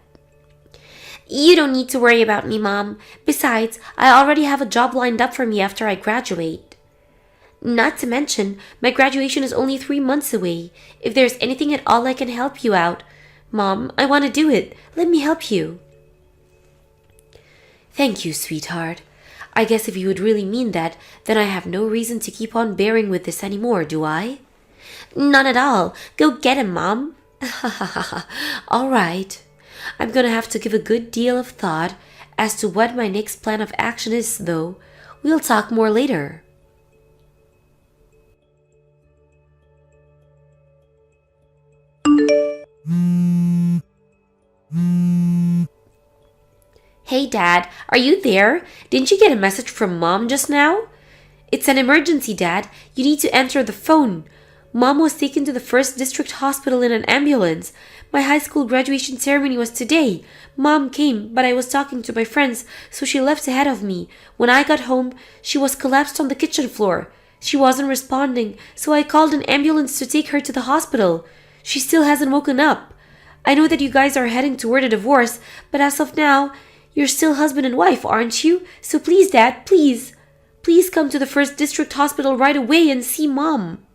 You don't need to worry about me, Mom. Besides, I already have a job lined up for me after I graduate. Not to mention, my graduation is only 3 months away. If there's anything at all I can help you out, Mom, I want to do it. Let me help you. Thank you, sweetheart. I guess if you would really mean that, then I have no reason to keep on bearing with this anymore, do I? None at all. Go get him, Mom. All right. I'm gonna have to give a good deal of thought as to what my next plan of action is, though. We'll talk more later. Hey, Dad, are you there? Didn't you get a message from Mom just now? It's an emergency, Dad. You need to answer the phone. Mom was taken to the 1st District Hospital in an ambulance. My high school graduation ceremony was today. Mom came, but I was talking to my friends, so she left ahead of me. When I got home, she was collapsed on the kitchen floor. She wasn't responding, so I called an ambulance to take her to the hospital. She still hasn't woken up. I know that you guys are heading toward a divorce, but as of now, you're still husband and wife, aren't you? So please, Dad, please. Please come to the 1st District Hospital right away and see Mom.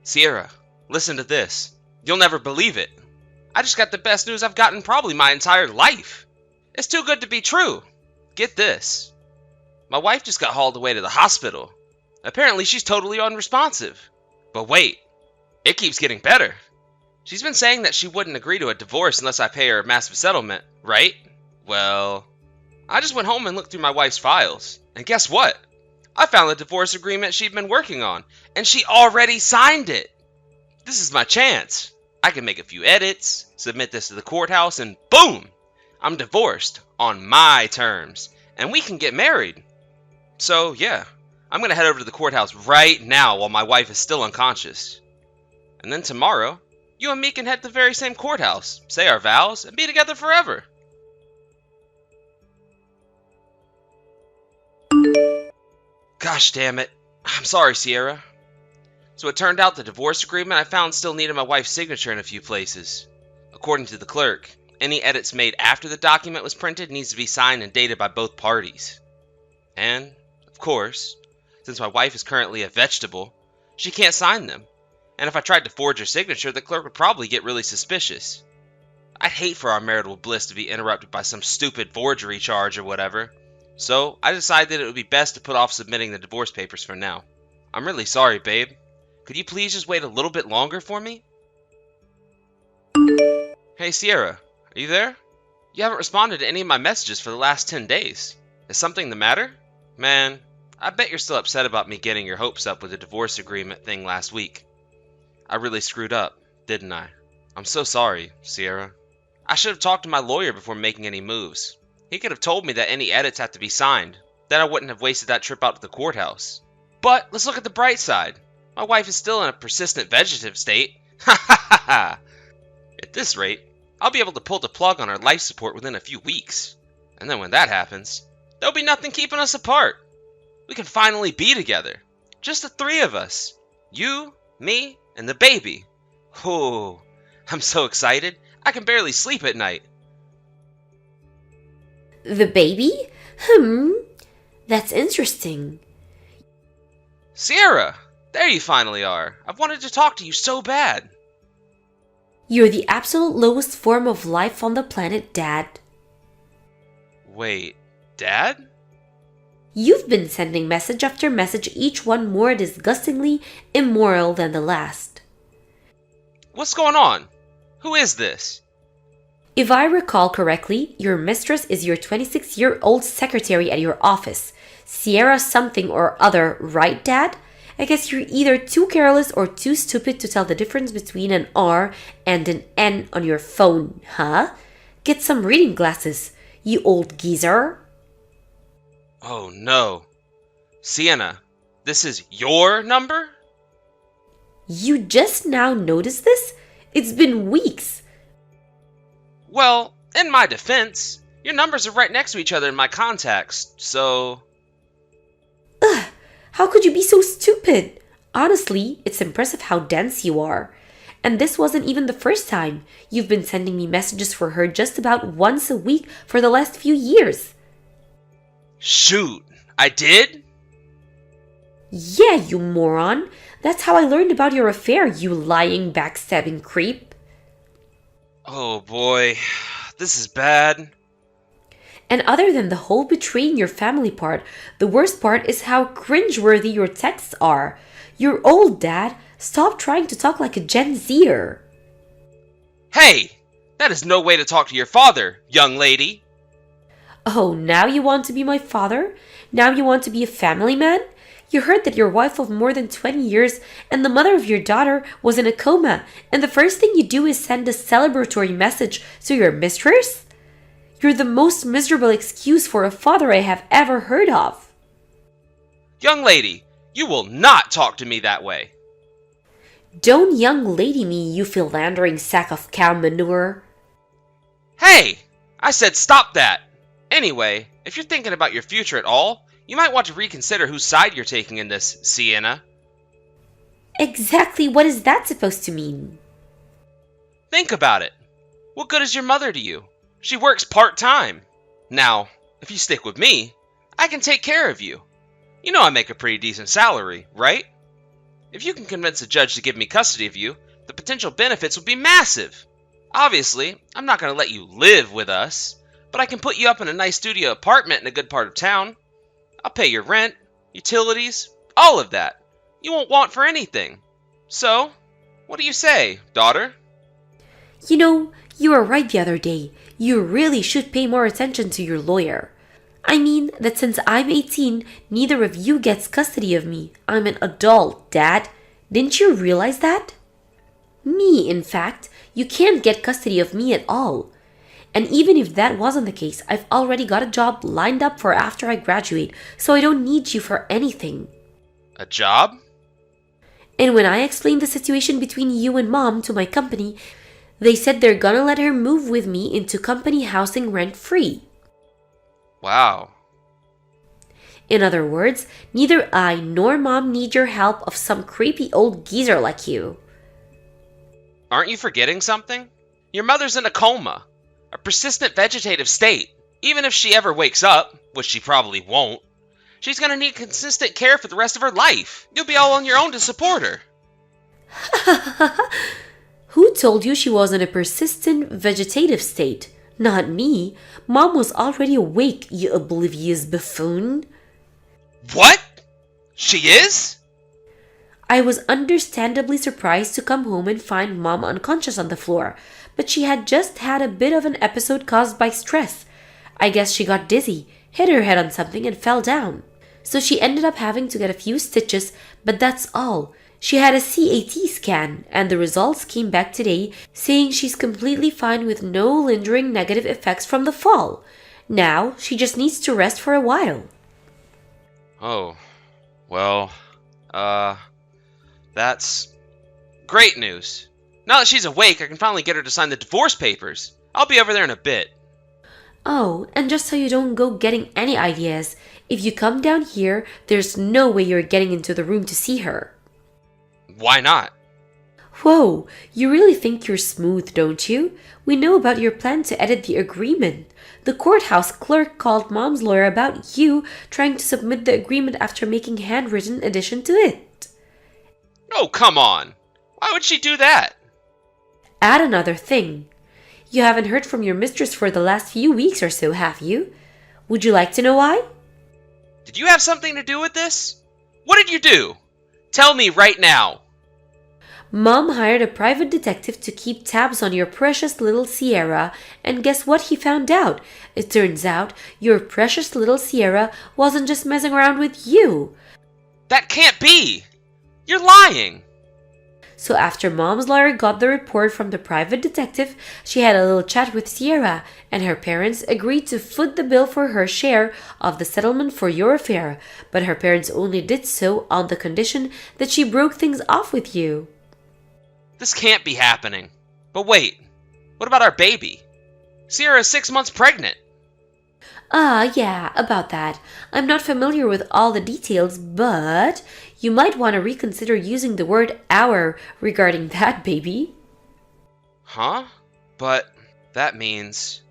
Sierra, listen to this. You'll never believe it. I just got the best news I've gotten probably my entire life. It's too good to be true. Get this. My wife just got hauled away to the hospital. Apparently she's totally unresponsive. But wait, it keeps getting better. She's been saying that she wouldn't agree to a divorce unless I pay her a massive settlement, right? Well, I just went home and looked through my wife's files. And guess what? I found the divorce agreement she'd been working on, and she already signed it. This is my chance. I can make a few edits, submit this to the courthouse, and boom! I'm divorced on my terms, and we can get married. So, yeah, I'm gonna head over to the courthouse right now while my wife is still unconscious. And then tomorrow, you and me can head to the very same courthouse, say our vows, and be together forever. Gosh damn it. I'm sorry, Sierra. So it turned out the divorce agreement I found still needed my wife's signature in a few places. According to the clerk, any edits made after the document was printed needs to be signed and dated by both parties. And, of course, since my wife is currently a vegetable, she can't sign them. And if I tried to forge her signature, the clerk would probably get really suspicious. I'd hate for our marital bliss to be interrupted by some stupid forgery charge or whatever. So I decided that it would be best to put off submitting the divorce papers for now. I'm really sorry, babe. Could you please just wait a little bit longer for me? Hey, Sierra, are you there? You haven't responded to any of my messages for the last 10 days. Is something the matter? Man, I bet you're still upset about me getting your hopes up with the divorce agreement thing last week. I really screwed up, didn't I? I'm so sorry, Sierra. I should have talked to my lawyer before making any moves. He could have told me that any edits have to be signed. Then I wouldn't have wasted that trip out to the courthouse. But let's look at the bright side. My wife is still in a persistent vegetative state. Ha ha ha ha! At this rate, I'll be able to pull the plug on our life support within a few weeks. And then when that happens, there'll be nothing keeping us apart. We can finally be together. Just the three of us. You, me, and the baby. Oh, I'm so excited. I can barely sleep at night. The baby? That's interesting. Sierra, there you finally are. I've wanted to talk to you so bad. You're the absolute lowest form of life on the planet, Dad. Wait, Dad? You've been sending message after message, each one more disgustingly immoral than the last. What's going on? Who is this? If I recall correctly, your mistress is your 26-year-old secretary at your office, Sierra something or other, right, Dad? I guess you're either too careless or too stupid to tell the difference between an R and an N on your phone, huh? Get some reading glasses, you old geezer. Oh no. Sienna, this is your number? You just now noticed this? It's been weeks. Well, in my defense, your numbers are right next to each other in my contacts, so... Ugh, how could you be so stupid? Honestly, it's impressive how dense you are. And this wasn't even the first time. You've been sending me messages for her just about once a week for the last few years. Shoot, I did? Yeah, you moron. That's how I learned about your affair, you lying, backstabbing creep. Oh boy, this is bad. And other than the whole betraying your family part, the worst part is how cringeworthy your texts are. You're old, Dad. Stop trying to talk like a Gen Zer. Hey, that is no way to talk to your father, young lady. Oh, now you want to be my father? Now you want to be a family man? You heard that your wife of more than 20 years and the mother of your daughter was in a coma, and the first thing you do is send a celebratory message to your mistress? You're the most miserable excuse for a father I have ever heard of. Young lady, you will not talk to me that way. Don't young lady me, you philandering sack of cow manure. Hey, I said stop that. Anyway, if you're thinking about your future at all, you might want to reconsider whose side you're taking in this, Sienna. Exactly what is that supposed to mean? Think about it. What good is your mother to you? She works part-time. Now, if you stick with me, I can take care of you. You know I make a pretty decent salary, right? If you can convince a judge to give me custody of you, the potential benefits would be massive. Obviously, I'm not going to let you live with us, but I can put you up in a nice studio apartment in a good part of town. I'll pay your rent, utilities, all of that. You won't want for anything. So, what do you say, daughter? You know, you were right the other day. You really should pay more attention to your lawyer. I mean that since I'm 18, neither of you gets custody of me. I'm an adult, Dad. Didn't you realize that? Me, in fact, you can't get custody of me at all. And even if that wasn't the case, I've already got a job lined up for after I graduate, so I don't need you for anything. A job? And when I explained the situation between you and Mom to my company, they said they're gonna let her move with me into company housing rent-free. Wow. In other words, neither I nor Mom need your help of some creepy old geezer like you. Aren't you forgetting something? Your mother's in a coma. A persistent vegetative state. Even if she ever wakes up, which she probably won't, she's gonna need consistent care for the rest of her life. You'll be all on your own to support her. Who told you she was in a persistent vegetative state? Not me. Mom was already awake, you oblivious buffoon. What? She is? I was understandably surprised to come home and find Mom unconscious on the floor, but she had just had a bit of an episode caused by stress. I guess she got dizzy, hit her head on something and fell down. So she ended up having to get a few stitches, but that's all. She had a CAT scan, and the results came back today saying she's completely fine with no lingering negative effects from the fall. Now, she just needs to rest for a while. Oh, well, that's great news. Now that she's awake, I can finally get her to sign the divorce papers. I'll be over there in a bit. Oh, and just so you don't go getting any ideas, if you come down here, there's no way you're getting into the room to see her. Why not? Whoa, you really think you're smooth, don't you? We know about your plan to edit the agreement. The courthouse clerk called Mom's lawyer about you trying to submit the agreement after making handwritten addition to it. Oh, come on. Why would she do that? Add another thing. You haven't heard from your mistress for the last few weeks or so, have you? Would you like to know why? Did you have something to do with this? What did you do? Tell me right now. Mom hired a private detective to keep tabs on your precious little Sierra, and guess what he found out? It turns out your precious little Sierra wasn't just messing around with you. That can't be! You're lying! So after Mom's lawyer got the report from the private detective, she had a little chat with Sierra, and her parents agreed to foot the bill for her share of the settlement for your affair, but her parents only did so on the condition that she broke things off with you. This can't be happening. But wait, what about our baby? Sierra is 6 months pregnant. Yeah, about that. I'm not familiar with all the details, but you might want to reconsider using the word our regarding that baby. Huh? But that means...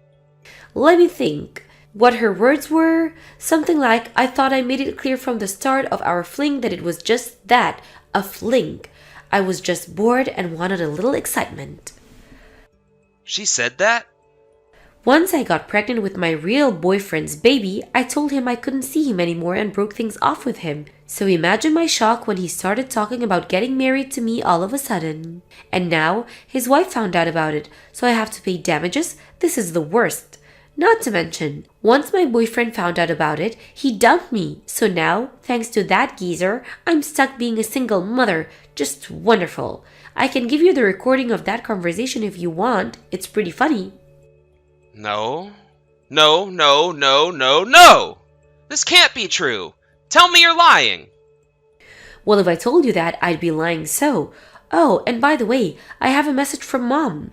Let me think. What her words were? Something like, I thought I made it clear from the start of our fling that it was just that, a fling. I was just bored and wanted a little excitement. She said that? Once I got pregnant with my real boyfriend's baby, I told him I couldn't see him anymore and broke things off with him. So imagine my shock when he started talking about getting married to me all of a sudden. And now, his wife found out about it, so I have to pay damages. This is the worst. Not to mention, once my boyfriend found out about it, he dumped me. So now, thanks to that geezer, I'm stuck being a single mother. Just wonderful. I can give you the recording of that conversation if you want. It's pretty funny. No. No, no, no, no, no! This can't be true. Tell me you're lying. Well, if I told you that, I'd be lying so. Oh, and by the way, I have a message from Mom.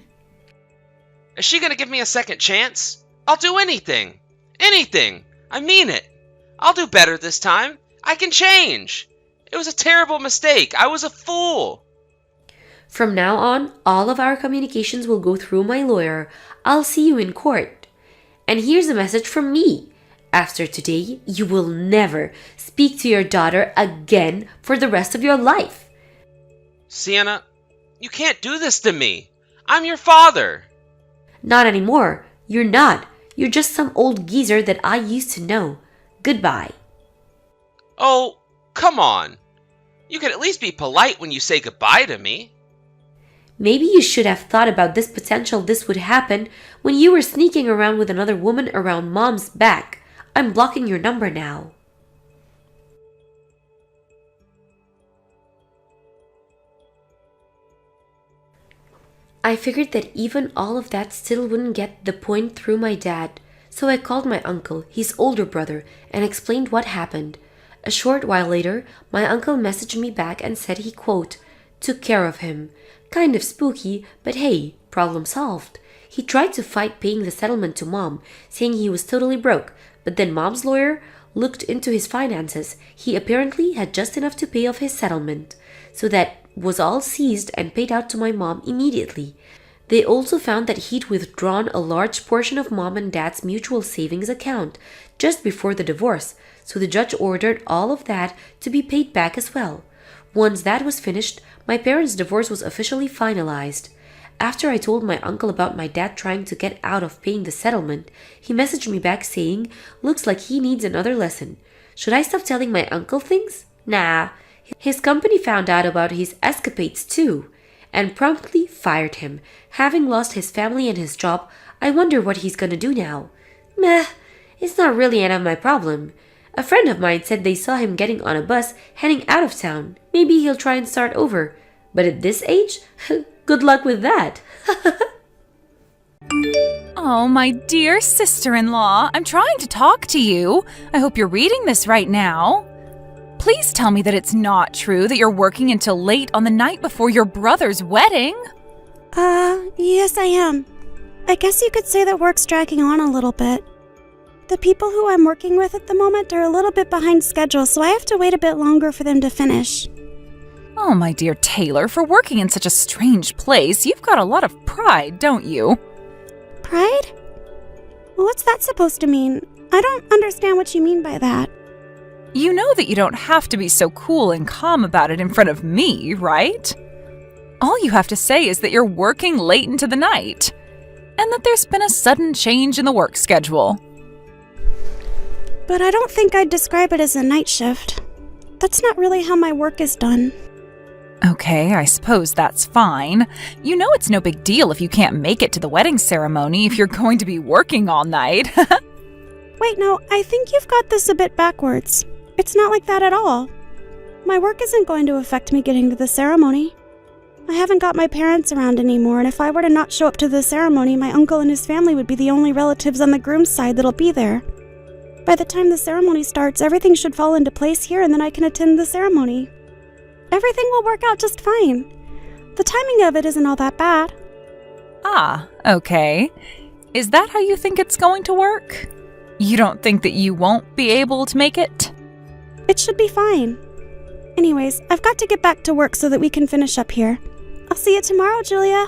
Is she gonna give me a second chance? I'll do anything. Anything. I mean it. I'll do better this time. I can change. It was a terrible mistake. I was a fool. From now on, all of our communications will go through my lawyer. I'll see you in court. And here's a message from me. After today, you will never speak to your daughter again for the rest of your life. Sienna, you can't do this to me. I'm your father. Not anymore. You're not. You're just some old geezer that I used to know. Goodbye. Oh, come on. You could at least be polite when you say goodbye to me. Maybe you should have thought about this potential this would happen when you were sneaking around with another woman around Mom's back. I'm blocking your number now. I figured that even all of that still wouldn't get the point through my dad, so I called my uncle, his older brother, and explained what happened. A short while later, my uncle messaged me back and said he, quote, took care of him. Kind of spooky, but hey, problem solved. He tried to fight paying the settlement to Mom, saying he was totally broke, but then Mom's lawyer looked into his finances. He apparently had just enough to pay off his settlement, so that was all seized and paid out to my mom immediately. They also found that he'd withdrawn a large portion of Mom and Dad's mutual savings account just before the divorce, so the judge ordered all of that to be paid back as well. Once that was finished, my parents' divorce was officially finalized. After I told my uncle about my dad trying to get out of paying the settlement, he messaged me back saying, looks like he needs another lesson. Should I stop telling my uncle things? Nah. His company found out about his escapades too, and promptly fired him. Having lost his family and his job, I wonder what he's gonna do now. Meh, it's not really any of my problem. A friend of mine said they saw him getting on a bus heading out of town. Maybe he'll try and start over. But at this age, good luck with that. Oh, my dear sister-in-law, I'm trying to talk to you. I hope you're reading this right now. Please tell me that it's not true that you're working until late on the night before your brother's wedding. Yes, I am. I guess you could say that work's dragging on a little bit. The people who I'm working with at the moment are a little bit behind schedule, so I have to wait a bit longer for them to finish. Oh, my dear Taylor, for working in such a strange place, you've got a lot of pride, don't you? Pride? What's that supposed to mean? I don't understand what you mean by that. You know that you don't have to be so cool and calm about it in front of me, right? All you have to say is that you're working late into the night, and that there's been a sudden change in the work schedule. But I don't think I'd describe it as a night shift. That's not really how my work is done. Okay, I suppose that's fine. You know it's no big deal if you can't make it to the wedding ceremony if you're going to be working all night. Wait, no, I think you've got this a bit backwards. It's not like that at all. My work isn't going to affect me getting to the ceremony. I haven't got my parents around anymore, and if I were to not show up to the ceremony, my uncle and his family would be the only relatives on the groom's side that'll be there. By the time the ceremony starts, everything should fall into place here, and then I can attend the ceremony. Everything will work out just fine. The timing of it isn't all that bad. Ah, okay. Is that how you think it's going to work? You don't think that you won't be able to make it? It should be fine. Anyways, I've got to get back to work so that we can finish up here. I'll see you tomorrow, Julia.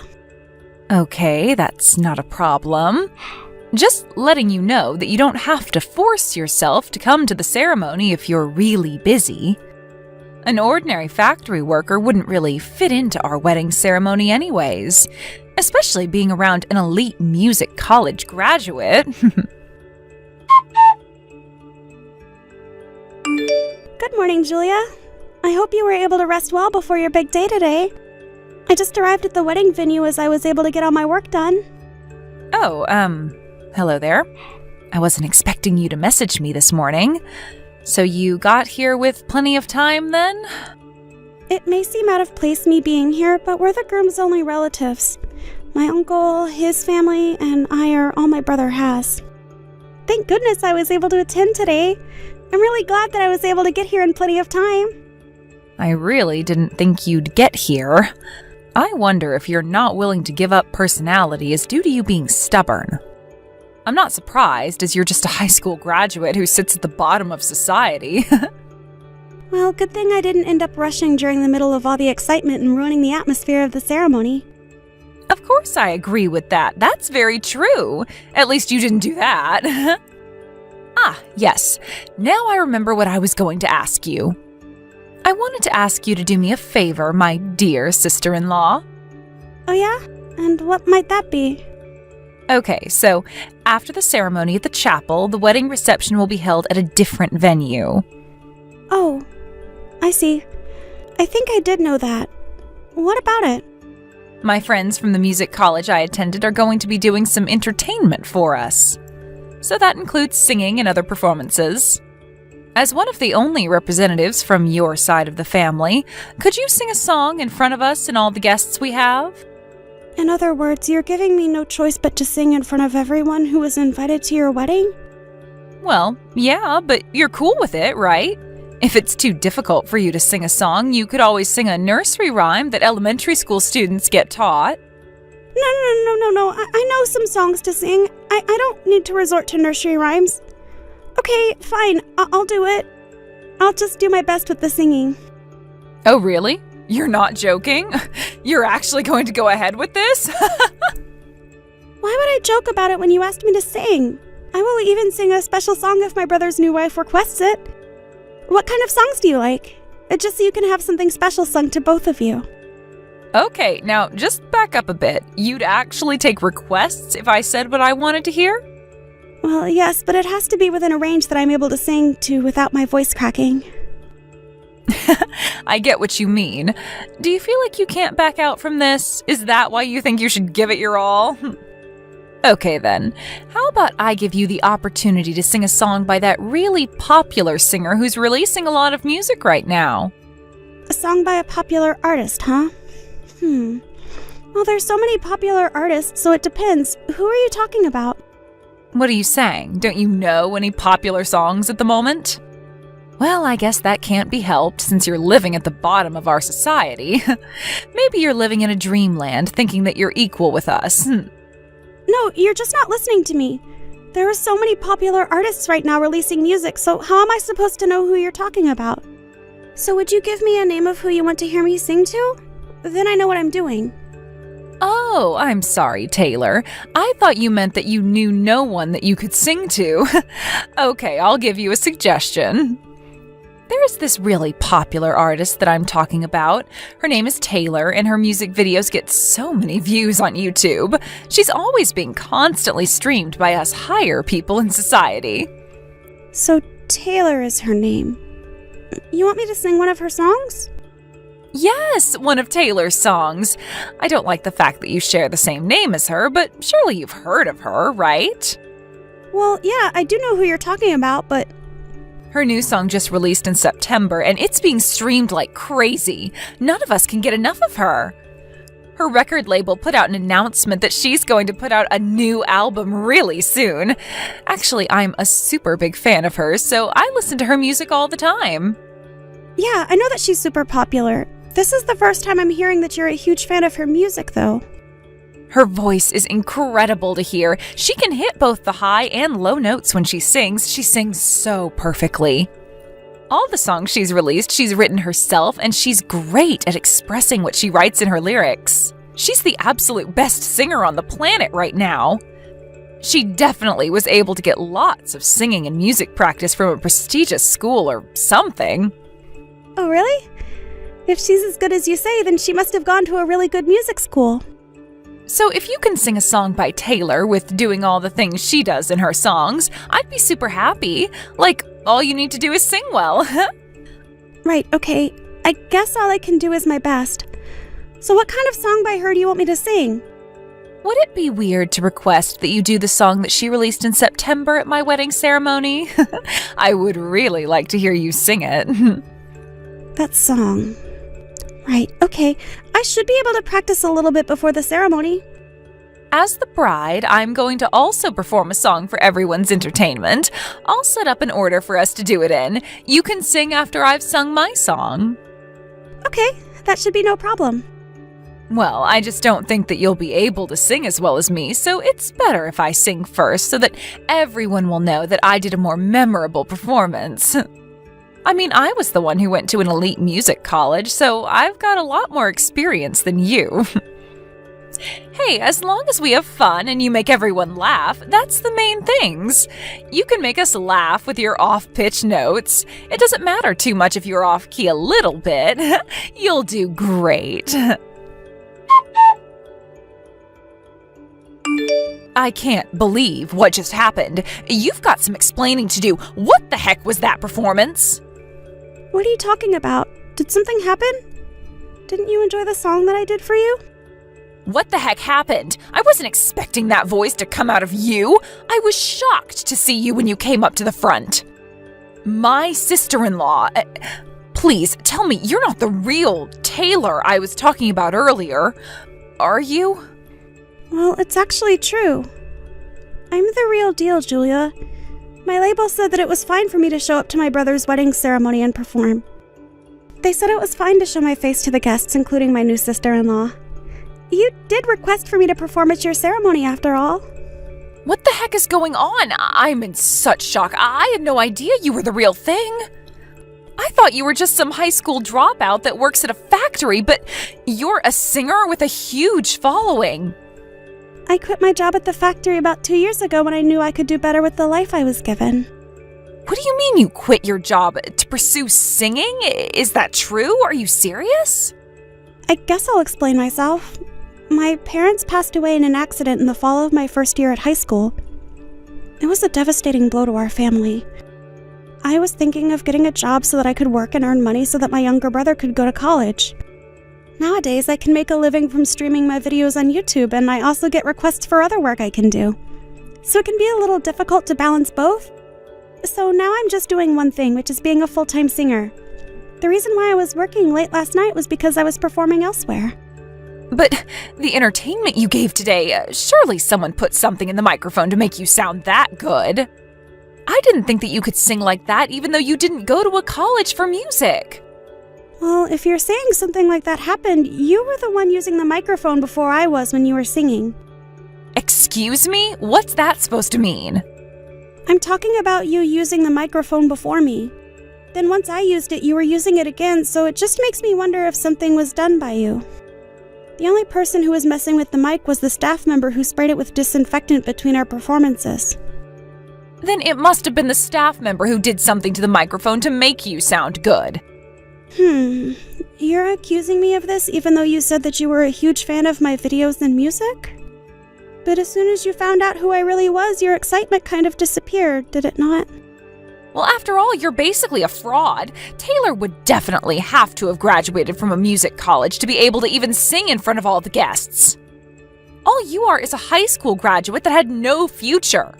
Okay, that's not a problem. Just letting you know that you don't have to force yourself to come to the ceremony if you're really busy. An ordinary factory worker wouldn't really fit into our wedding ceremony anyways, especially being around an elite music college graduate. Good morning, Julia. I hope you were able to rest well before your big day today. I just arrived at the wedding venue as I was able to get all my work done. Oh, hello there. I wasn't expecting you to message me this morning. So you got here with plenty of time then? It may seem out of place me being here, but we're the groom's only relatives. My uncle, his family, and I are all my brother has. Thank goodness I was able to attend today. I'm really glad that I was able to get here in plenty of time. I really didn't think you'd get here. I wonder if you're not willing to give up personality is due to you being stubborn. I'm not surprised, as you're just a high school graduate who sits at the bottom of society. Well, good thing I didn't end up rushing during the middle of all the excitement and ruining the atmosphere of the ceremony. Of course I agree with that. That's very true. At least you didn't do that. Ah, yes. Now I remember what I was going to ask you. I wanted to ask you to do me a favor, my dear sister-in-law. Oh yeah? And what might that be? Okay, so after the ceremony at the chapel, the wedding reception will be held at a different venue. Oh, I see. I think I did know that. What about it? My friends from the music college I attended are going to be doing some entertainment for us. So that includes singing and other performances. As one of the only representatives from your side of the family, could you sing a song in front of us and all the guests we have? In other words, you're giving me no choice but to sing in front of everyone who was invited to your wedding? Well, yeah, but you're cool with it, right? If it's too difficult for you to sing a song, you could always sing a nursery rhyme that elementary school students get taught. No. I know some songs to sing. I don't need to resort to nursery rhymes. Okay, fine. I'll do it. I'll just do my best with the singing. Oh, really? You're not joking? You're actually going to go ahead with this? Why would I joke about it when you asked me to sing? I will even sing a special song if my brother's new wife requests it. What kind of songs do you like? Just so you can have something special sung to both of you. Okay, now just back up a bit. You'd actually take requests if I said what I wanted to hear? Well, yes, but it has to be within a range that I'm able to sing to without my voice cracking. I get what you mean. Do you feel like you can't back out from this? Is that why you think you should give it your all? Okay then, how about I give you the opportunity to sing a song by that really popular singer who's releasing a lot of music right now? A song by a popular artist, huh? Well, there's so many popular artists, so it depends. Who are you talking about? What are you saying? Don't you know any popular songs at the moment? Well, I guess that can't be helped since you're living at the bottom of our society. Maybe you're living in a dreamland thinking that you're equal with us. No, you're just not listening to me. There are so many popular artists right now releasing music, so how am I supposed to know who you're talking about? So would you give me a name of who you want to hear me sing to? Then I know what I'm doing. Oh, I'm sorry, Taylor. I thought you meant that you knew no one that you could sing to. Okay, I'll give you a suggestion. There's this really popular artist that I'm talking about. Her name is Taylor, and her music videos get so many views on YouTube. She's always being constantly streamed by us higher people in society. So Taylor is her name. You want me to sing one of her songs? Yes, one of Taylor's songs. I don't like the fact that you share the same name as her, but surely you've heard of her, right? Well, yeah, I do know who you're talking about, but... Her new song just released in September, and it's being streamed like crazy. None of us can get enough of her. Her record label put out an announcement that she's going to put out a new album really soon. Actually, I'm a super big fan of hers, so I listen to her music all the time. Yeah, I know that she's super popular. This is the first time I'm hearing that you're a huge fan of her music, though. Her voice is incredible to hear. She can hit both the high and low notes when she sings. She sings so perfectly. All the songs she's released, she's written herself, and she's great at expressing what she writes in her lyrics. She's the absolute best singer on the planet right now. She definitely was able to get lots of singing and music practice from a prestigious school or something. Oh, really? If she's as good as you say, then she must have gone to a really good music school. So if you can sing a song by Taylor with doing all the things she does in her songs, I'd be super happy. Like, all you need to do is sing well. Right, okay. I guess all I can do is my best. So what kind of song by her do you want me to sing? Would it be weird to request that you do the song that she released in September at my wedding ceremony? I would really like to hear you sing it. That song. Right, okay. I should be able to practice a little bit before the ceremony. As the bride, I'm going to also perform a song for everyone's entertainment. I'll set up an order for us to do it in. You can sing after I've sung my song. Okay, that should be no problem. Well, I just don't think that you'll be able to sing as well as me, so it's better if I sing first so that everyone will know that I did a more memorable performance. I mean, I was the one who went to an elite music college, so I've got a lot more experience than you. Hey, as long as we have fun and you make everyone laugh, that's the main things. You can make us laugh with your off-pitch notes. It doesn't matter too much if you're off-key a little bit. You'll do great. I can't believe what just happened. You've got some explaining to do. What the heck was that performance? What are you talking about? Did something happen? Didn't you enjoy the song that I did for you? What the heck happened? I wasn't expecting that voice to come out of you. I was shocked to see you when you came up to the front. My sister-in-law. Please, tell me you're not the real Taylor I was talking about earlier. Are you? Well, it's actually true. I'm the real deal, Julia. My label said that it was fine for me to show up to my brother's wedding ceremony and perform. They said it was fine to show my face to the guests, including my new sister-in-law. You did request for me to perform at your ceremony, after all. What the heck is going on? I'm in such shock. I had no idea you were the real thing. I thought you were just some high school dropout that works at a factory, but you're a singer with a huge following. I quit my job at the factory about 2 years ago when I knew I could do better with the life I was given. What do you mean you quit your job to pursue singing? Is that true? Are you serious? I guess I'll explain myself. My parents passed away in an accident in the fall of my first year at high school. It was a devastating blow to our family. I was thinking of getting a job so that I could work and earn money so that my younger brother could go to college. Nowadays, I can make a living from streaming my videos on YouTube, and I also get requests for other work I can do. So it can be a little difficult to balance both. So now I'm just doing one thing, which is being a full-time singer. The reason why I was working late last night was because I was performing elsewhere. But the entertainment you gave today, surely someone put something in the microphone to make you sound that good. I didn't think that you could sing like that even though you didn't go to a college for music. Well, if you're saying something like that happened, you were the one using the microphone before I was when you were singing. Excuse me? What's that supposed to mean? I'm talking about you using the microphone before me. Then once I used it, you were using it again, so it just makes me wonder if something was done by you. The only person who was messing with the mic was the staff member who sprayed it with disinfectant between our performances. Then it must have been the staff member who did something to the microphone to make you sound good. You're accusing me of this even though you said that you were a huge fan of my videos and music? But as soon as you found out who I really was, your excitement kind of disappeared, did it not? Well, after all, you're basically a fraud. Taylor would definitely have to have graduated from a music college to be able to even sing in front of all the guests. All you are is a high school graduate that had no future.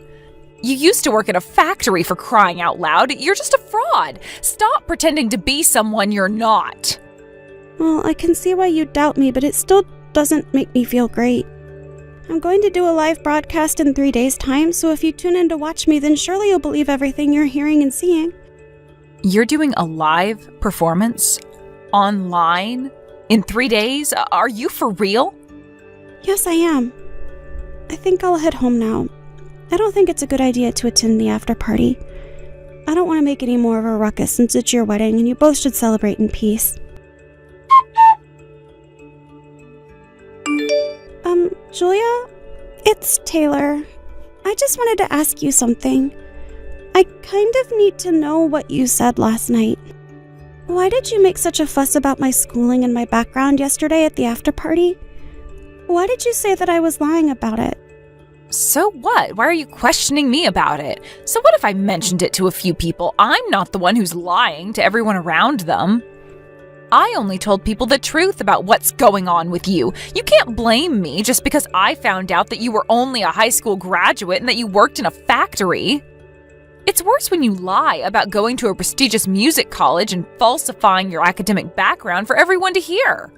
You used to work in a factory, for crying out loud. You're just a fraud. Stop pretending to be someone you're not. Well, I can see why you doubt me, but it still doesn't make me feel great. I'm going to do a live broadcast in 3 days' time, so if you tune in to watch me, then surely you'll believe everything you're hearing and seeing. You're doing a live performance? Online? In 3 days? Are you for real? Yes, I am. I think I'll head home now. I don't think it's a good idea to attend the after party. I don't want to make any more of a ruckus since it's your wedding and you both should celebrate in peace. Julia? It's Taylor. I just wanted to ask you something. I kind of need to know what you said last night. Why did you make such a fuss about my schooling and my background yesterday at the after party? Why did you say that I was lying about it? So what? Why are you questioning me about it? So what if I mentioned it to a few people? I'm not the one who's lying to everyone around them. I only told people the truth about what's going on with you. You can't blame me just because I found out that you were only a high school graduate and that you worked in a factory. It's worse when you lie about going to a prestigious music college and falsifying your academic background for everyone to hear.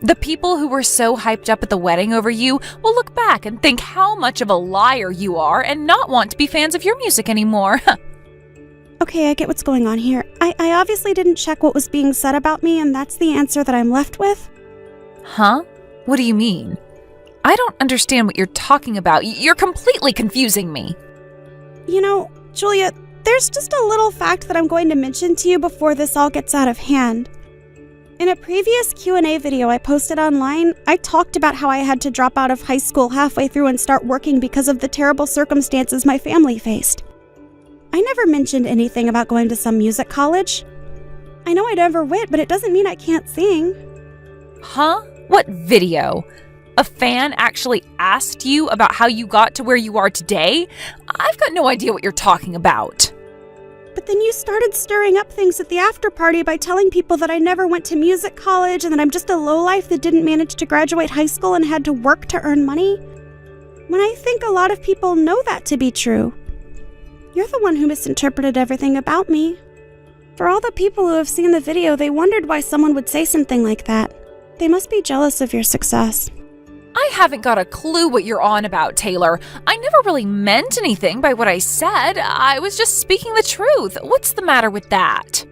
The people who were so hyped up at the wedding over you will look back and think how much of a liar you are and not want to be fans of your music anymore. Okay, I get what's going on here. I obviously didn't check what was being said about me, and that's the answer that I'm left with. Huh? What do you mean? I don't understand what you're talking about. You're completely confusing me. You know, Julia, there's just a little fact that I'm going to mention to you before this all gets out of hand. In a previous Q&A video I posted online, I talked about how I had to drop out of high school halfway through and start working because of the terrible circumstances my family faced. I never mentioned anything about going to some music college. I know I never went, but it doesn't mean I can't sing. Huh? What video? A fan actually asked you about how you got to where you are today? I've got no idea what you're talking about. But then you started stirring up things at the after party by telling people that I never went to music college and that I'm just a lowlife that didn't manage to graduate high school and had to work to earn money. When I think a lot of people know that to be true. You're the one who misinterpreted everything about me. For all the people who have seen the video, they wondered why someone would say something like that. They must be jealous of your success. I haven't got a clue what you're on about, Taylor. I never really meant anything by what I said. I was just speaking the truth. What's the matter with that?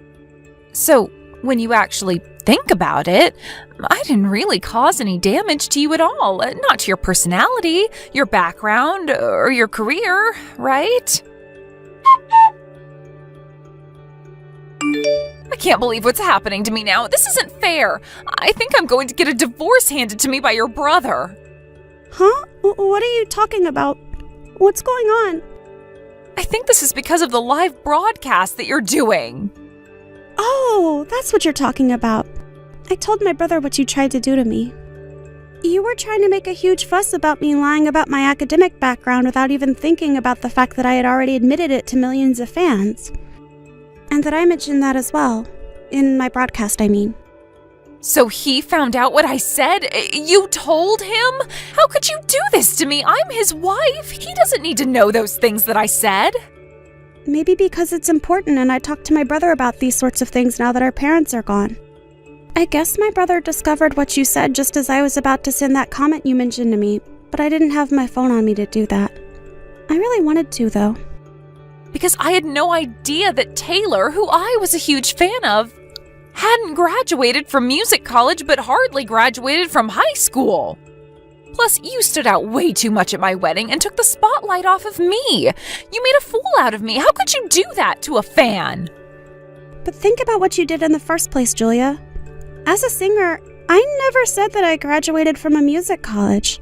So, when you actually think about it, I didn't really cause any damage to you at all. Not to your personality, your background, or your career, right? I can't believe what's happening to me now. This isn't fair. I think I'm going to get a divorce handed to me by your brother. Huh? What are you talking about? What's going on? I think this is because of the live broadcast that you're doing. Oh, that's what you're talking about. I told my brother what you tried to do to me. You were trying to make a huge fuss about me lying about my academic background without even thinking about the fact that I had already admitted it to millions of fans. And that I mentioned that as well. In my broadcast, I mean. So he found out what I said? You told him? How could you do this to me? I'm his wife. He doesn't need to know those things that I said. Maybe because it's important and I talked to my brother about these sorts of things now that our parents are gone. I guess my brother discovered what you said just as I was about to send that comment you mentioned to me, but I didn't have my phone on me to do that. I really wanted to, though. Because I had no idea that Taylor, who I was a huge fan of, hadn't graduated from music college but hardly graduated from high school. Plus, you stood out way too much at my wedding and took the spotlight off of me. You made a fool out of me. How could you do that to a fan? But think about what you did in the first place, Julia. As a singer, I never said that I graduated from a music college.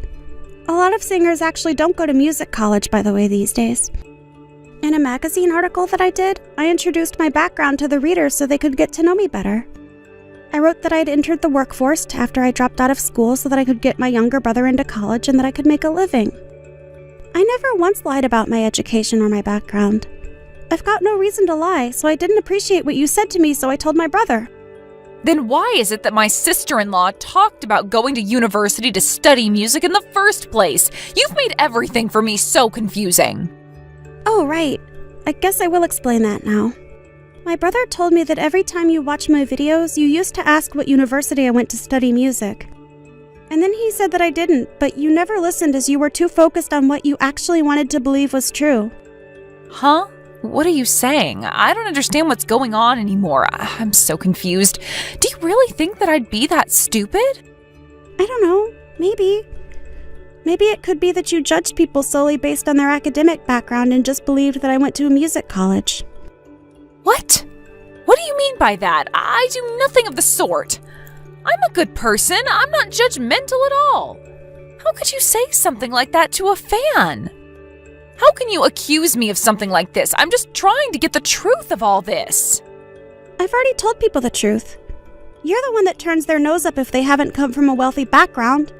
A lot of singers actually don't go to music college, by the way, these days. In a magazine article that I did, I introduced my background to the readers so they could get to know me better. I wrote that I'd entered the workforce after I dropped out of school so that I could get my younger brother into college and that I could make a living. I never once lied about my education or my background. I've got no reason to lie, so I didn't appreciate what you said to me, so I told my brother. Then why is it that my sister-in-law talked about going to university to study music in the first place? You've made everything for me so confusing. Oh, right. I guess I will explain that now. My brother told me that every time you watch my videos, you used to ask what university I went to study music. And then he said that I didn't, but you never listened as you were too focused on what you actually wanted to believe was true. Huh? What are you saying? I don't understand what's going on anymore. I'm so confused. Do you really think that I'd be that stupid? I don't know. Maybe. Maybe it could be that you judged people solely based on their academic background and just believed that I went to a music college. What? What do you mean by that? I do nothing of the sort. I'm a good person. I'm not judgmental at all. How could you say something like that to a fan? How can you accuse me of something like this? I'm just trying to get the truth of all this. I've already told people the truth. You're the one that turns their nose up if they haven't come from a wealthy background.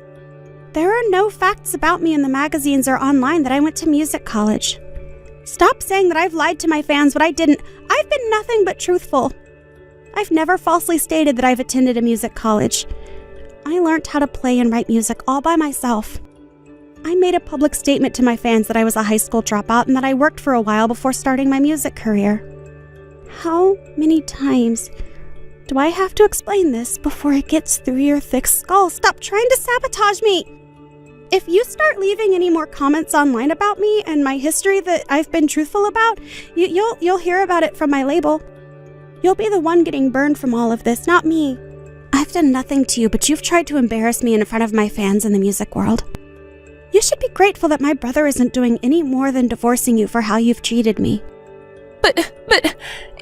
There are no facts about me in the magazines or online that I went to music college. Stop saying that I've lied to my fans, but I didn't. I've been nothing but truthful. I've never falsely stated that I've attended a music college. I learned how to play and write music all by myself. I made a public statement to my fans that I was a high school dropout and that I worked for a while before starting my music career. How many times do I have to explain this before it gets through your thick skull? Stop trying to sabotage me! If you start leaving any more comments online about me and my history that I've been truthful about, you'll hear about it from my label. You'll be the one getting burned from all of this, not me. I've done nothing to you, but you've tried to embarrass me in front of my fans in the music world. You should be grateful that my brother isn't doing any more than divorcing you for how you've treated me. But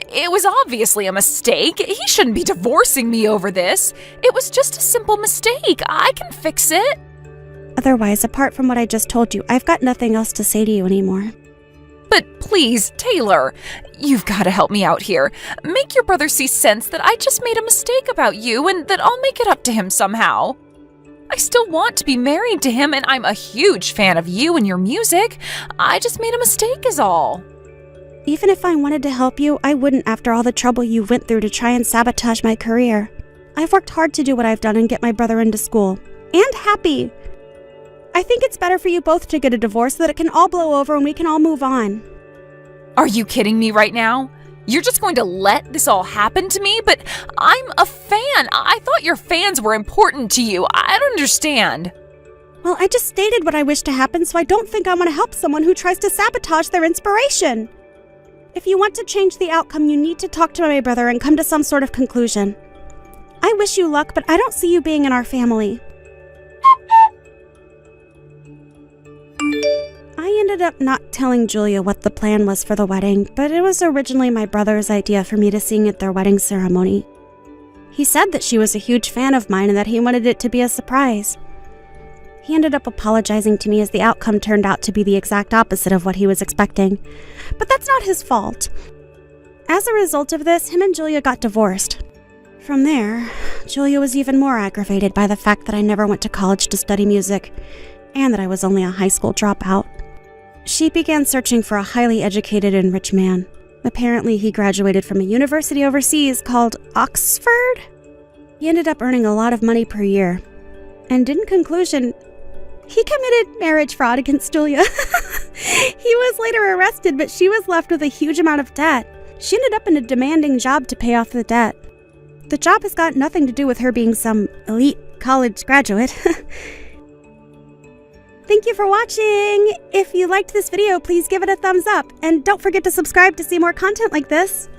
it was obviously a mistake. He shouldn't be divorcing me over this. It was just a simple mistake. I can fix it. Otherwise, apart from what I just told you, I've got nothing else to say to you anymore. But please, Taylor, you've got to help me out here. Make your brother see sense that I just made a mistake about you and that I'll make it up to him somehow. I still want to be married to him and I'm a huge fan of you and your music. I just made a mistake is all. Even if I wanted to help you, I wouldn't after all the trouble you went through to try and sabotage my career. I've worked hard to do what I've done and get my brother into school. And happy. I think it's better for you both to get a divorce so that it can all blow over and we can all move on. Are you kidding me right now? You're just going to let this all happen to me? But I'm a fan. I thought your fans were important to you. I don't understand. Well, I just stated what I wish to happen, so I don't think I want to help someone who tries to sabotage their inspiration. If you want to change the outcome, you need to talk to my brother and come to some sort of conclusion. I wish you luck, but I don't see you being in our family. I ended up not telling Julia what the plan was for the wedding, but it was originally my brother's idea for me to sing at their wedding ceremony. He said that she was a huge fan of mine and that he wanted it to be a surprise. He ended up apologizing to me as the outcome turned out to be the exact opposite of what he was expecting. But that's not his fault. As a result of this, him and Julia got divorced. From there, Julia was even more aggravated by the fact that I never went to college to study music, and that I was only a high school dropout. She began searching for a highly educated and rich man. Apparently, he graduated from a university overseas called Oxford? He ended up earning a lot of money per year. And in conclusion, he committed marriage fraud against Julia. He was later arrested, but she was left with a huge amount of debt. She ended up in a demanding job to pay off the debt. The job has got nothing to do with her being some elite college graduate. Thank you for watching! If you liked this video, please give it a thumbs up, and don't forget to subscribe to see more content like this.